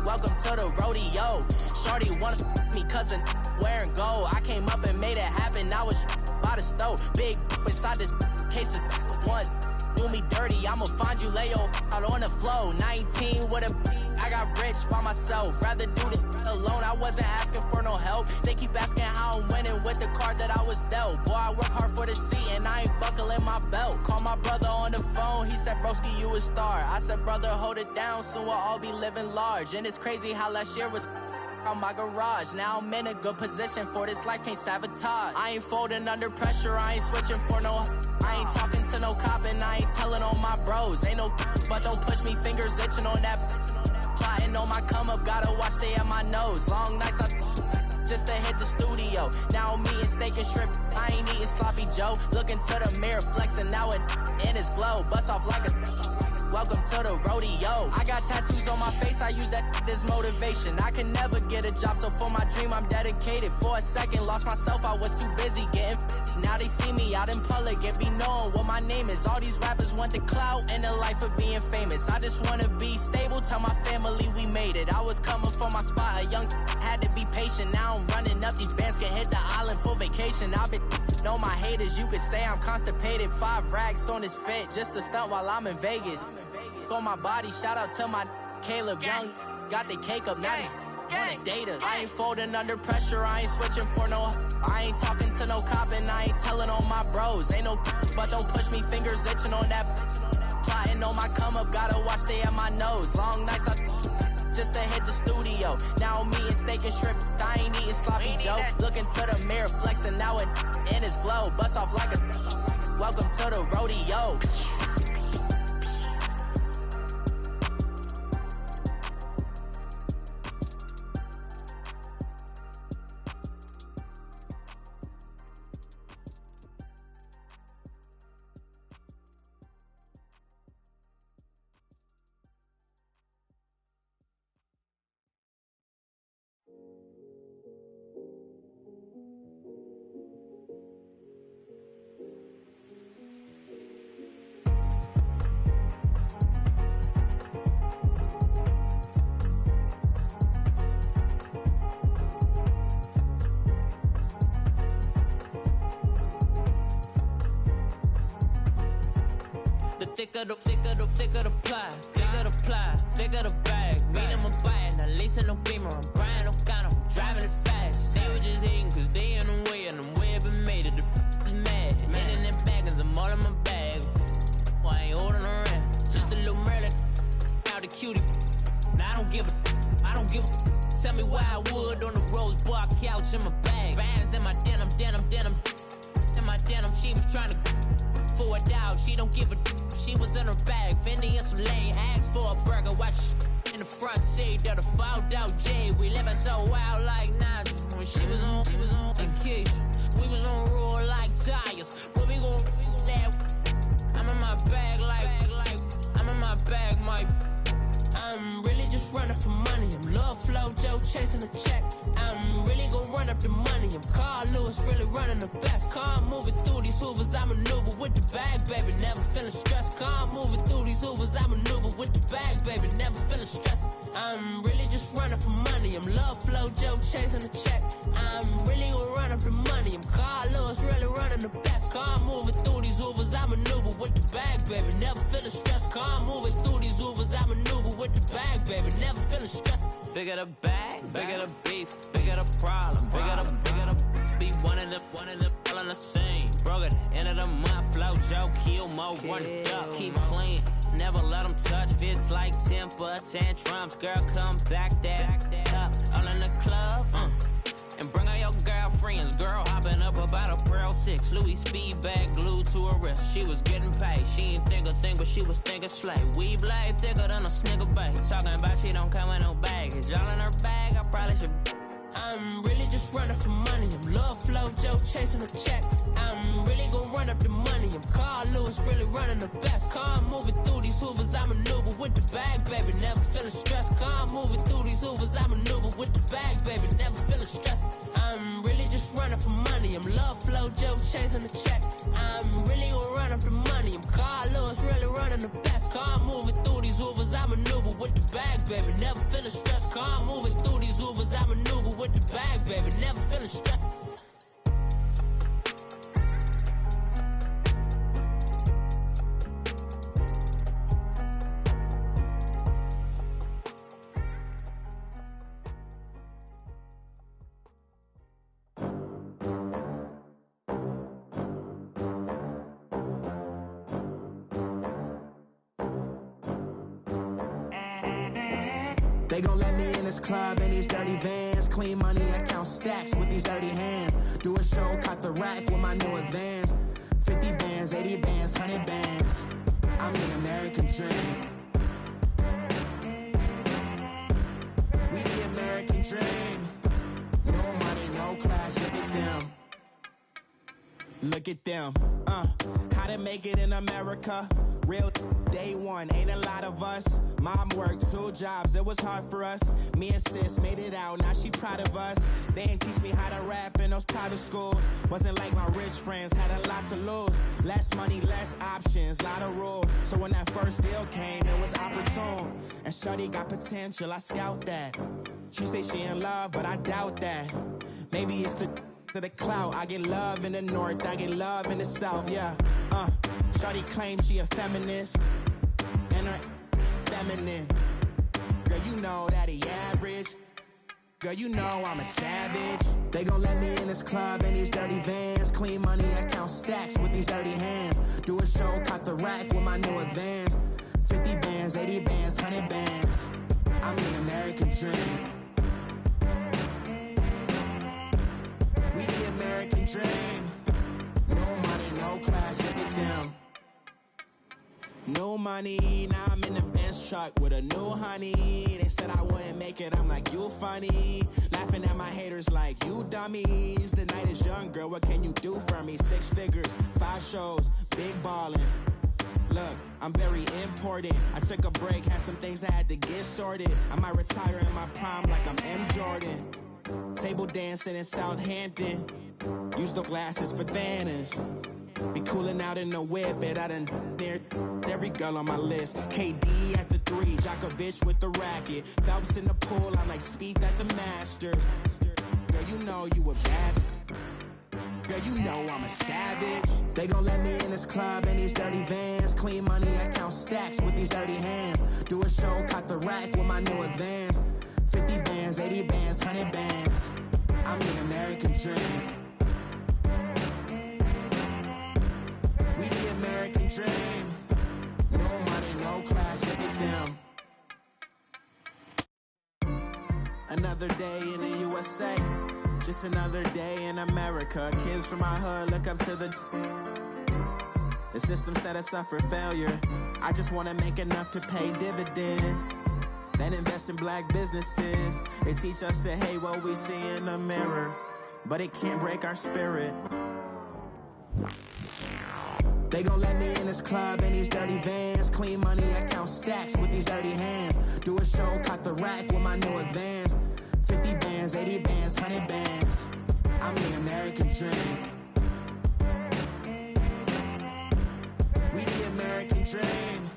welcome to the rodeo. Shorty wanna me cousin wearing gold. I came up and made it happen, now it's by the stove. Big inside this cases once do me dirty, I'ma find you lay your out on the floor. 19 with a I got rich by myself, rather do this alone. I wasn't asking for no help, they keep asking how I'm winning with the card that I was dealt. Boy, I work hard for the seat and I ain't buckling my belt. Call my brother on the phone, he said broski you a star. I said brother hold it down, soon we'll all be living large. And it's crazy how last year was on my garage. Now I'm in a good position for this life, can't sabotage. I ain't folding under pressure, I ain't switching for no. I ain't talking to no cop and I ain't telling on my bros. Ain't no but don't push me, fingers itching on that. Plotting on my come up, gotta watch stay at my nose. Long nights just to hit the studio. Now I'm eating steak and shrimp, I ain't eating sloppy Joe. Looking to the mirror, flexing now it in his glow. Bust off like a welcome to the rodeo. I got tattoos on my face, I use that get this motivation. I can never get a job, so for my dream I'm dedicated. For a second, lost myself, I was too busy getting now they see me out in public and be knowing what my name is. All these rappers want the clout and the life of being famous. I just wanna be stable, tell my family we made it. I was coming from my spot, a young had to be patient. Now I'm running up, these bands can hit the island for vacation. I've been know my haters, you could say I'm constipated. 5 racks on his fit, just to stunt while I'm in Vegas. On my body, shout out to my Caleb Young. Got the cake up, now these wanna date us. I ain't folding under pressure, I ain't switching for no. I ain't talking to no cop and I ain't telling on my bros. Ain't no but don't push me, fingers itching on that. Plotting on my come up, gotta watch stay at my nose. Long nights I just to hit the studio. Now I'm eating steak and shrimp, I ain't eating sloppy jokes. Looking to the mirror, flexing now and in his glow. Bust off like a welcome to the rodeo. Thicker the ply, thicker the bag. Meet them a buying, not leasing no beamer. I'm buying no gun, I'm driving it fast. They were just hating cause they in the way, and the way I've been made it. The is mad. Man in that bag, cause I'm all in my bag. Well, I ain't holding around. Just a little Merlin, out the cutie. Now I don't give a. Tell me why I would on the rose bar couch in my bag. Bands in my denim. In my denim, she was trying to for a doubt. She don't give a. She was in her bag, Fendi and some lane. Asked for a burger, watch in the front seat of the fouled out J. We living so wild like Nas. When she was on vacation, we was on roll like tires. Where we gon' let? I'm in my bag like I'm in my bag, my. I'm really just running for money. I'm Love Flow Joe chasing the check. I'm really gon' run up the money. I'm Carl Lewis, really running the best. Car moving through these Hoovers, I maneuver with the bag, baby. Never feeling stressed. Car moving through these Hoovers, I maneuver with the bag, baby. Never feeling stressed. I'm really just running for money. I'm Love Flow Joe chasing the check. I'm really gon' run up the money. I'm Carl Lewis, really running the best. Car moving through these Hoovers, I maneuver with the bag, baby. Never feeling stressed. Car moving through these Hoovers, I maneuver with the bag, baby. Never feeling stressed. Bigger the bag, bigger the beef, bigger the problem, bigger the be one in the all in the same. Broke at the end of the month, flow Joe, kill mo, run it up, keep clean. Never let them touch, fits like temper tantrums. Girl, come back that up, all in the club, and bring all your girlfriends. Girl hopping up about a Pearl 6 Louis speed bag glued to her wrist. She was getting paid, she ain't think a thing, but she was thinking slay. We blade thicker than a snigger bag. Talking about she don't come with no baggage. Y'all in her bag, I probably should. I'm really just running for money. I'm Love Flow Joe chasing the check. I'm really gon' run up the money. I'm Carl Lewis, really running the best. Car moving through these Hoovers, I maneuver with the bag, baby. Never feeling stressed. Car moving through these Hoovers, I maneuver with the bag, baby. Never feeling stressed. I'm really just running for money. I'm Love Flow Joe chasing the check. I'm really gon' run up the money. I'm Carl Lewis, really running the best. Car moving through these Hoovers, I maneuver with the bag, baby. Never feeling stressed. Car moving through these Hoovers, I maneuver with the bag, baby. Never feeling stressed. They gon' let me in this club in these dirty vans. Clean money, I count stacks with these dirty hands. Do a show, caught the rack with my new advance. 50 bands, 80 bands, 100 bands. I'm the American dream. We the American dream. No money, no class, look at them. Look at them, how to make it in America. Real day one, ain't a lot of us. Mom worked 2 jobs, it was hard for us. Me and sis made it out, now she proud of us. They ain't teach me how to rap in those private schools. Wasn't like my rich friends, had a lot to lose. Less money, less options, lot of rules. So when that first deal came, it was opportune. And shorty got potential, I scout that. She say she in love, but I doubt that. Maybe it's the clout. I get love in the north, I get love in the south, yeah. Shorty claims she a feminist, and her feminine. Girl, you know that he average. Girl, you know I'm a savage. They gon' let me in this club in these dirty vans. Clean money, I count stacks with these dirty hands. Do a show, caught the rack with my new advance. 50 bands, 80 bands, 100 bands. I'm the American dream. We the American dream. No money, no class, look at them. No money, now I'm in the Benz truck with a new honey. They said I wouldn't make it, I'm like, you funny. Laughing at my haters like, you dummies. The night is young, girl, what can you do for me? 6 figures, 5 shows, big ballin'. Look, I'm very important. I took a break, had some things I had to get sorted. I might retire in my prime like I'm M. Jordan. Table dancing in Southampton. Use the glasses for Vanish. Be cooling out in the whip, but I done near every girl on my list. KD at the 3, Djokovic with the racket. Phelps in the pool, I'm like Speed at the Masters. Girl, you know you a bad. Girl, you know I'm a savage. They gon' let me in this club in these dirty vans. Clean money, I count stacks with these dirty hands. Do a show, caught the rack with my new advance. 50 bands, 80 bands, 100 bands. I'm the American dream. We the American dream. No money, no class, look at them. Another day in the USA. Just another day in America. Kids from my hood look up to the system set us up for failure. I just wanna make enough to pay dividends. Then invest in black businesses. They teach us to hate what we see in the mirror, but it can't break our spirit. They gon' let me in this club in these dirty vans. Clean money, I count stacks with these dirty hands. Do a show, caught the rack with my new advance. 50 bands, 80 bands, 100 bands. I'm the American dream. We the American dream.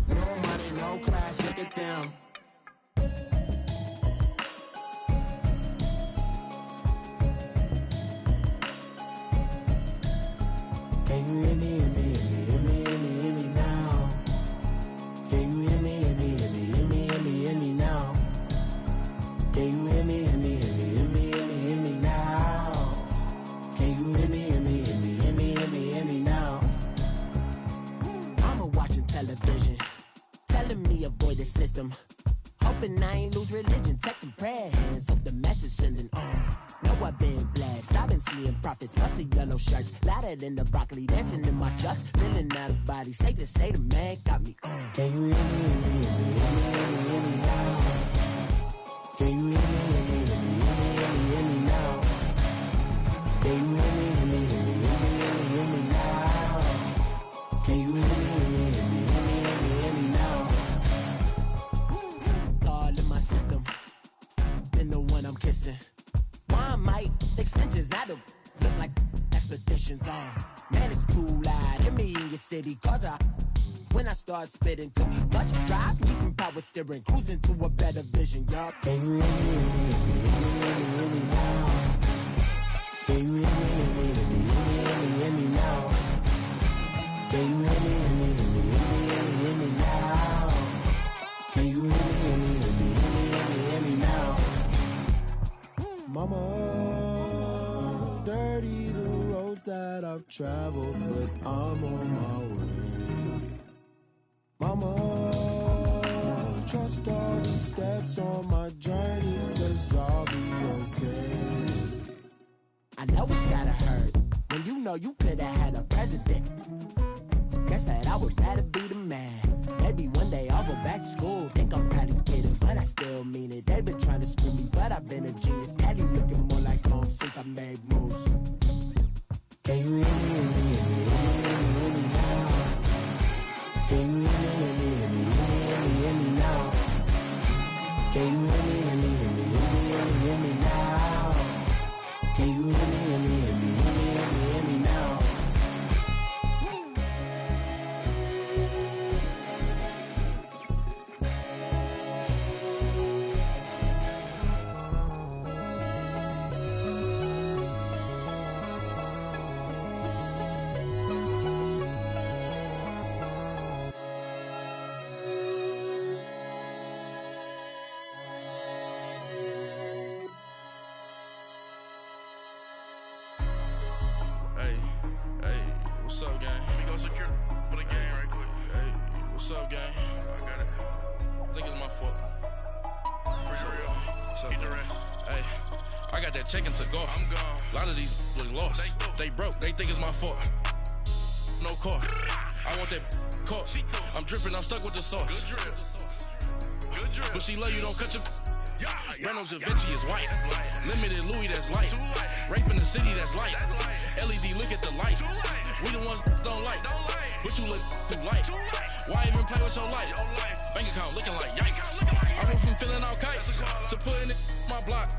No money, no class, look at them. Can you hear me, hear me, hear me, hear me, hear me, hear me now? Can you hear me, hear me, hear me, hear me, hear me, hear me now? Can you hear me, hear me, hear me, hear me, hear me, hear me now? Can you hear me, hear me, hear me, hear me, hear me, hear me now? I'ma watching television, telling me avoid the system. Hoping I ain't lose religion, texting prayer hands, hope the message sending on. Know I've been blessed, I've been seeing prophets, busted yellow shirts, louder than the broccoli, dancing in my chucks, feeling out of body, say the man got me on. Can you hear me, hear me, hear me, hear me, hear me, hear me now? Can you hear me, hear me, hear me, hear me, hear me, hear me now? Can you hear me, hear me, hear me, hear me, hear me, hear me now? Can you hear me, hear me, hear me, hear me, hear me, hear me now? All in my system, been the one I'm kissing. Why might extensions that'll look like expeditions on? Man, it's too loud. Hear me in your city, cause when I start spitting too much drive, need some power steering, cruising to a better vision, y'all. Can you hear me, hear me, hear me, hear me, hear me now? Can you hear me, hear me, hear me, hear me, hear me, hear me now? Can you hear me, hear me, hear me, hear me, hear me, hear me now? Can you hear me, hear me, hear me, hear me, hear me, hear me now? Mama, dirty the roads that I've traveled, but I'm on my way. Mama, trust all the steps on my journey, 'cause I'll be okay. I know it's gotta hurt when you know you could've had a president. Guess that I would rather be the man. Maybe one day I'll go back to school. Think I'm probably kidding, but I still mean it. They've been trying to screw me, but I've been a genius. Daddy looking more like home since I made moves. Can you hear me, hear me, hear me, hear me, hear me now? Can you hear me, hear me, hear me, hear me, hear me, hear me now? What's up, gang? Let me go secure for the game right quick. Hey, what's up, gang? I got it. I think it's my fault. For real. What's up, the rest. Hey, I got that check-in to go. I'm gone. A lot of these look lost. They broke. They think it's my fault. No cost. I want that caught. I'm dripping. I'm stuck with the sauce. Good drip. Good drip. But she love you. Don't cut your. Reynolds Da Vinci is white. Limited Louis, that's light. Rape in the city, that's light. LED, look at the light. We the ones don't like. But you look too light. Why even play with your life? Bank account looking like yikes. I went from filling out kites to putting it in my block.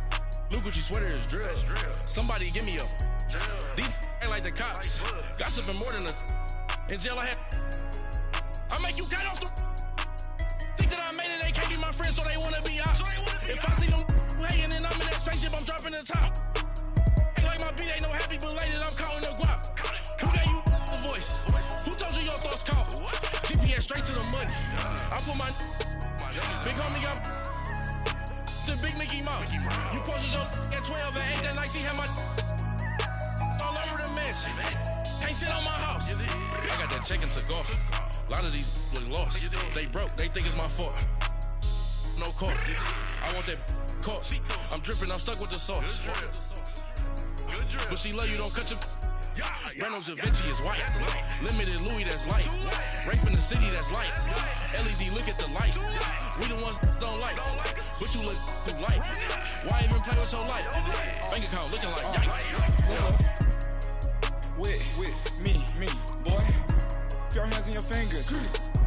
New Gucci sweater is drill. Somebody give me a. These ain't like the cops. Gossiping more than a. In jail I had. I make you cut off the. Think that I made it, they can't be my friends, so they wanna be ops. If I see them hating and I'm in that spaceship, I'm dropping the top. Ain't like my beat, ain't no happy belated, I'm counting the guap. Who gave you the voice? Who told you your thoughts count? GPS straight to the money. I put my big homie got the big Mickey Mouse. You posted your at 12 and 8 that night, she had my all over the mansion. Can't sit on my house. I got that check-in to go. A lot of these look lost. They broke, they think it's my fault. No cost. I want that caught. I'm dripping, I'm stuck with the sauce. But she love you, don't cut your. Reynolds Da Vinci is white. Limited Louis, that's light. Rape in the city, that's light. LED, look at the light. We the ones don't like. But you look too light. Why even play with your life? Bank account looking like yikes. With me, boy. Your hands and your fingers.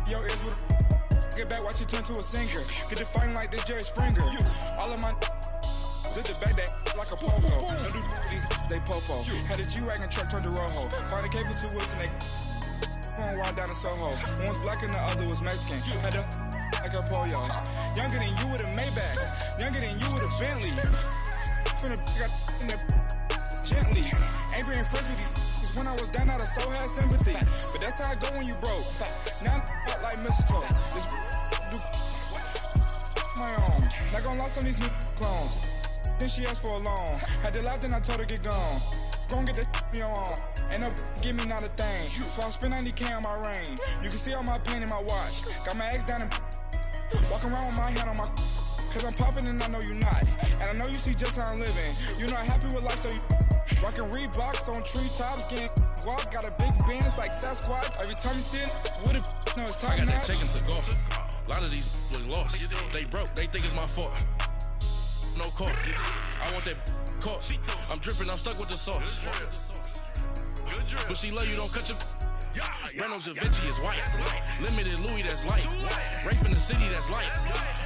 Your ears with get back, watch you turn to a singer. Get the fighting like this Jerry Springer. All of my zip the back that like a pogo. Don't do these they popo. Had a G-Wagon truck turned to Rojo. Find a cable 2 wheels and they going wild down in Soho. One was black and the other was Mexican. Had a like a pollo. Younger than you with a Maybach. Younger than you with a Bentley. From the got in the gently. Ain't being friends with these. When I was down out of so had sympathy. But that's how I go when you broke. Now I'm like mistletoe. This do my own. Not gonna lost on these new clones. Then she asked for a loan. Had to laugh, then I told her get gone. Gon' get that me on. Ain't no give me not a thing. So I spend 90K on my ring. You can see all my pain in my watch. Got my ex down and walking around with my hand on my. Cause I'm popping and I know you not. And I know you see just how I'm living. You're not happy with life, so you. Rockin' Reeboks on treetops, getting walk, got a big bands like Sasquatch. Every time you see it, with it, no, it's time. I got that check-in to go. A lot of these look lost. They broke, they think it's my fault. No cost. I want that caught. I'm dripping, I'm stuck with the sauce. But she love you, don't cut your. Reynolds Da Vinci is white. Limited Louis, that's light. Rape in the city, that's light.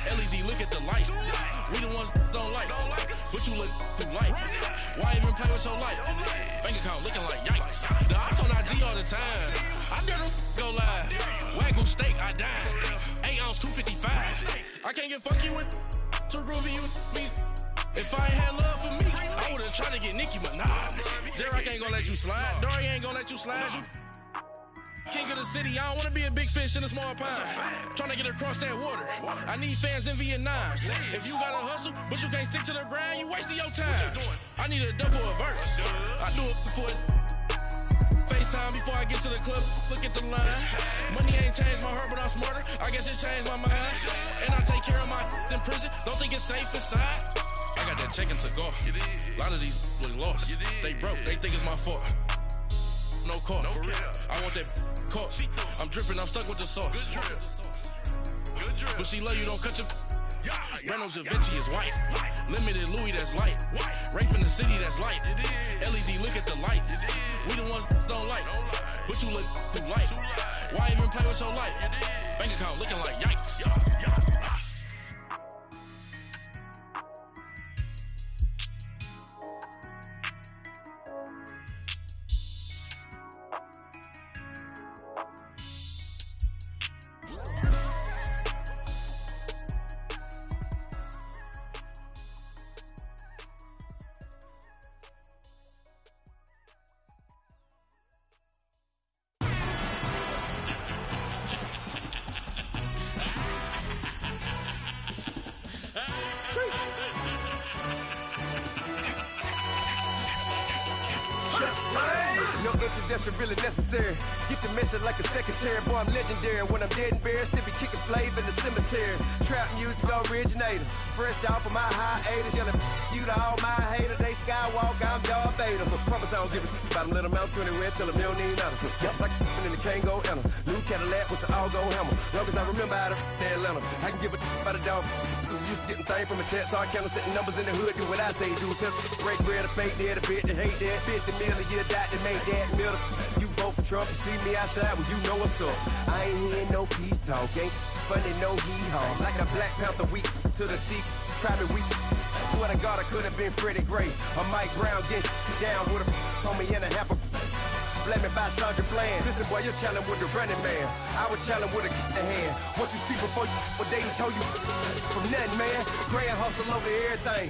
LED, look at the light. We the ones don't like. But you look too light. Why even play with your life? Bank account looking like yikes. The ops on IG all the time. I dare them go live. Wagyu steak, I dine. 8 ounce, 255. I can't get funky with too groovy you me. If I ain't had love for me, I would've tried to get Nicki Minaj. J-Rock ain't gonna let you slide. Dory ain't gonna let you slide. You king of the city, I don't wanna be a big fish in a small pond. Trying to get across that water. I need fans in Vietnam. If you gotta hustle, but you can't stick to the grind, you wasting your time. I need a double a verse. I do it before FaceTime before I get to the club. Look at the line. Money ain't changed my heart, but I'm smarter. I guess it changed my mind. And I take care of my in prison. Don't think it's safe inside. I got that check-in to go. A lot of these look lost. They broke, they think it's my fault. No cost. I want that caught. I'm dripping, I'm stuck with the sauce. But she love you, don't cut your. Reynolds Da Vinci is white. Limited Louis, that's light. Rape in the city, that's light. LED, look at the light. We the ones don't like. But you look too light. Why even play with your life? Bank account looking like yikes. No introduction really necessary. Get the message like a secretary. Boy, I'm legendary. When I'm dead and buried, still be kicking flavor in the cemetery. Trap music originator. Fresh off of my hiatus. Yelling you to all my haters. They skywalk, I'm Darth Vader. But promise I don't give a about them. Let them out to anywhere. Tell them they don't need nothing. Yup, like in the Kango enter. New Cadillac with an all-go hammer. Long as I remember how to Atlanta. I can give a about a dog. Cause I'm used to getting things from a text. So I count setting numbers in the hood. Do what I say do. Tell break bread, a fake dead, a bit to hate that. 50 million, you die to make that middle. You vote for Trump, you see me outside, well, you know what's up. I ain't hearing no peace talk, ain't funny, no hee-haw. Like the Black Panther weak to the teeth, try me weak. Swear to God, I could have been Freddie Gray or Mike Brown getting down with a on me and a half a let me buy Sandra Bland. Listen, boy, you're challenging with the running man. I was challenging with a hand. What you see before you, what they told you from nothing, man. Pray and hustle over everything.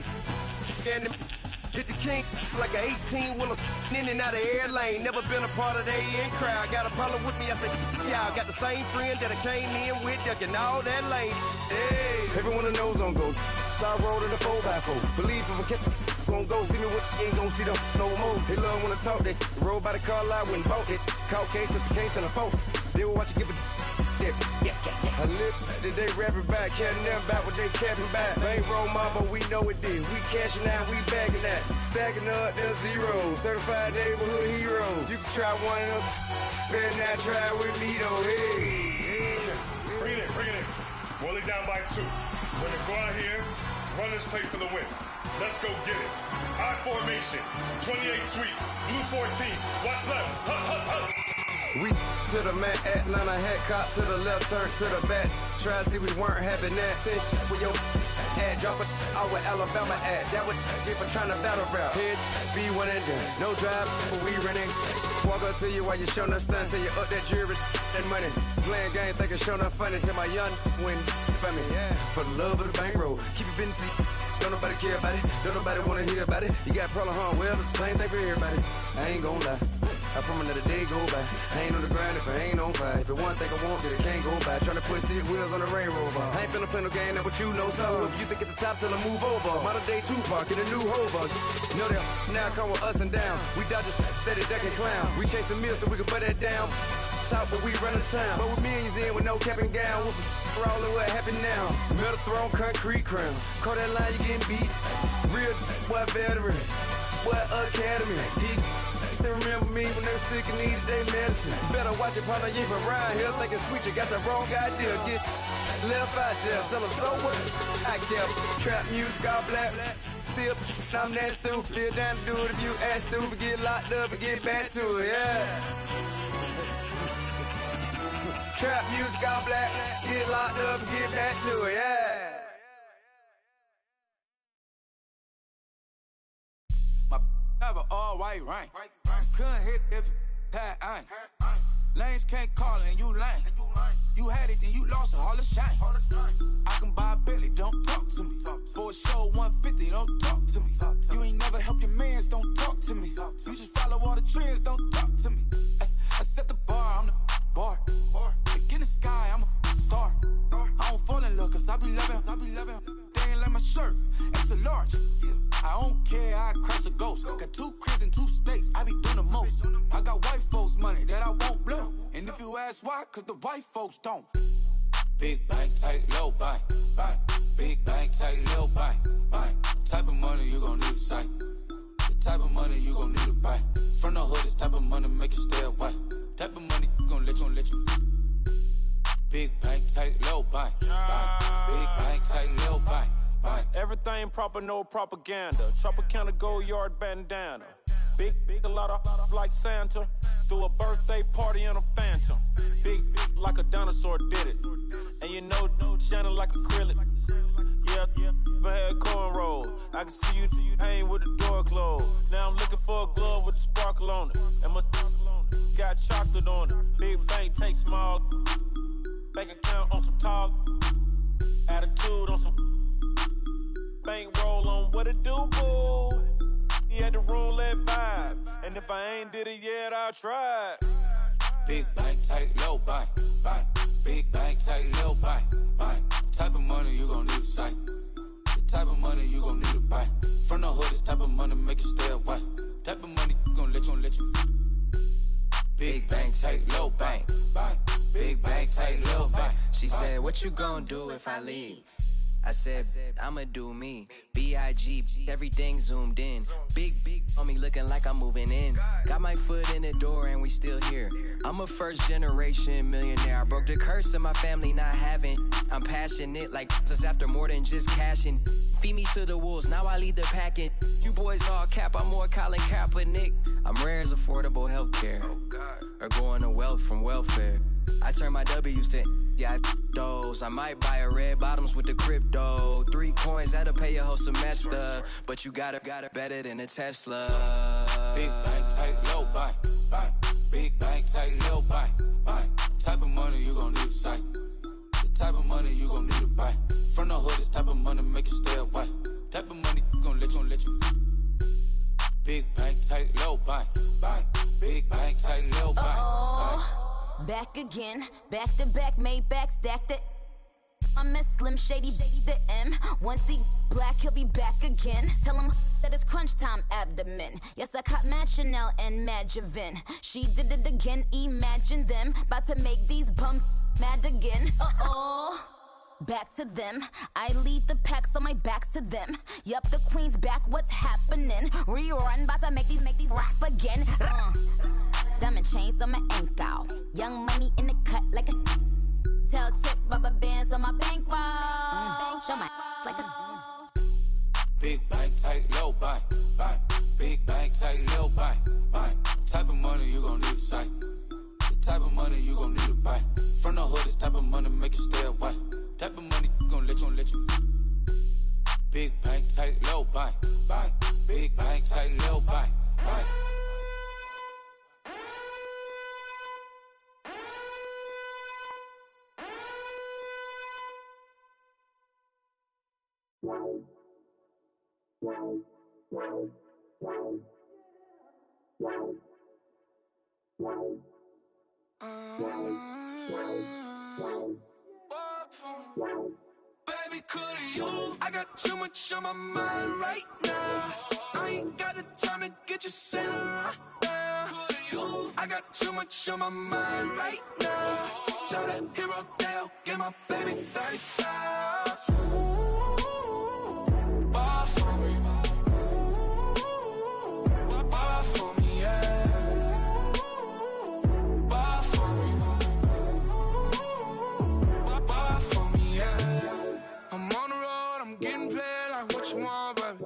And hit the king like an 18-wheeler in and out of air lane. Never been a part of the in crowd. Got a problem with me, I said, y'all got the same friend that I came in with, ducking all that lane. Hey, everyone knows on go. I rolled in a 4x4. Believe if a kid gon' go see me with, ain't gon' see them no more. They love when I talk, they roll by the car lot, went and bought it. Caught case at the case and a phone. They will watch you give a I live that they rapping back, can't never back what they capping back. They ain't roll mama, we know it did. We cashing out, we bagging that. Stacking up, there's zero. Certified neighborhood hero. You can try one of them, better not try with me though. Hey. Bring it in. Roll it down by 2. We're gonna go out here, run this play for the win. Let's go get it. I formation, 28 sweeps, blue 14. Watch left. Hup. We to the man, Atlanta hat cop to the left, turn to the back. Try to see we weren't having that. Sit with your ad, drop it out with Alabama at. That would get for trying to battle rap. Head, be one and done. No drive, but we running. Walk up to you while you showing us stun till you up that jury and money. Playing game, thinking showing up funny till my young win for me. Yeah. For the love of the bankroll, keep it busy. Don't nobody care about it. Don't nobody wanna hear about it. You got problem, huh? Well, it's the same thing for everybody. I ain't gon' lie. I promise that a day go by. I ain't on the grind if I ain't on fire. If it one thing I want, then it can't go by. Tryna put 6 wheels on the Range Rover. I ain't finna play no game, that what you know. So if you think at the top till I move over. Modern day Tupac in a new Hova. Know that now come with us and down. We dodge it, steady ducking clown. We chasing meals so we can put that down. Top, but we run the town. But with millions in with no cap and gown. We're all in what happened now. Metal throne, concrete crown. Call that line, you getting beat. Real, what veteran. What academy. He still remember me when they were sick and needed their medicine. Better watch it, partner, you from around here thinking sweet, you got the wrong idea. Get left out there, tell them so what? I kept trap music all black. Still, I'm that stupid. Still down to do it if you ask stupid. Get locked up and get back to it, yeah. Trap music all black. Get locked up and get back to it, yeah. Have an all-white rank. Couldn't hit if it had ain't. Lanes can't call it and you lame. You had it and you lost it, all the shame. I can buy a Billy, don't talk to me. For a show 150, don't talk to me. You ain't never help your mans, don't talk to me. You just follow all the trends, don't talk to me. I set the bar, I'm the bar. Like in the sky, I'm a star. I don't fall in love cause I be loving. They ain't like my shirt, extra large. I don't care, I crash a ghost. Got 2 cribs and 2 states, I be doing the most. I got white folks' money that I won't blow. And if you ask why, cause the white folks don't. Big bank, tight, low bank. Big bank, tight, low bank. Type of money you gon' need to sight. The type of money you gon' need to buy. From the hood, this type of money make you stay away. Type of money gon' let you. Big bank, tight, low bank. Big bank, tight, low bank. Everything proper, no propaganda. Tropicana gold yard bandana. Big, a lot of like Santa. Threw a birthday party in a phantom. Big, like a dinosaur did it. And you know, shining like acrylic. Yeah, I had cornrows. I can see you hang with the door closed. Now I'm looking for a glove with a sparkle on it. And my got chocolate on it. Big bank, take small. Bank account on some talk. Attitude on some. Bankroll on what it do, boo. He had the roulette vibe. And if I ain't did it yet, I'll try. Big bank, tight, low bank. Big bank, tight, low bank. Type of money you gon' need to sight. The type of money you gon' need to buy. From the hood, this type of money make you stay away. Type of money gon' let you. take low bank. Big bank, take low bank. She said, what you gonna do if I leave? I said, I'ma do me. B.I.G. Everything zoomed in. Big on me looking like I'm moving in. Got my foot in the door and we still here. I'm a first generation millionaire. I broke the curse of my family not having. I'm passionate like us after more than just cashing. Feed me to the wolves, now I lead the packing. You boys all cap, I'm more Colin Kaepernick. I'm rare as affordable healthcare. Or going to wealth from welfare. I turn my W's to those. I might buy a red bottoms with the crypto. 3 coins, that'll pay your whole semester. But you got it better than a Tesla. Big bank, take low bank. Big bank, take low bank. Type of money you gon' need to sight. The type of money you gon' need to buy. From the hood, this type of money make you stay away. Type of money gon' let you. Big bank, take low bank. Big bank, take low bank. Back again, back to back, made back, stacked it. I miss Slim Shady, the M. Once he black, he'll be back again. Tell him that it's crunch time abdomen. Yes, I caught Mad Chanel and Mad Javin. She did it again, imagine them. About to make these bums mad again. Back to them. I lead the pack, so my back's to them. Yup, the queen's back, what's happening? Rerun, about to make these rap again. Diamond chains on my ankle. Young money in the cut like a tail tip, rubber bands on my bankroll. Show my like a big bank, take low bank. Big bank, take low bank. Type of money you gon' need to sight. The type of money you gon' need to buy. From the hood, this type of money make you stay away. Type of money gon' let you. Big bank, take low bank. Big bank, take low bank. Baby, could you? I got too much on my mind right now. I ain't got the time to get you sailing right now. Could you? I got too much on my mind right now. Tell that hero Dale, get my baby 30,000. Bar for me. Bar for me, yeah. Bar for me. Bar for me, yeah. I'm on the road, I'm getting paid like what you want, baby.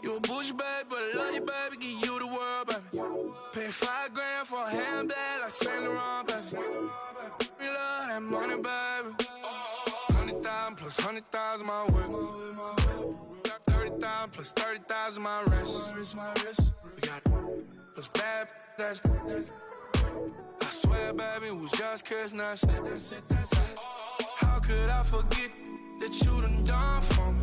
You a bougie, baby, but I love you, baby, give you the world, baby. Pay $5 grand for a handbag like Saint Laurent, baby. We love that money, baby. 100,000 plus 100,000 my whip. 30,000 plus 30,000 my wrist. We got those bad, that's I swear, baby, it was just kiss, that's it. How could I forget that you done for me?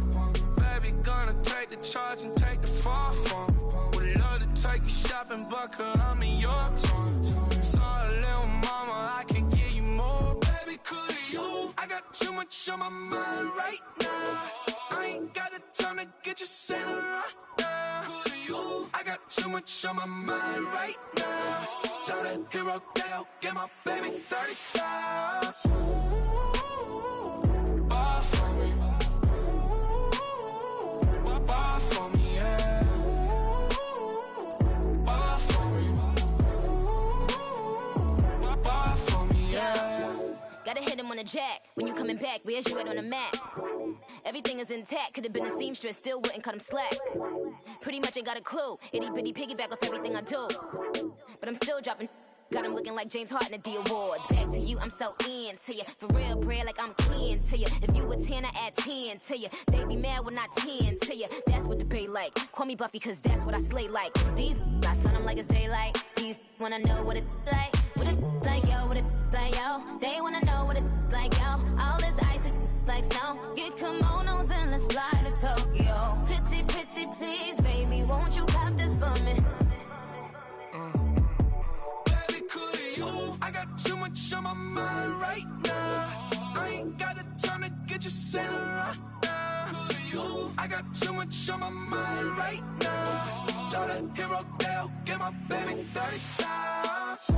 Baby, gonna take the charge and take the fall from me. Would love to take you shopping, but I'm in your town. Sorry, little mama, I can give you more. Baby, could you? I got too much on my mind right now. I ain't got the time to get you sailing right now. Could you? I got too much on my mind right now. Tell that hero Dale, get my baby 30,000. Bar for me. Bar for me, yeah. Bar for me. Bar for me, yeah. Gotta hit him on the jack. When you coming back, where's you at on the map? Everything is intact. Could've been a seamstress, still wouldn't cut him slack. Pretty much ain't got a clue. Itty bitty piggyback off everything I do. But I'm still dropping. Got him looking like James Harden at the awards. Back to you, I'm so into you. For real, bread, like I'm keen to you. If you a 10, I add 10 to you. They be mad when I 10 to you. That's what the bay like. Call me Buffy, cause that's what I slay like. These I sun them like it's daylight. These wanna know what it's like. What it like, yo, what it like, yo. They wanna know what it's like, yo. All this ice is like snow. Get kimonos and let's fly to Tokyo. Pretty, pretty, please, baby, won't you cop this for me? I got too much on my mind right now. I ain't got the time to get you sailing right now. I got too much on my mind right now. Tell that hero Dale, get my baby 30,000.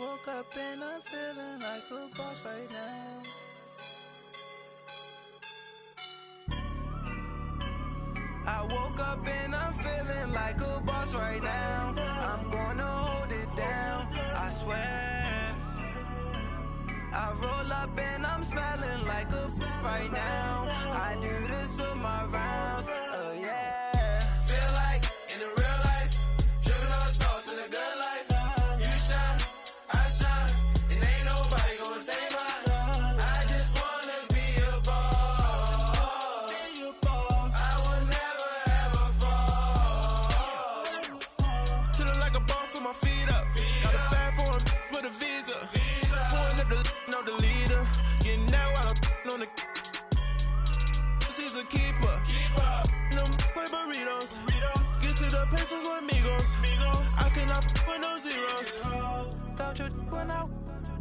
woke up and I'm feeling like a boss right now. I woke up and I'm feeling like a boss right now. I'm gonna hold it down, I swear. I roll up and I'm smelling like a right now. I do this for my rounds, oh yeah. Feel like in the real life, dripping on sauce in the good life. You shine, I shine, and ain't nobody gonna take mine. I just wanna be a boss. I will never ever fall. Chillin' like a boss with my feet up. Got a bag for him with a visa. Pulling up the know the leader. Getting that while I'm on the. She's a keeper. Them play burritos. Get to the pesos with amigos. I cannot with no zeros. Thought you went out.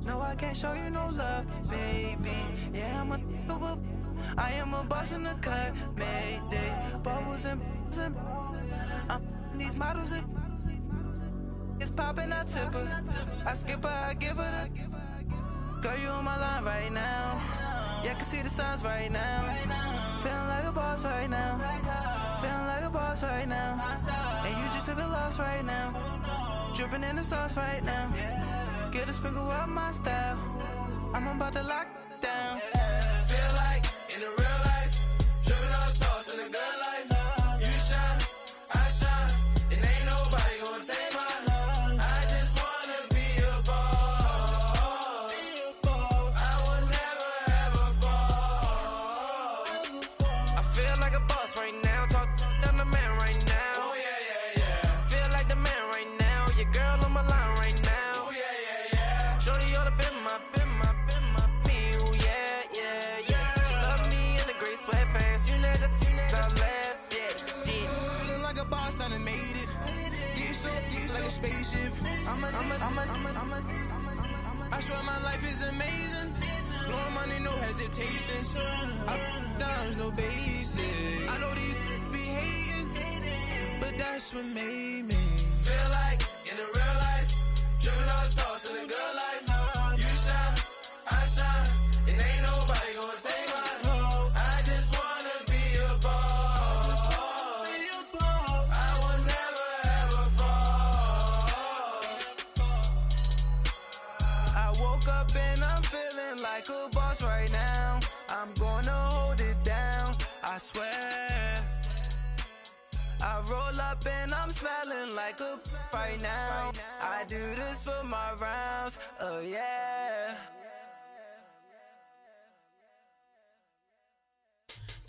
No, I can't show you no love, baby. Yeah, I am a boss in the cut. Mayday. Bubbles and these models are. It's poppin', I tip her. I skip her, I give her the. Girl, you on my line right now. Yeah, I can see the signs right now. Feeling like a boss right now. Feeling like a boss right now. And you just took a loss right now. Dripping in the sauce right now. Get a sprinkle up my style. I'm about to lock down. Feel like in the real life, dripping on sauce in the good life. You shine, I shine, and ain't nobody gonna take mine. I just wanna be a boss. I will never ever fall. I feel like a boss right now. Talk to the man right now. Oh yeah, yeah, yeah. Feel like the man right now. Your girl on my line right now. Oh yeah, yeah, yeah. Shorty oughta been my. Me, oh yeah, yeah, yeah. She love me in the gray sweatpants. You know that I left, yeah. Feeling like a boss, I done made it. Get so like a spaceship. I swear my life is amazing. Blowing money, no hesitation. Up, downs, no basic. I know these be hating, but that's what made me. Feel like in the real life, dripping on sauce in the good life. You shine, I shine, and ain't nobody gonna take mine. I just wanna be a boss. I will never ever fall. I woke up and I'm feeling like a boss right now. I'm gonna hold it down, I swear. I roll up and I'm smelling like a right now. I do this for my rounds, oh yeah.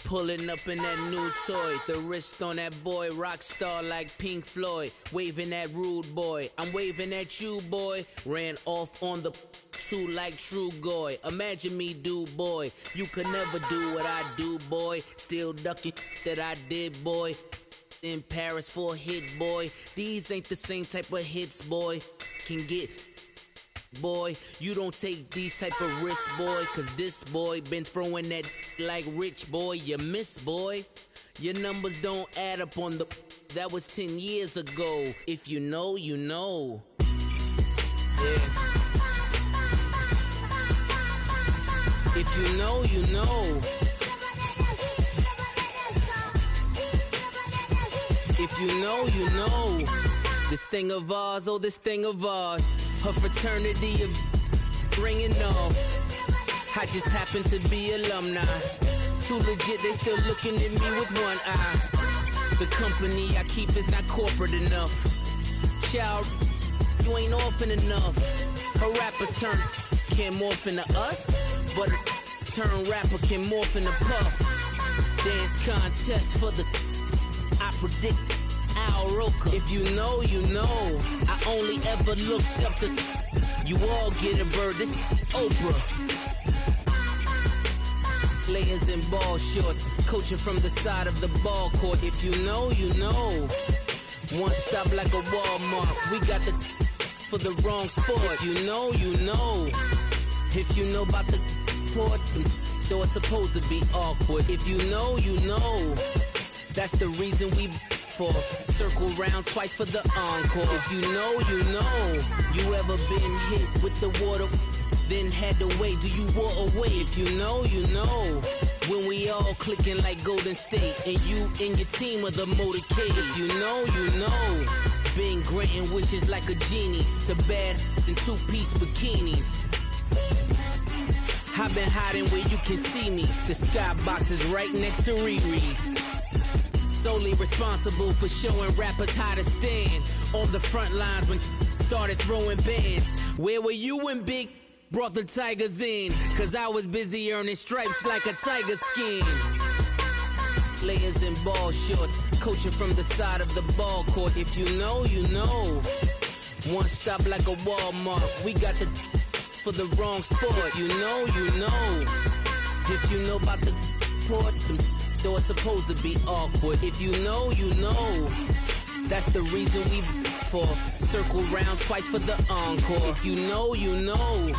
Pulling up in that new toy, the wrist on that boy, rock star like Pink Floyd, waving at rude boy, I'm waving at you boy, ran off on the two like True Goy, imagine me do boy, you could never do what I do boy, still ducking that I did boy, in Paris for a hit boy, these ain't the same type of hits boy, can get boy, you don't take these type of risks, boy, cause this boy been throwing that like rich boy, you miss, boy. Your numbers don't add up on the, that was 10 years ago. If you know, you know. Yeah. If you know, you know. If you know, you know. This thing of ours, oh, this thing of ours. Her fraternity of ringing off. I just happen to be alumni. Too legit, they still looking at me with one eye. The company I keep is not corporate enough. Child, you ain't orphan enough. A rapper turn can't morph into us, but a turn rapper can morph into Puff. Dance contest for the, I predict Al Roker. If you know, you know. I only ever looked up to, you all get a bird, this Oprah. Layers in ball shorts, coaching from the side of the ball court. If you know, you know. One stop like a Walmart. We got the for the wrong sport. If you know, you know. If you know about the port, though it's supposed to be awkward. If you know, you know. That's the reason we for. Circle round twice for the encore. If you know, you know. You ever been hit with the water, then had to wait? Do you walk away? If you know, you know. When we all clicking like Golden State, and you and your team are the motorcade. If you know, you know. Been granting wishes like a genie to bad in two-piece bikinis. I've been hiding where you can see me. The skybox is right next to Riri's. Solely responsible for showing rappers how to stand on the front lines when started throwing bands. Where were you when Big brought the Tigers in? Cause I was busy earning stripes like a tiger skin. Layers and ball shorts, coaching from the side of the ball court. If you know, you know. One stop like a Walmart. We got the for the wrong sport. You know, you know. If you know about the port, though it's supposed to be awkward. If you know, you know. That's the reason we for. Circle round twice for the encore. If you know, you know.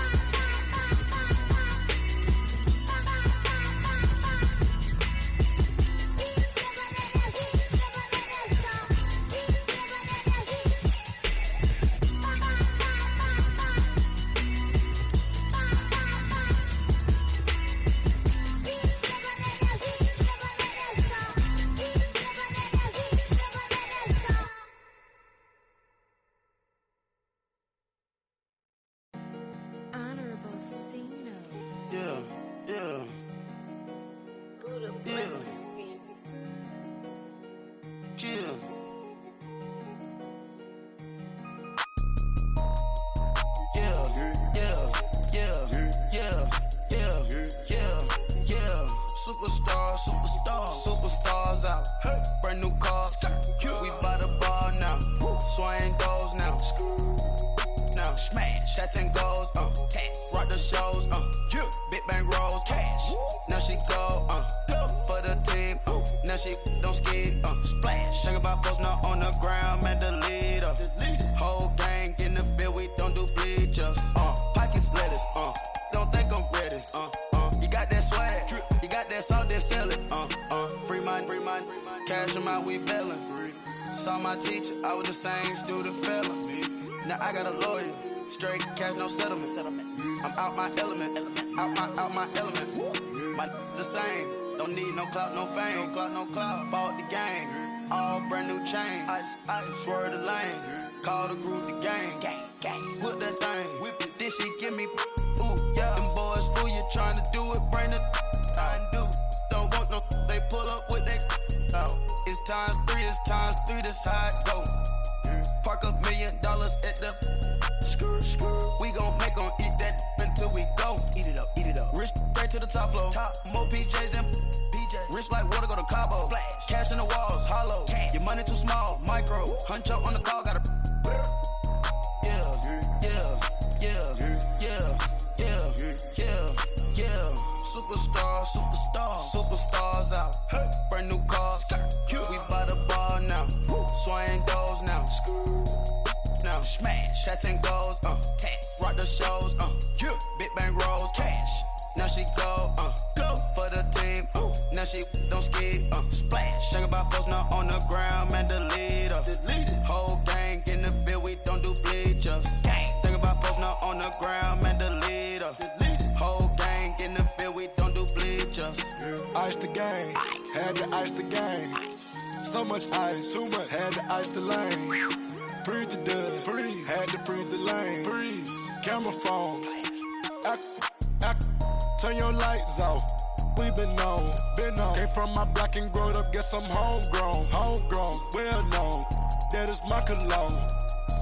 Superstars out, brand new cars. We by the bar now, swaying doors now. Now smash, shots and goals, rock the shows, big bang rolls, cash. Now she go, for the team, now she don't ski, splash. Think about posting up on the ground, man, the leader. Whole gang in the field, we don't do bleachers. Pockets lettuce, don't think I'm ready, you got that swag, you got that salt, then sell it, free mind, cash them out, we bellin'. Saw my teacher, I was the same student fella. Now I got a lawyer, straight cash, no settlement. I'm out my element, out my element. My the same, don't need no clout, no fame, no clout. Bought the game, all brand new chain. I swerve the lane, call the group the gang. Whip that thing, whip it, this shit give me. Ooh, yeah. Them boys fool you trying to do it, bring the I do. Don't want no, they pull up with they. It's times three, this how it go. Park $1 million at the we gon' make 'em eat that until we go. Eat it up. Rich straight to the top floor. More PJs and PJ. Rich like water, go to Cabo. Flash. Cash in the walls, hollow. Cash. Your money too small, micro. Hunch up on the call, gotta. Superstars out. Brand new cars. We by the bar now. Swaying doors now. Now smash, shots and goals, rock the shows, big bang rolls, cash. Now she go, for the team, now she don't ski, splash. Think about posting up on the ground, man, the leader. Whole gang in the field, we don't do bleachers. Think about posting up on the ground, man, the leader. Whole gang in the field, we don't do bleachers. Ice the game, had to ice the game. So much ice, too much, had to ice the lane. Freeze the dust, freeze, had to freeze the lane. Freeze, camera phone. Turn your lights off. We been on. Came from my block and growed up, guess I'm homegrown, well known. That is my cologne.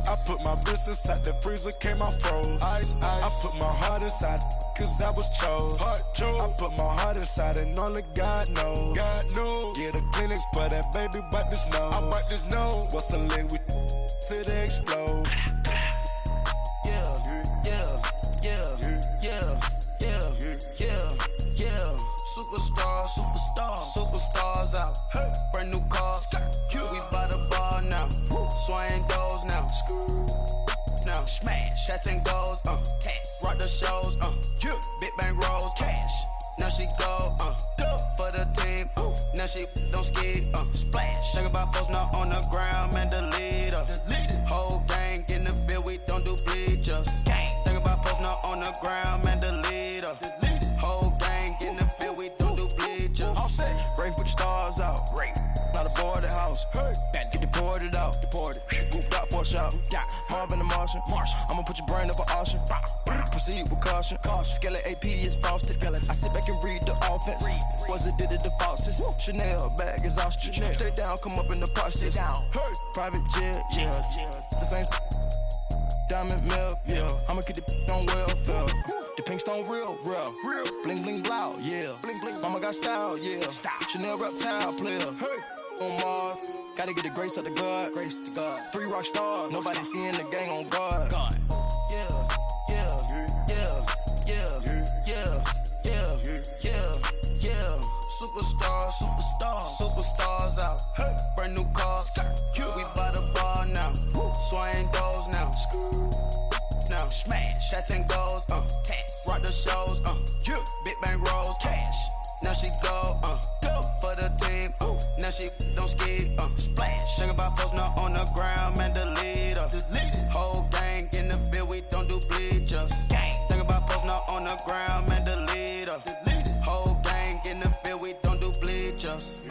I put my wrist inside the freezer, came out froze. Ice. I put my heart inside, cause I was chose. I put my heart inside and only God knows. Yeah, the clinics, but that baby bite this nose. I bite this nose. What's a leg with till they explode? Superstars out. Brand new cars. We by the bar now. Swaying doors now. Now smash, shots and goals, rock the shows, big bang rolls, cash. Now she go, for the team, Now she don't skid, splash. Think about posting up on the ground, man, delete her. Whole gang in the field, we don't do bleachers. Think about posting up on the ground, man, delete her. Whole gang in the field, we don't do bleachers. All set. Rafe with the stars out. Not a board the house. Get deported out. Booped out for a shot. Marvin the Martian. I'ma put your brain up an auction. Proceed with caution. Skeleton AP is frosted. I sit back and read the offense. Was it did it the faucets? Chanel bag is ostrich. Stay down, come up in the process. Private jet, yeah. The same diamond milk, yeah. I'ma keep the on welfare. The pink stone real. Bling bling loud, yeah. Mama got style, yeah. Chanel reptile player. On Mars, gotta get the grace of the God. 3 rock stars, nobody seeing the gang on guard. Superstars out. Brand new cars. We by the bar now. Swaying doors now. Now smash. Shots and goals. Rock the shows. Big bang rolls. Cash. Now she go. For the team. Now she don't skid. Splash. Think about posting up on the ground, man, delete her. Whole gang in the field, we don't do bleachers. Think about posting up on the ground, man, delete her. Whole gang in the field, we don't do bleachers.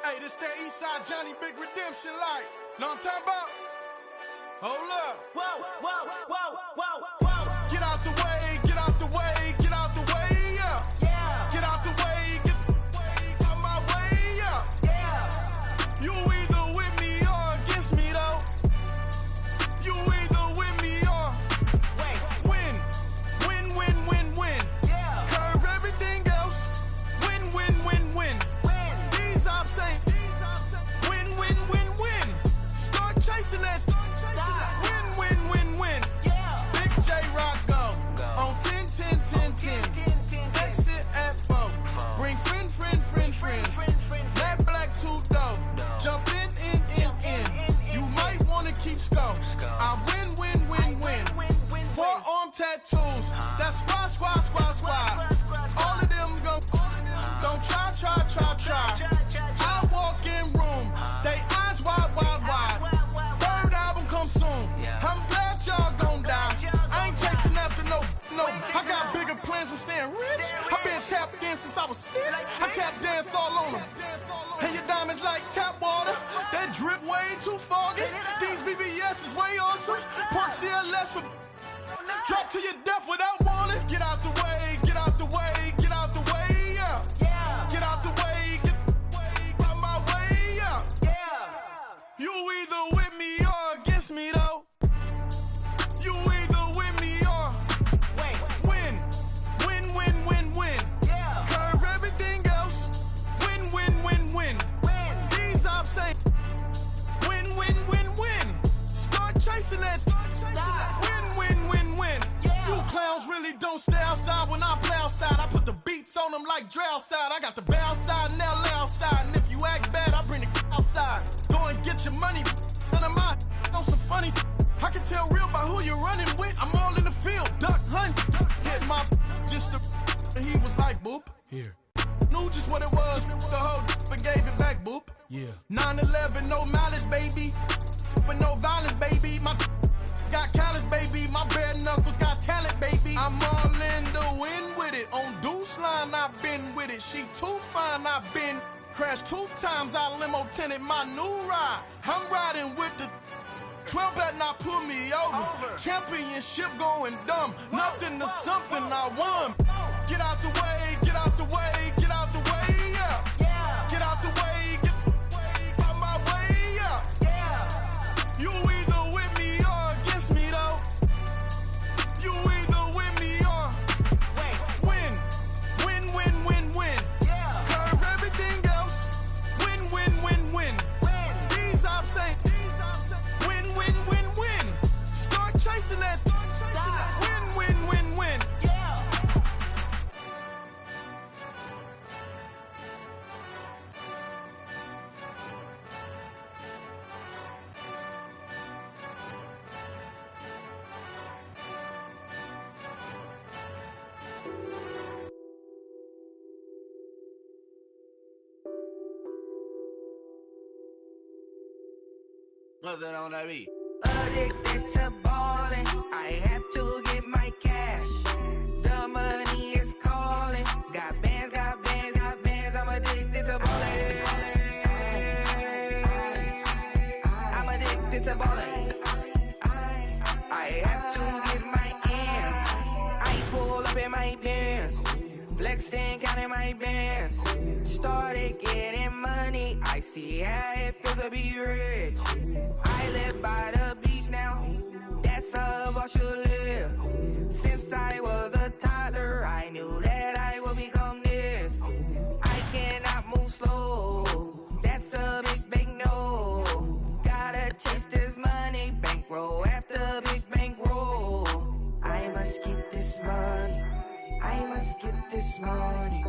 Hey, this that Eastside Johnny Big Redemption like. Know what I'm talking about? Hold up. Whoa. Get out the way, get out the way, get out the way, yeah. Get out the way, get out my way, yeah. You either with me or against me, though. You either with me or win. Curve everything else. Win. These ops ain't win. Start chasing that. Win. Big J Rock go on 10. Exit at 4. Bring friends. That black 2 dough. Jump in. You might wanna keep score. I win. Forearm tattoos. That's squad. All of them go. Don't try. I walk in room. They eyes wide. Third album come soon. I'm glad y'all gon' die. I ain't chasing after no. I got bigger plans than staying rich. I've been tapped in since I was 6. I tap dance all on them. And your diamonds like tap water. That drip way too foggy. These VVS is way awesome. Pork CLS for drop to your death without warning. Get out the way, yeah. Get out the way, get out my way, yeah. You either with me or against me, though. You either with me or win. Curve everything else. Win. These ops ain't win. Start chasing that. Win. You clowns really don't stay outside when I play outside. I put the beats on them like Dre outside. I got the bow side and they'll lay outside. And if you act bad, I bring the outside. Go and get your money. None of my on some funny. I can tell real by who you're running with. I'm all in the field, duck hunt. Hit my just and he was like, boop. Here. Knew just what it was. The whole but gave it back, boop. Yeah. 9/11, no malice, baby. But no violence, baby. My got callous, baby. My bare knuckles got talent, baby. I'm all in the wind with it. On Deuce line, I've been with it. She too fine, I've been crashed 2 times. I limo tinted my new ride. I'm riding with the 12 better not pull me over. Championship going dumb. Nothing to something I won. Get out the way, yeah. Get out the way, get out my way, yeah. You either with me or against me, though. You either with me or win. Curve everything else. Win. These ops ain't win. Start chasing that. Win. What's that on that beat? Addicted to ballin', I have to get my cash. The money is calling. Got bands, got bands, got bands. I'm addicted to ballin'. I'm addicted to ballin'. I have to get my ends. I pull up in my pants, flexing, counting my bands. Started getting money. I see how it feels to be rich. I live by the beach now. That's how I should live. Since I was a toddler, I knew that I would become this. I cannot move slow. That's a big no. Gotta chase this money, bankroll after big bankroll. I must get this money. I must get this money.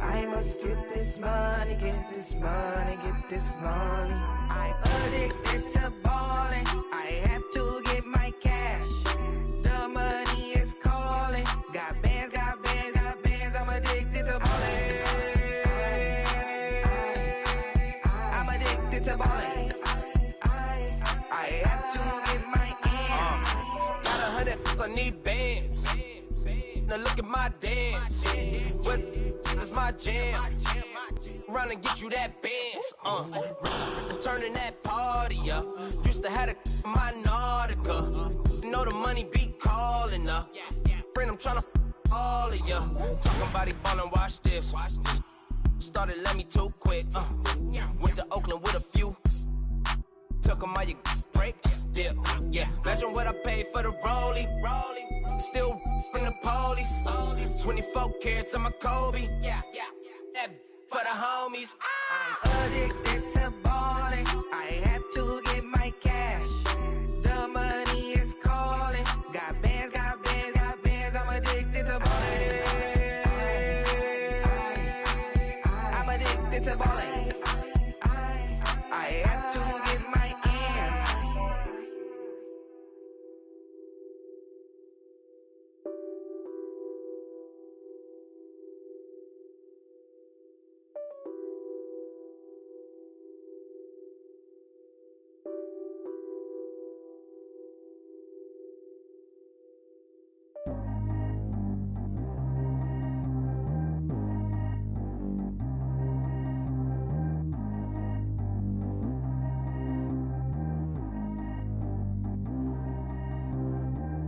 I must get this money, get this money, get this money. I'm addicted to ballin'. I have to get my cash. The money is calling. Got bands, got bands, got bands. I'm addicted to ballin'. I'm addicted to ballin'. I have to get my ends. Got 100, I need bands. Now look at my dance. What is my jam? Run and get you that bands. Turning that party up. Used to have a my Nautica. Know the money be calling up. Friend, I'm tryna all of ya. Talking about he ballin', watch this. Started let me too quick. Went to Oakland with a few. Took 'em all you break. Dip. Yeah. Imagine what I paid for the rollie. Still in the police. 24 carats on my Kobe. Yeah. That for the homies. I'm addicted to ballin'. I have to get my cash. The money is calling. Got bands, got bands, got bands. I'm addicted to ballin'. I'm addicted to ballin'. I have to get my ends.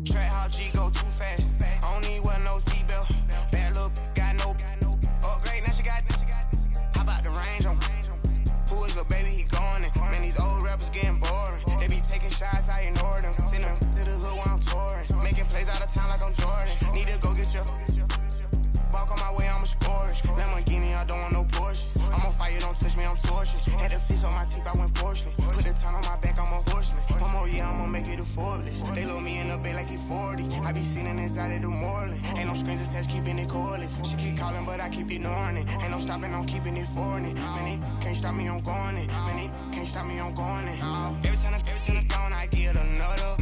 Track how G go too fast. I don't need one no seatbelt. Bad look, got no upgrade. Now she got. How about the range on? Who is little baby? He gone. Man, these old rappers getting boring. They be taking shots, I ignore them. Send them to the hood while I'm touring. Making plays out of town like I'm Jordan. Need to go get your. Walk on my way, I'ma score it. Lamborghini, I don't want no Porsches. I'm on fire, don't touch me, I'm torching. Had the fish on my teeth, I went porcelain. Put the time on my back, I'm a horseman. One more year, I'ma make it a Forbes. They load me in the bay like he 40. I be sitting inside of the Moreland. Ain't no screens attached, keeping it cordless. She keep calling, but I keep ignoring it. Ain't no stopping, I'm keeping it foreign it. Man, they can't stop me, I'm going it. Man, they can't stop me, I'm going it. Every time I'm gone, I get another.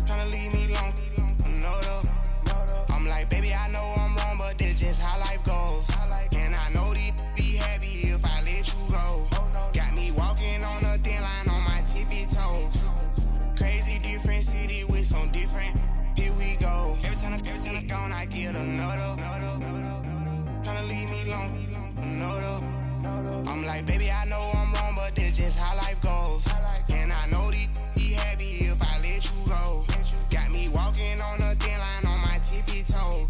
Tryna leave me long, another. I'm like, baby, I know I'm wrong, but this just how life goes. And I know these be happy if I let you go. Got me walking on a thin line on my tippy toes. Crazy different city with some different. Here we go. Every time I'm gone, I get another. Tryna leave me long, another. I'm like, baby, I know I'm wrong, but this just how life goes. And I know these be happy if I let you go. Got me walking on a thin line on my tippy toes.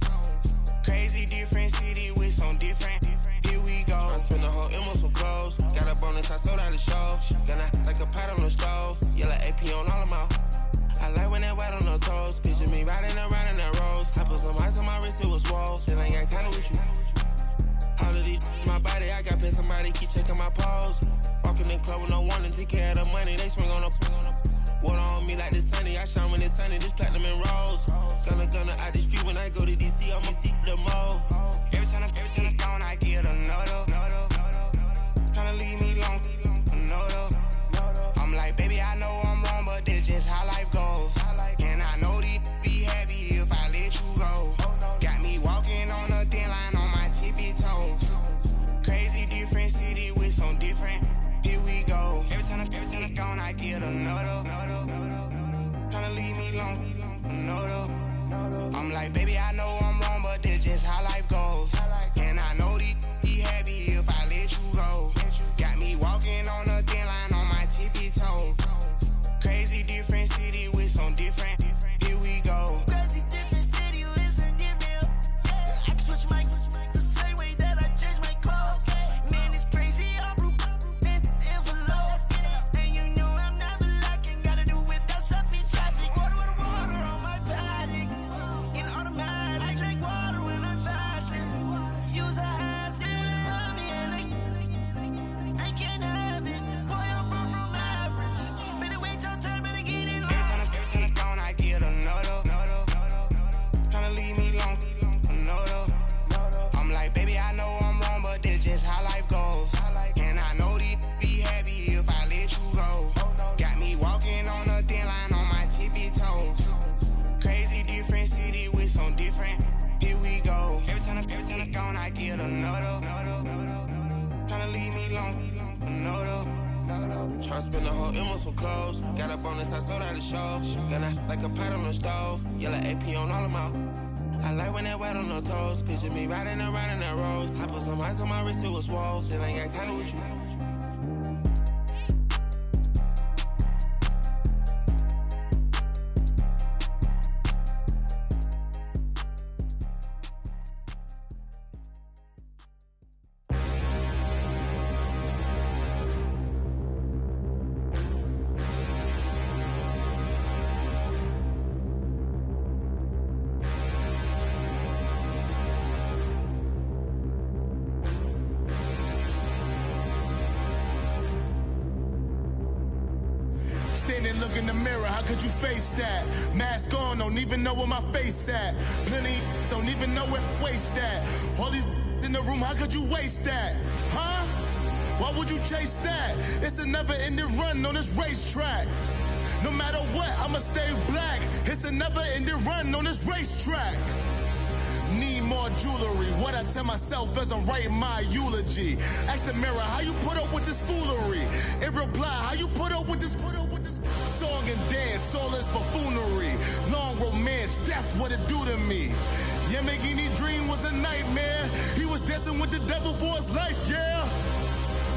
Crazy different city with some different. Here we go. I spent the whole M on some clothes. Got a bonus, I sold out the show. Gonna like a pot on the stove. Yellow AP on all of my. I like when that white on the toes. Picture me riding around in that rose. I put some ice on my wrist, it was swole. Then I got tired with you. All of these my body, I got paid somebody keep checking my pose. Walking in club with no warning, take care of the money. They swing on the. Water on me like the sunny, I shine when it's sunny, this platinum and rose. Gonna out the street when I go to DC, I'ma see the mo. Every time I'm gone, I get another. Tryna leave me long, another. I'm like, baby, I know I'm wrong, but this just how life goes. And I know these be happy if I let you go. Got me walking on a thin line on my tippy toes. Crazy different city with some different. Here we go. Every time I'm gone, I get like, baby, I know I'm wrong, but this just how life goes. And I know these be happy if I let you go. Got me walking on a thin line on my tippy toes. Crazy different city with some different. Here we go. Crazy different city with some different. I can switch my the same way that I change my clothes. Man, it's crazy. I'm blue envelope. And you know I'm never lacking. Gotta do it. That's up in traffic. Water on my paddock. In automatic. I drink water when I'm fasting. Use a has been on me and I can't have it. Boy, I'm far from average. Better wait your turn, better get in line. Every time I'm gone, I get another. Tryna leave me alone, another. I'm like, baby, I know I'm wrong, but this just how life goes. And I know these be happy if I let you go. Got me walking on a thin line on my tippy toes. Crazy different city with some different. Here we go. Every time I'm gone, I get another. Tryna leave me alone, another. Tryna spend the whole M on some clothes. Got up on this, I sold out the show. Gonna like a pot on the stove. Yellow AP on all of my. I like when that wet on the toes. Picture me riding around in that rose. I put some ice on my wrist, it was swole. Then I got tired with you. Standing, look in the mirror, how could you face that? Mask on, don't even know where my face at. Plenty, don't even know where waist at. All these in the room, how could you waste that? Huh? Why would you chase that? It's a never-ending run on this racetrack. No matter what, I'ma stay black. It's a never-ending run on this racetrack. Need more jewelry. What I tell myself as I'm writing my eulogy. Ask the mirror, how you put up with this foolery? It reply, how you put up with this song and dance, soulless buffoonery. Long romance, death, what it do to me? Yamagini dream was a nightmare. He was dancing with the devil for his life, yeah.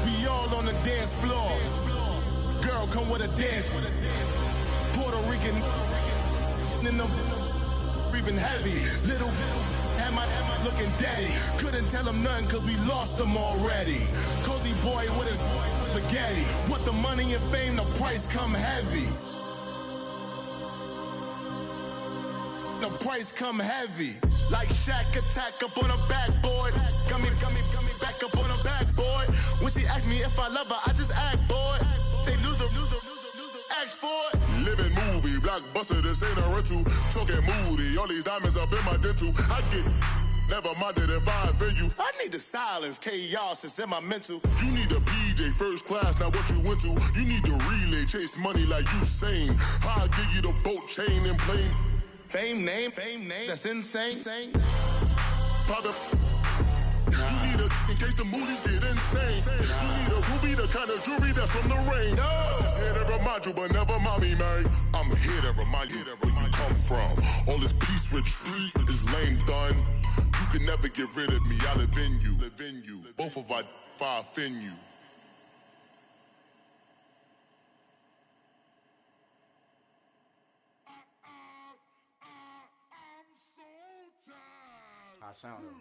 We all on the dance floor. Girl, come with a dance. Puerto Rican in the breathing heavy. Little had my looking daddy. Couldn't tell him nothing cause we lost him already. Cozy boy with his spaghetti. With the money and fame, the price come heavy. The price come heavy. Like Shaq attack up on a backboard. Got me back up on a backboard. When she asked me if I love her, I just act bored. Say loser, ask for it. Living movie, blockbuster, this ain't a rental. Talking moody, all these diamonds up in my dental. I get never minded if I offend you. I need the silence, chaos is in my mental. You need a PJ first class, not what you went to. You need the relay, chase money like you sane. I'll give you the boat, chain, and plane. Fame name, that's insane. Private. You need a in case the movies get insane. You need a ruby, the kind of jewelry that's from the rain. I'm just here to remind you, but never mind me, man. I'm here to remind you where you come from. All this peace retreat is lame done. You can never get rid of me. I live in you. Both of our I offend you. I sound it.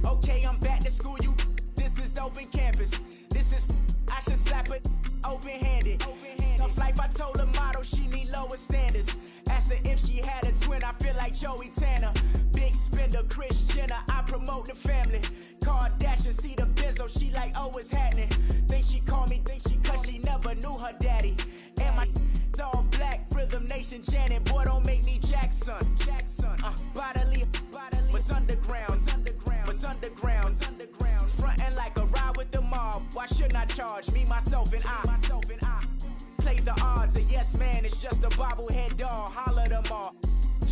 Okay, I'm back to school, you. This is open campus. This is, I should slap it open-handed. Tough life, I told her motto, she need lower standards. Asked her if she had a twin, I feel like Joey Tanner. Big spender, Kris Jenner, I promote the family. Kardashian, see the Benzo, she like, oh, it's happening. Think she called me, cause she never knew her daddy. And my all black, Rhythm Nation, Janet, boy, don't make me Jackson. Bodily, what's underground? What's underground? Frontin' like a ride with the mob. Why shouldn't I charge me, myself, and I? Play the odds, a yes man, it's just a bobblehead doll. Holler them all.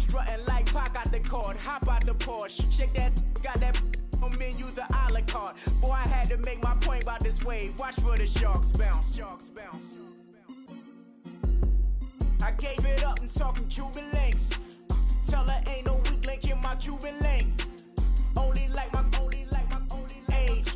strutting like Pac out the court, hop out the Porsche, shake that, got that on menus a la carte. Boy, I had to make my point about this wave. Watch for the sharks bounce, sharks bounce. I gave it up and talking Cuban links. Tell her ain't no weak link in my Cuban link. Only like my age.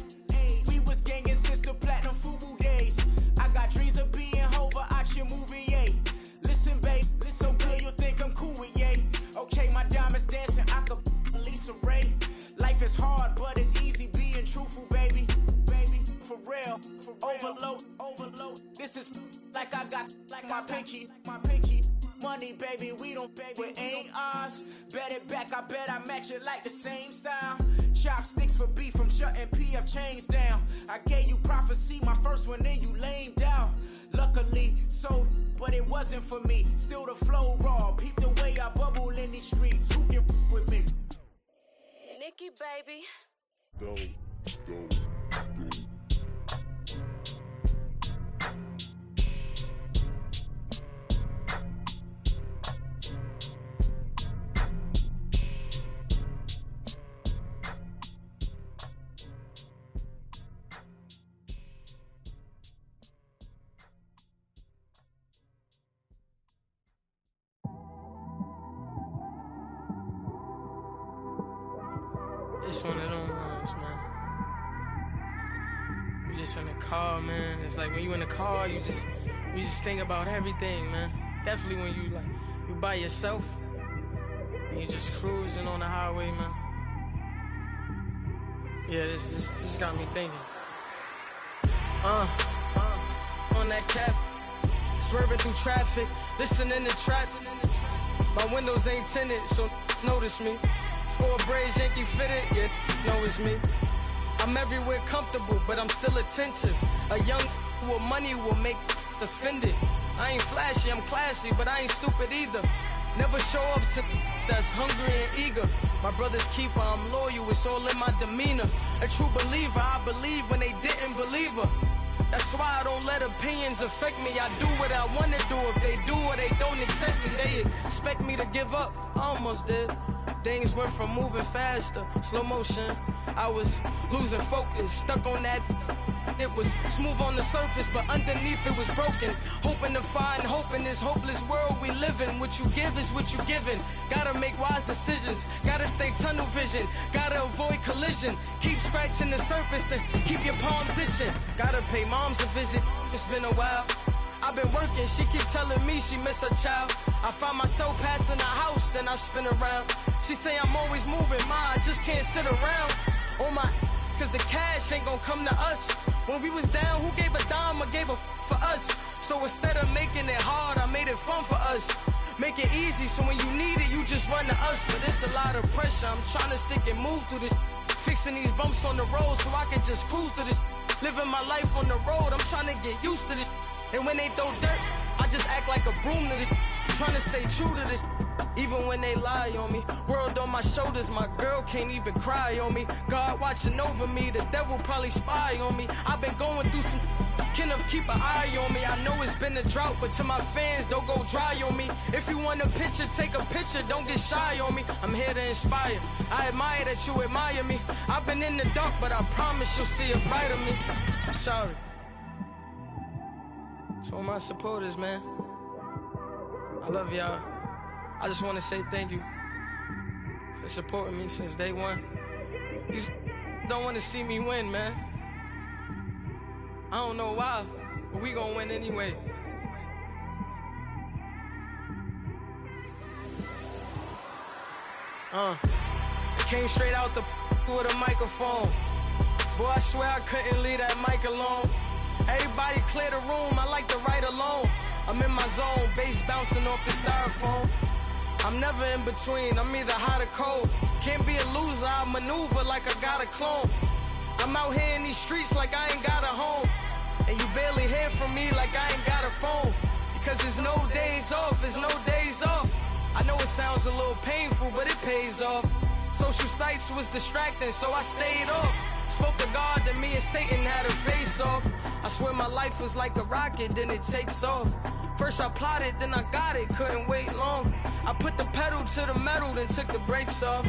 We was gangin' since the platinum FUBU days. I got dreams of being Hova out your movie, yay. Listen, babe, so good you think I'm cool with yay. Okay, my diamonds dancing, I could Lisa Ray. Life is hard, but it's easy being truthful, baby. For real, overload. This is like I got like my pinky. Money, baby, we don't pay, but ain't ours. Bet it back, I bet I match it like the same style. Chopsticks for beef, from shutting PF chains down. I gave you prophecy, my first one, then you lamed out. Luckily, sold, but it wasn't for me. Still the flow raw, peep the way I bubble in these streets. Who can with me? Nikki, baby. Go. It's one of them ones, man. You just in the car, man. It's like when you in the car, you just think about everything, man. Definitely when you by yourself and you just cruising on the highway, man. Yeah, this got me thinking. On that cap, swerving through traffic, listening to trap. My windows ain't tinted, so notice me. 4 braids, Yankee fitted, yeah, know it's me. I'm everywhere comfortable, but I'm still attentive. A young with money will make offended. I ain't flashy, I'm classy, but I ain't stupid either. Never show up to that's hungry and eager. My brother's keeper, I'm loyal, it's all in my demeanor. A true believer, I believe when they didn't believe her. That's why I don't let opinions affect me. I do what I want to do. If they do or they don't accept me, they expect me to give up. I almost did. Things went from moving faster, slow motion. I was losing focus, stuck on that. It was smooth on the surface, but underneath it was broken. Hoping to find hope in this hopeless world we live in. What you give is what you given. Gotta make wise decisions. Gotta stay tunnel vision. Gotta avoid collision. Keep scratching the surface and keep your palms itching. Gotta pay moms a visit. It's been a while. I've been working, she keep telling me she miss her child. I find myself passing the house, then I spin around. She say I'm always moving, ma, I just can't sit around. Oh my, cause the cash ain't gonna come to us. When we was down, who gave a dime or gave a for us? So instead of making it hard, I made it fun for us. Make it easy, so when you need it, you just run to us. But it's a lot of pressure, I'm trying to stick and move through this. Fixing these bumps on the road so I can just cruise to this. Living my life on the road, I'm trying to get used to this. And when they throw dirt, I just act like a broom to this. Trying to stay true to this. Even when they lie on me. World on my shoulders, my girl can't even cry on me. God watching over me, the devil probably spy on me. I've been going through some Kenneth, keep an eye on me. I know it's been a drought, but to my fans, don't go dry on me. If you want a picture, take a picture, don't get shy on me. I'm here to inspire. I admire that you admire me. I've been in the dark, but I promise you'll see a bright of me. I'm sorry. To all my supporters, man, I love y'all. I just want to say thank you for supporting me since day one. You just don't want to see me win, man. I don't know why, but we gonna win anyway. Came straight out the with a microphone. Boy, I swear I couldn't leave that mic alone. Everybody clear the room, I like to write alone. I'm in my zone, bass bouncing off the styrofoam. I'm never in between, I'm either hot or cold. Can't be a loser, I maneuver like I got a clone. I'm out here in these streets like I ain't got a home. And you barely hear from me like I ain't got a phone. Because there's no days off, there's no days off. I know it sounds a little painful, but it pays off. Social sites was distracting, so I stayed off. Spoke to God that me and Satan had a face off. I swear my life was like a rocket, then it takes off. First I plotted, then I got it, couldn't wait long. I put the pedal to the metal, then took the brakes off.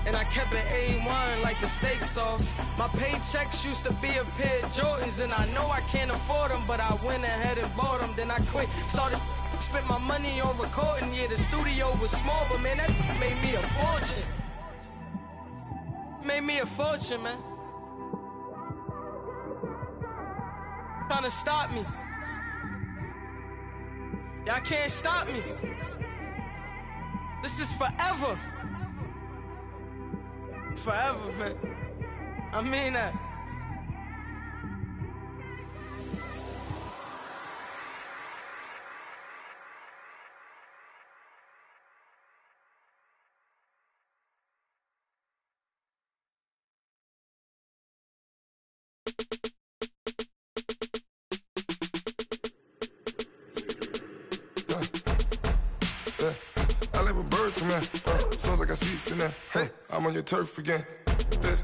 And I kept it A1 like the steak sauce. My paychecks used to be a pair of Jordans, and I know I can't afford them, but I went ahead and bought them. Then I quit, started, spent my money on recording. Yeah, the studio was small, but man, that made me a fortune. Made me a fortune, man. Trying to stop me. Y'all can't stop me. This is forever. Forever, man. I mean that. I live with birds come in. Sounds like I seats in there. Hey, I'm on your turf again. This,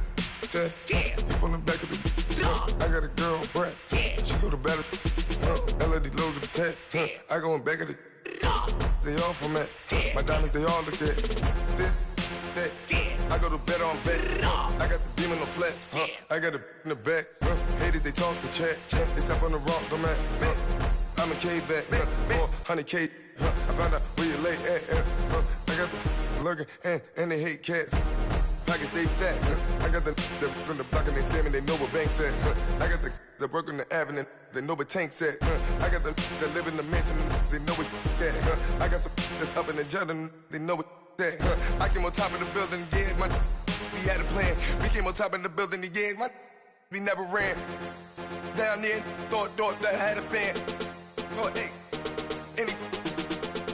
that, yeah. You from the back of the. I got a girl, Brad. Yeah. She go to battle. LED logo the tag. I go in back of the. They all from that. My diamonds, they all look at. This, that. I go to bed on bed. I got the demon on flats. I got it in the back. Haters, they talk the chat. They step on the rock, don't matter. I'm a cave back. 400K. I found out where you lay at. I got the lurking and they hate cats. Pockets stay fat. I got the from the block and they scamming, they know what banks at. I got the work on the avenue, they know what tanks at. I got the that live in the mansion, they know what that. I got some that's up in the jungle, they know what that. I came on top of the building, yeah, my we had a plan. We came on top of the building, yeah, my we never ran. Down there, thought that I had a fan. Oh, hey, any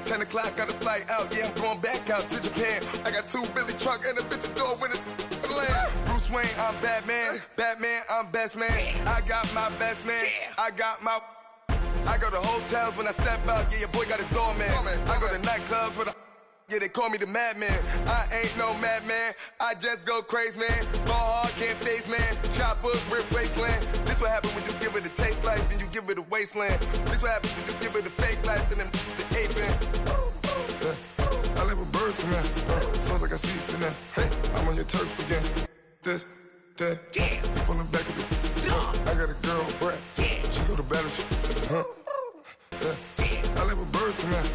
10 o'clock, got a flight out, yeah, I'm going back out to Japan. I got 2 Billy truck and a bitch door with a land. Bruce Wayne, I'm Batman. Batman, I'm best man. I got my best man. I got my. I go to hotels when I step out, yeah, your boy got a doorman. I go to nightclubs with a. Yeah, they call me the madman. I ain't no madman. I just go crazy, man. Ball hard, can't face, man. Choppers, rip wasteland. This what happen when you give it a taste life, then you give it a wasteland. This what happens when you give it a fake life, and then the ape man. I live with birds come in. Sounds like I seats in there. Hey, I'm on your turf again. This, that. Yeah. You from the back of the. I got a girl, Brad. Yeah. She go to battle. I live with birds come in.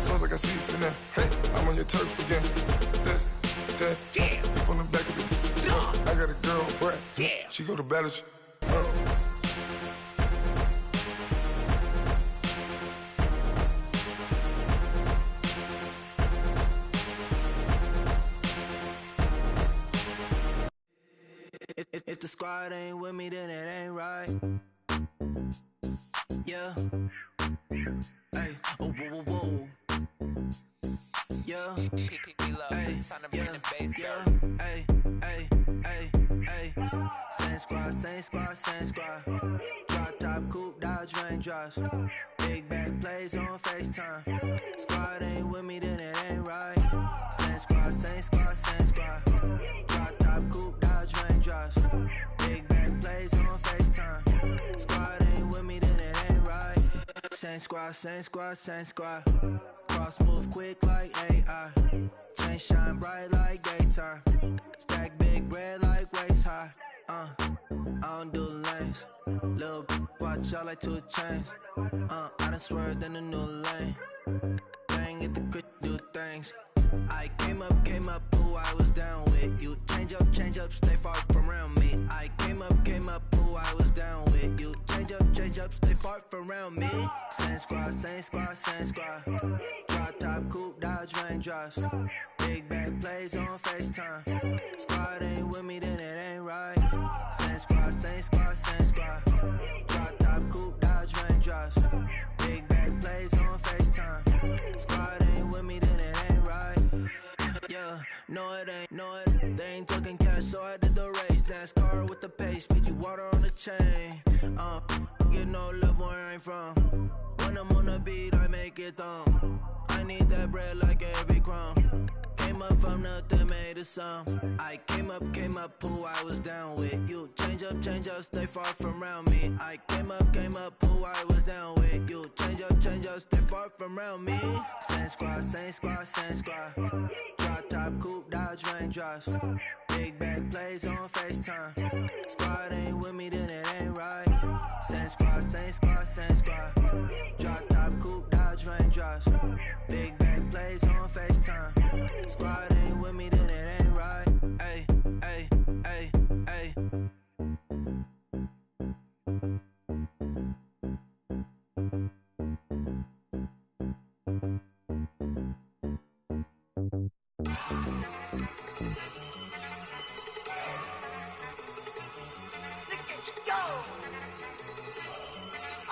Sounds like I seats in there. Hey, I'm on your turf again. This, that. Yeah. You from the back of the. I got a girl, Brad. Yeah. She go to battle. If the squad ain't with me, then it ain't right. Yeah. Hey, oh, whoa, whoa, whoa. Yeah. Hey, yeah. Hey, hey, hey, hey. Same squad, same squad, same squad. Drop top, coupe, Dodge raindrops. Big back plays on FaceTime. Squad ain't with me, then it ain't right. Same squad, same squad, same squad. Drop top, coupe, Dodge raindrops. Big back plays on FaceTime. Squad ain't with me, then it ain't right. Same squad, same squad, same squad. Cross move quick like AI. Chain shine bright like daytime. Stack big bread like waist high. I don't do lanes. Little watch out like 2 chains. I done swerved in a new lane. Bang at the crit, do things. I came up, who I was down with. You change up, stay far from around me. I came up, who I was down with. You change up, stay far from around me. Same squad, same squad, same squad. Drop top, coupe, Dodge raindrops. Big back plays on FaceTime. Squad ain't with me, then it ain't right. Same squad, same squad, same squad. Drop top, coupe, Dodge raindrops. Big back plays on FaceTime. Squad ain't with me, then it ain't right. Yeah, no it ain't, they ain't talking cash, so I did the race. NASCAR with the pace, feed you water on the chain. Get no love where I ain't from. When I'm on the beat, I make it thumb. I need that bread like every crumb. Came up from nothing, made a sum. I came up, who I was down with. You change change up, stay far from around me. I came up, who I was down with. You change up, stay far from around me. Same squad, same squad, same squad. Drop top, coupe, Dodge raindrops. Big bag plays on FaceTime. Squad ain't with me, then it ain't right. Same squad, same squad, same squad. Drop top, coupe, Dodge raindrops. Big bag plays on FaceTime. Squad ain't with me, then it ain't right. Ay, ay, ay, ay.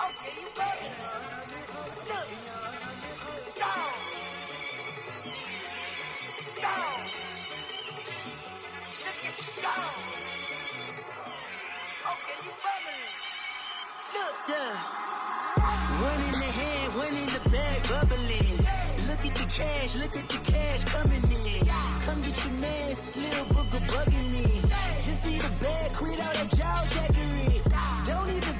Okay, you ready? Look. Go. Go. Look at you go. Okay, you bubbling. Look. Yeah. One in the hand, one in the bag, bubbling. Look at the cash coming in. Come get your man, Slim Booger bugging me. Just need a bag, quit all that jaw jackery. Don't even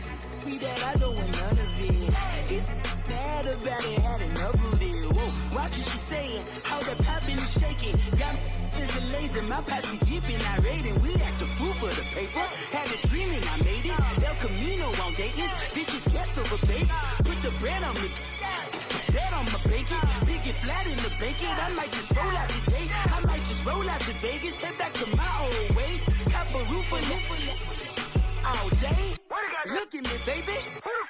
me that I don't want none of it. He's mad about it, had enough of it. Whoa, watch what you saying, how that poppin' and shaking. Y'all is a lazy, my posse deep and I raiding. We act a fool for the paper, had a dream and I made it. El Camino on Dayton's, bitches guess over bait. Put the bread on me, that on my bacon. Big and flat in the bacon, I might just roll out today. I might just roll out to Vegas, head back to my old ways. Cop a roof for all day. Look at me, baby.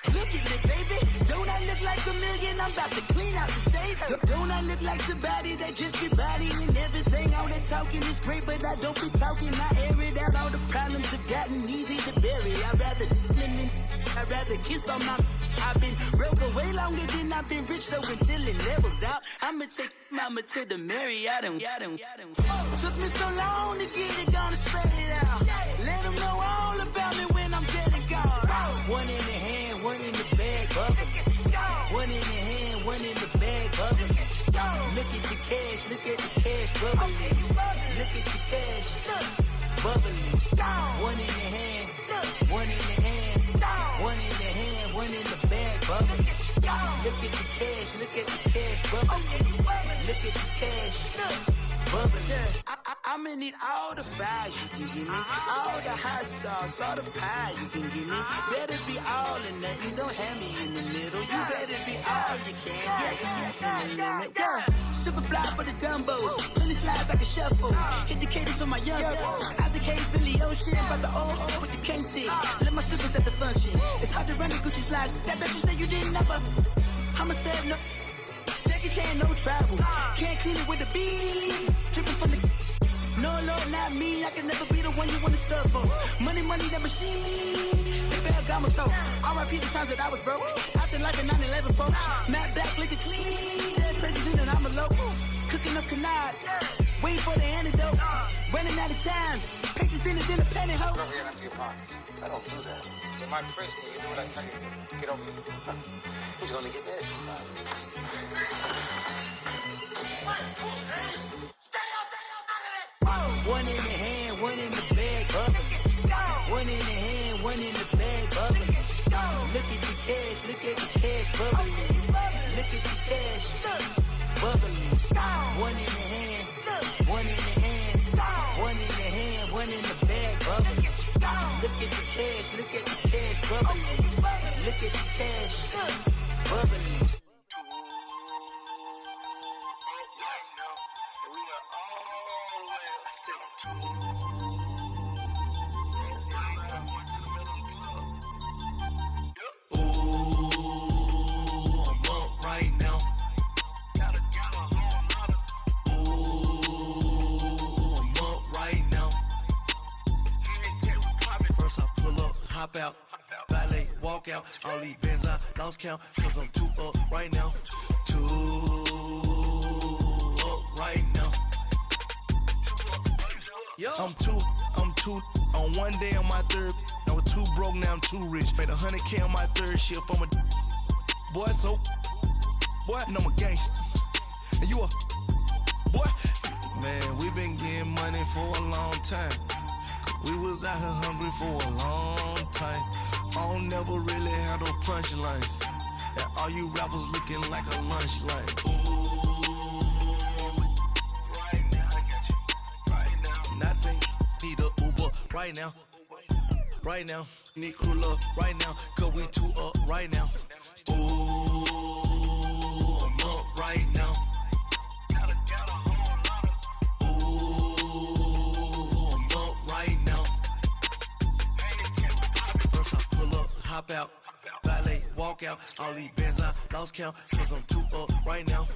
Look at me, baby. Don't I look like a million? I'm about to clean out the safe. Don't I look like somebody that just be bodying everything? All that talking is great, but I don't be talking. I air it out. All the problems have gotten easy to bury. I'd rather kiss on my. I've been broke way longer than I've been rich, so until it levels out, I'ma take mama to the Marriott and took me so long to get it, gonna spread it out. Let them know all about me when I'm dead and gone. One in the hand, one in the bag, bubbling. One in the hand, one in the bag, bubbling. Look at the cash, bubbling. Look at the cash, bubbling. One in the hand, one in the hand, one in the hand, one in the bag, bubbling. Look at the cash, bubbling. Look at the cash, bubbling. I'ma need all the fries you can give me, all the hot sauce, all the pie you can give me. Better be all or nothing, don't have me in the middle. You better be all you can, yeah. Super fly for the Dumbos, plenty slides like a shuffle. Hit the cadence for my young Isaac Hayes, Billy Ocean, but the old with the cane stick. Let my slippers at the function. It's hard to run the Gucci slides. That bet you say you didn't never. I'ma step no. Jackie Chan, no travel. Can't clean it with the beat. Dripping from the. No, not me. I can never be the one you wanna stuff for. Money, that machine. They fell got my stove. R.I.P. the times that I was broke. Acting like a 9/11 folks. Matte black, liquor clean. Dead presses in and I'm a local. Cooking up canard. Waiting for the antidote. Running out of time. Patience thinner than a pantyhose. Go ahead, empty your pockets. I don't do that. In my prison, you do what I tell you to. Get over here. He's gonna get nasty. One in the hand, one in the bag, bubbling. One in the hand, one in the bag, bubbling. Look at the cash, bubbling. Look at the cash, bubbling. One in the hand, one in the hand, one in the hand, one in the bag, bubbling. Look at the cash, bubbling. Look at the cash, bubbling. Hop out, valet, walk out. All these bands I lost count, cause I'm too up right now. Too up right now. I'm too on one day on my third. I was too broke, now I'm too rich. Made 100K on my third shift from a boy, so boy, and I'm a gangster. And you a boy. Man, we been getting money for a long time. We was out here hungry for a long never really had no punchlines. And all you rappers looking like a lunch line. Ooh, right now, I got you. Right now, nothing. Need a Uber right now. Right now, need crew up right now. Cause we two up right now. Ooh, I'm up right now. Ooh, I'm up right now. First I pull up, hop out, valet, walk out. All these bands I lost count. Cause I'm two up right now.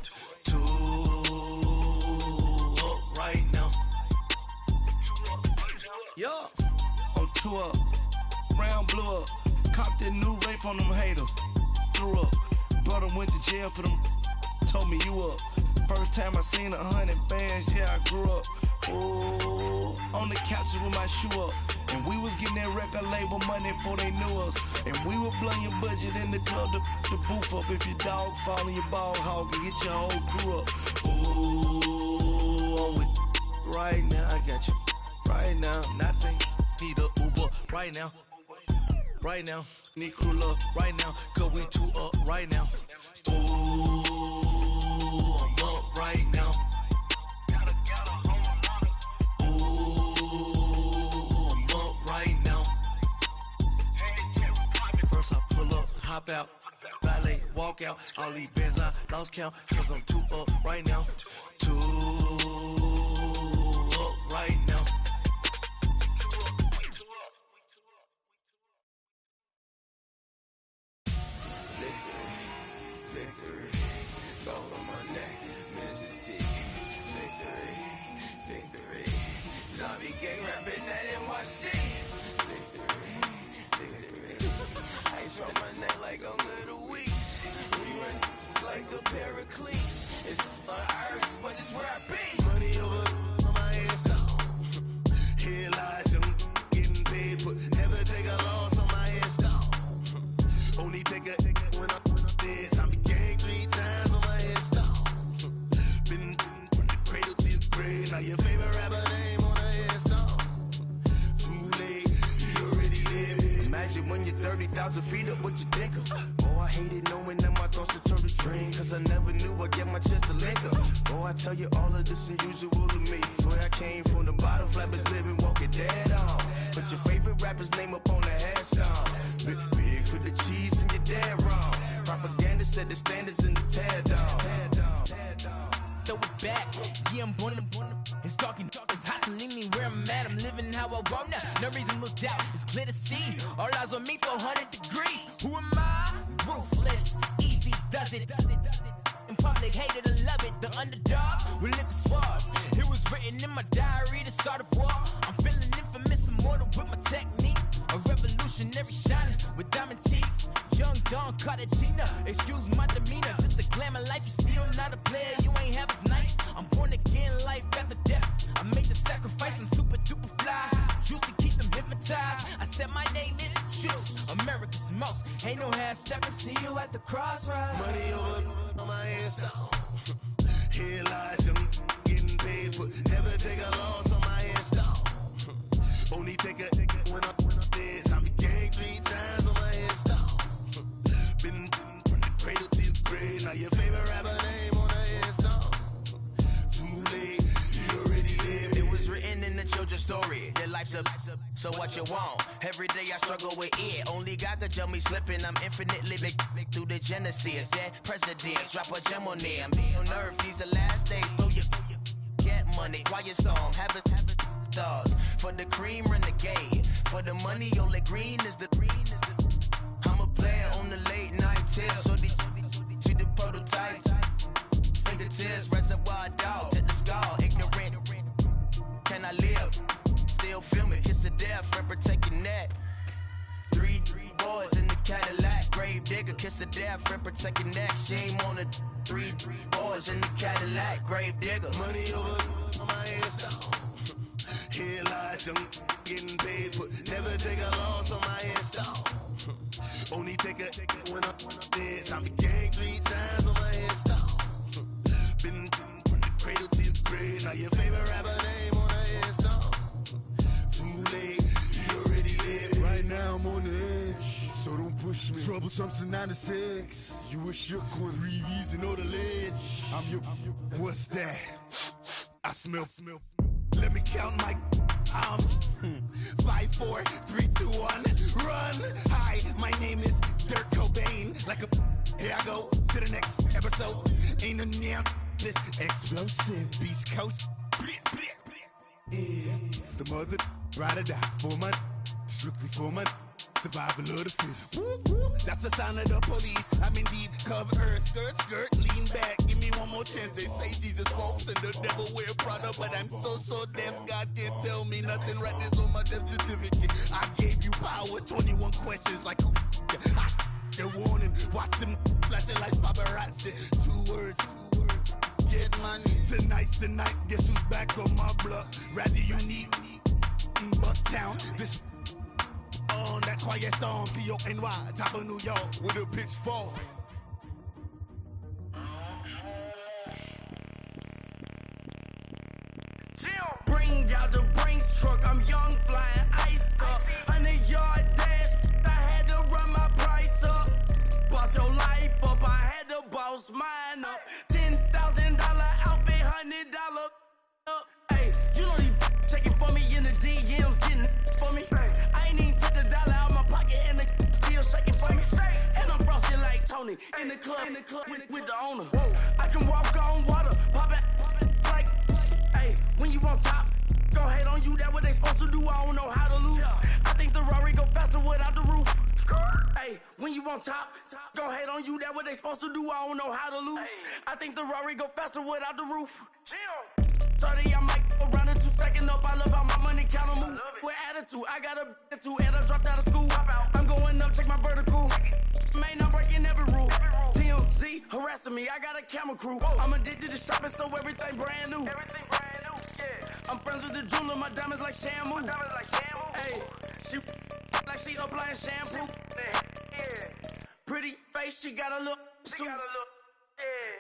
Two up right now. Yeah, I'm two up. Round blew up. Copped that new rape on them haters. Threw up. Brother went to jail for them. Told me you up. First time I seen 100 bands, yeah, I grew up. Ooh, on the couches with my shoe up. And we was getting that record label money before they knew us. And we were blowing your budget in the club to boof up. If your dog fall in your ball hog and get your whole crew up. Ooh, I'm with right now, I got you. Right now, nothing. Need a Uber right now. Right now, need crew love right now. Cause we two up right now. Ooh, I'm up right now. Ooh, I'm up right now. First I pull up, hop out, valet, walk out. All these bands I lost count. Cause I'm two up right now. Two up right now. Pericles, it's on earth, but it's where I be. Money over on my install. Here lies young, getting paid, but never take a loss on my install. Only take a when I'm dead. I be gang 3 times on my install. Been from the cradle to the grave. Now your favorite rapper name on the install. Too late, you already live. Imagine when you're 30,000 feet up, what you think of? Oh, I hated knowing that my thoughts would turn to dream. Cause I never knew I'd get my chance to link up. Oh, I tell you all of this unusual to me. Swear I came from the bottom, flappers living, walking dead on. Put your favorite rapper's name up on the headstone. Big for the cheese and you're dead wrong. Propaganda set the standards in the tear down. Throw it back, yeah, I'm born to it's talking, it's hustling me where I'm at. I'm living how I want now. No reasonable doubt, it's clear to see. All eyes on me, 400 degrees. Who am I? Ruthless, easy does it. In public, hated or love it. The underdogs with liquor swabs. It was written in my diary to start a war. I'm feeling infamous, immortal with my technique. A revolutionary shining with diamond teeth. Young Don Cartagena, excuse my demeanor. This the glamour life, you still not a player. You ain't half as nice. I'm born again, life after death. I made the sacrifice and super duper fly. Used to keep them hypnotized. I said my name is Juice, America's most. Ain't no half stepping, see you at the crossroads. Money over on my install. Here lies young, getting paid, but never take a loss on my install. Only take a when I'm dead. I be gang 3 times on my install. Been from the cradle to the grave. Now your favorite rapper name on the install. Too late, you already live. It was written in the children's story. Your life's a so what you want. Every day I struggle with it. Only God could tell me slipping. I'm infinitely big through the genesis. That presidents drop a gem on them. On earth, these the last days. Throw your get money. Quiet storm. Have it thoughts. For the cream, renegade. For the money, only green is the I'm a player on the late night tip. So these see the prototype. Fingertips, reservoir dog to the skull. Ignorant. Can I live? Still film it, kiss to death, friend protect your neck. 3 boys in the Cadillac, grave digger, kiss to death, friend protect your neck. Shame on the 3 boys in the Cadillac, grave digger. Money over on my install. Here lies young, getting paid, but never take a loss on my install. Only take a when I'm dead. I be gang 3 times on my install. Been from the cradle to the grave. Now your favorite rapper name on the install. Too late, you already live. Right now I'm on the edge, so don't push me. Troublesome to 96. You a shook one. Breathe easy, know the ledge. I'm your. What's that? I smell. Let me count my. 5, 4, 3, 2, 1. Run. Hi, my name is Dirk Cobain. Like a. Here I go to the next episode. Ain't no damn this explosive Beast Coast. Yeah. The mother ride or die for my. Strictly for my. Survival of the fittest. That's the sound of the police. I'm indeed cover earth, skirt, lean back. Give me one more chance. They say Jesus walks and the devil wear Prada, but I'm so deaf. God can't tell me nothing. Right this on my death certificate. I gave you power. 21 questions like the warning. Watch them flashing like paparazzi. 2 words. Get money. Tonight's the night. Guess who's back on my block? Rather unique. Bucktown. This. On that quiet storm, T-O-N-Y, top of New York, with a pitchfork. Bring out the Brinks truck, I'm young, flying ice up. 100-yard dash, I had to run my price up. Boss your life up, I had to boss mine up. $10,000 outfit, $100 up. Hey, you know these checking for me in the DMs, getting for me. I ain't even took the dollar out my pocket and the still shaking for me. And I'm frosted like Tony in the club with the owner. I can walk on water, pop it like, hey, when you on top, gon' hate on you, that what they supposed to do, I don't know how to lose. I think the Rari go faster without the roof. Hey, when you on top, gon' hate on you, that what they supposed to do, I don't know how to lose. I think the Rari go faster without the roof. 30, I might go around the 2 stacking up. I love how my money count move. With attitude, I got a attitude, and I dropped out of school. I'm going up, check my vertical. Man, I'm breaking every rule. TMZ harassing me, I got a camera crew. I'm addicted to shopping, so everything brand new. Yeah. I'm friends with the jeweler, my diamonds like shampoo. Hey, she like she applying shampoo. Yeah. Pretty face, she got a look.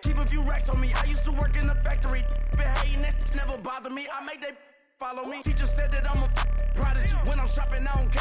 Keep a few racks on me. I used to work in the factory. Been hating it, never bother me. I make they follow me. Teacher said that I'm a prodigy. When I'm shopping, I don't care.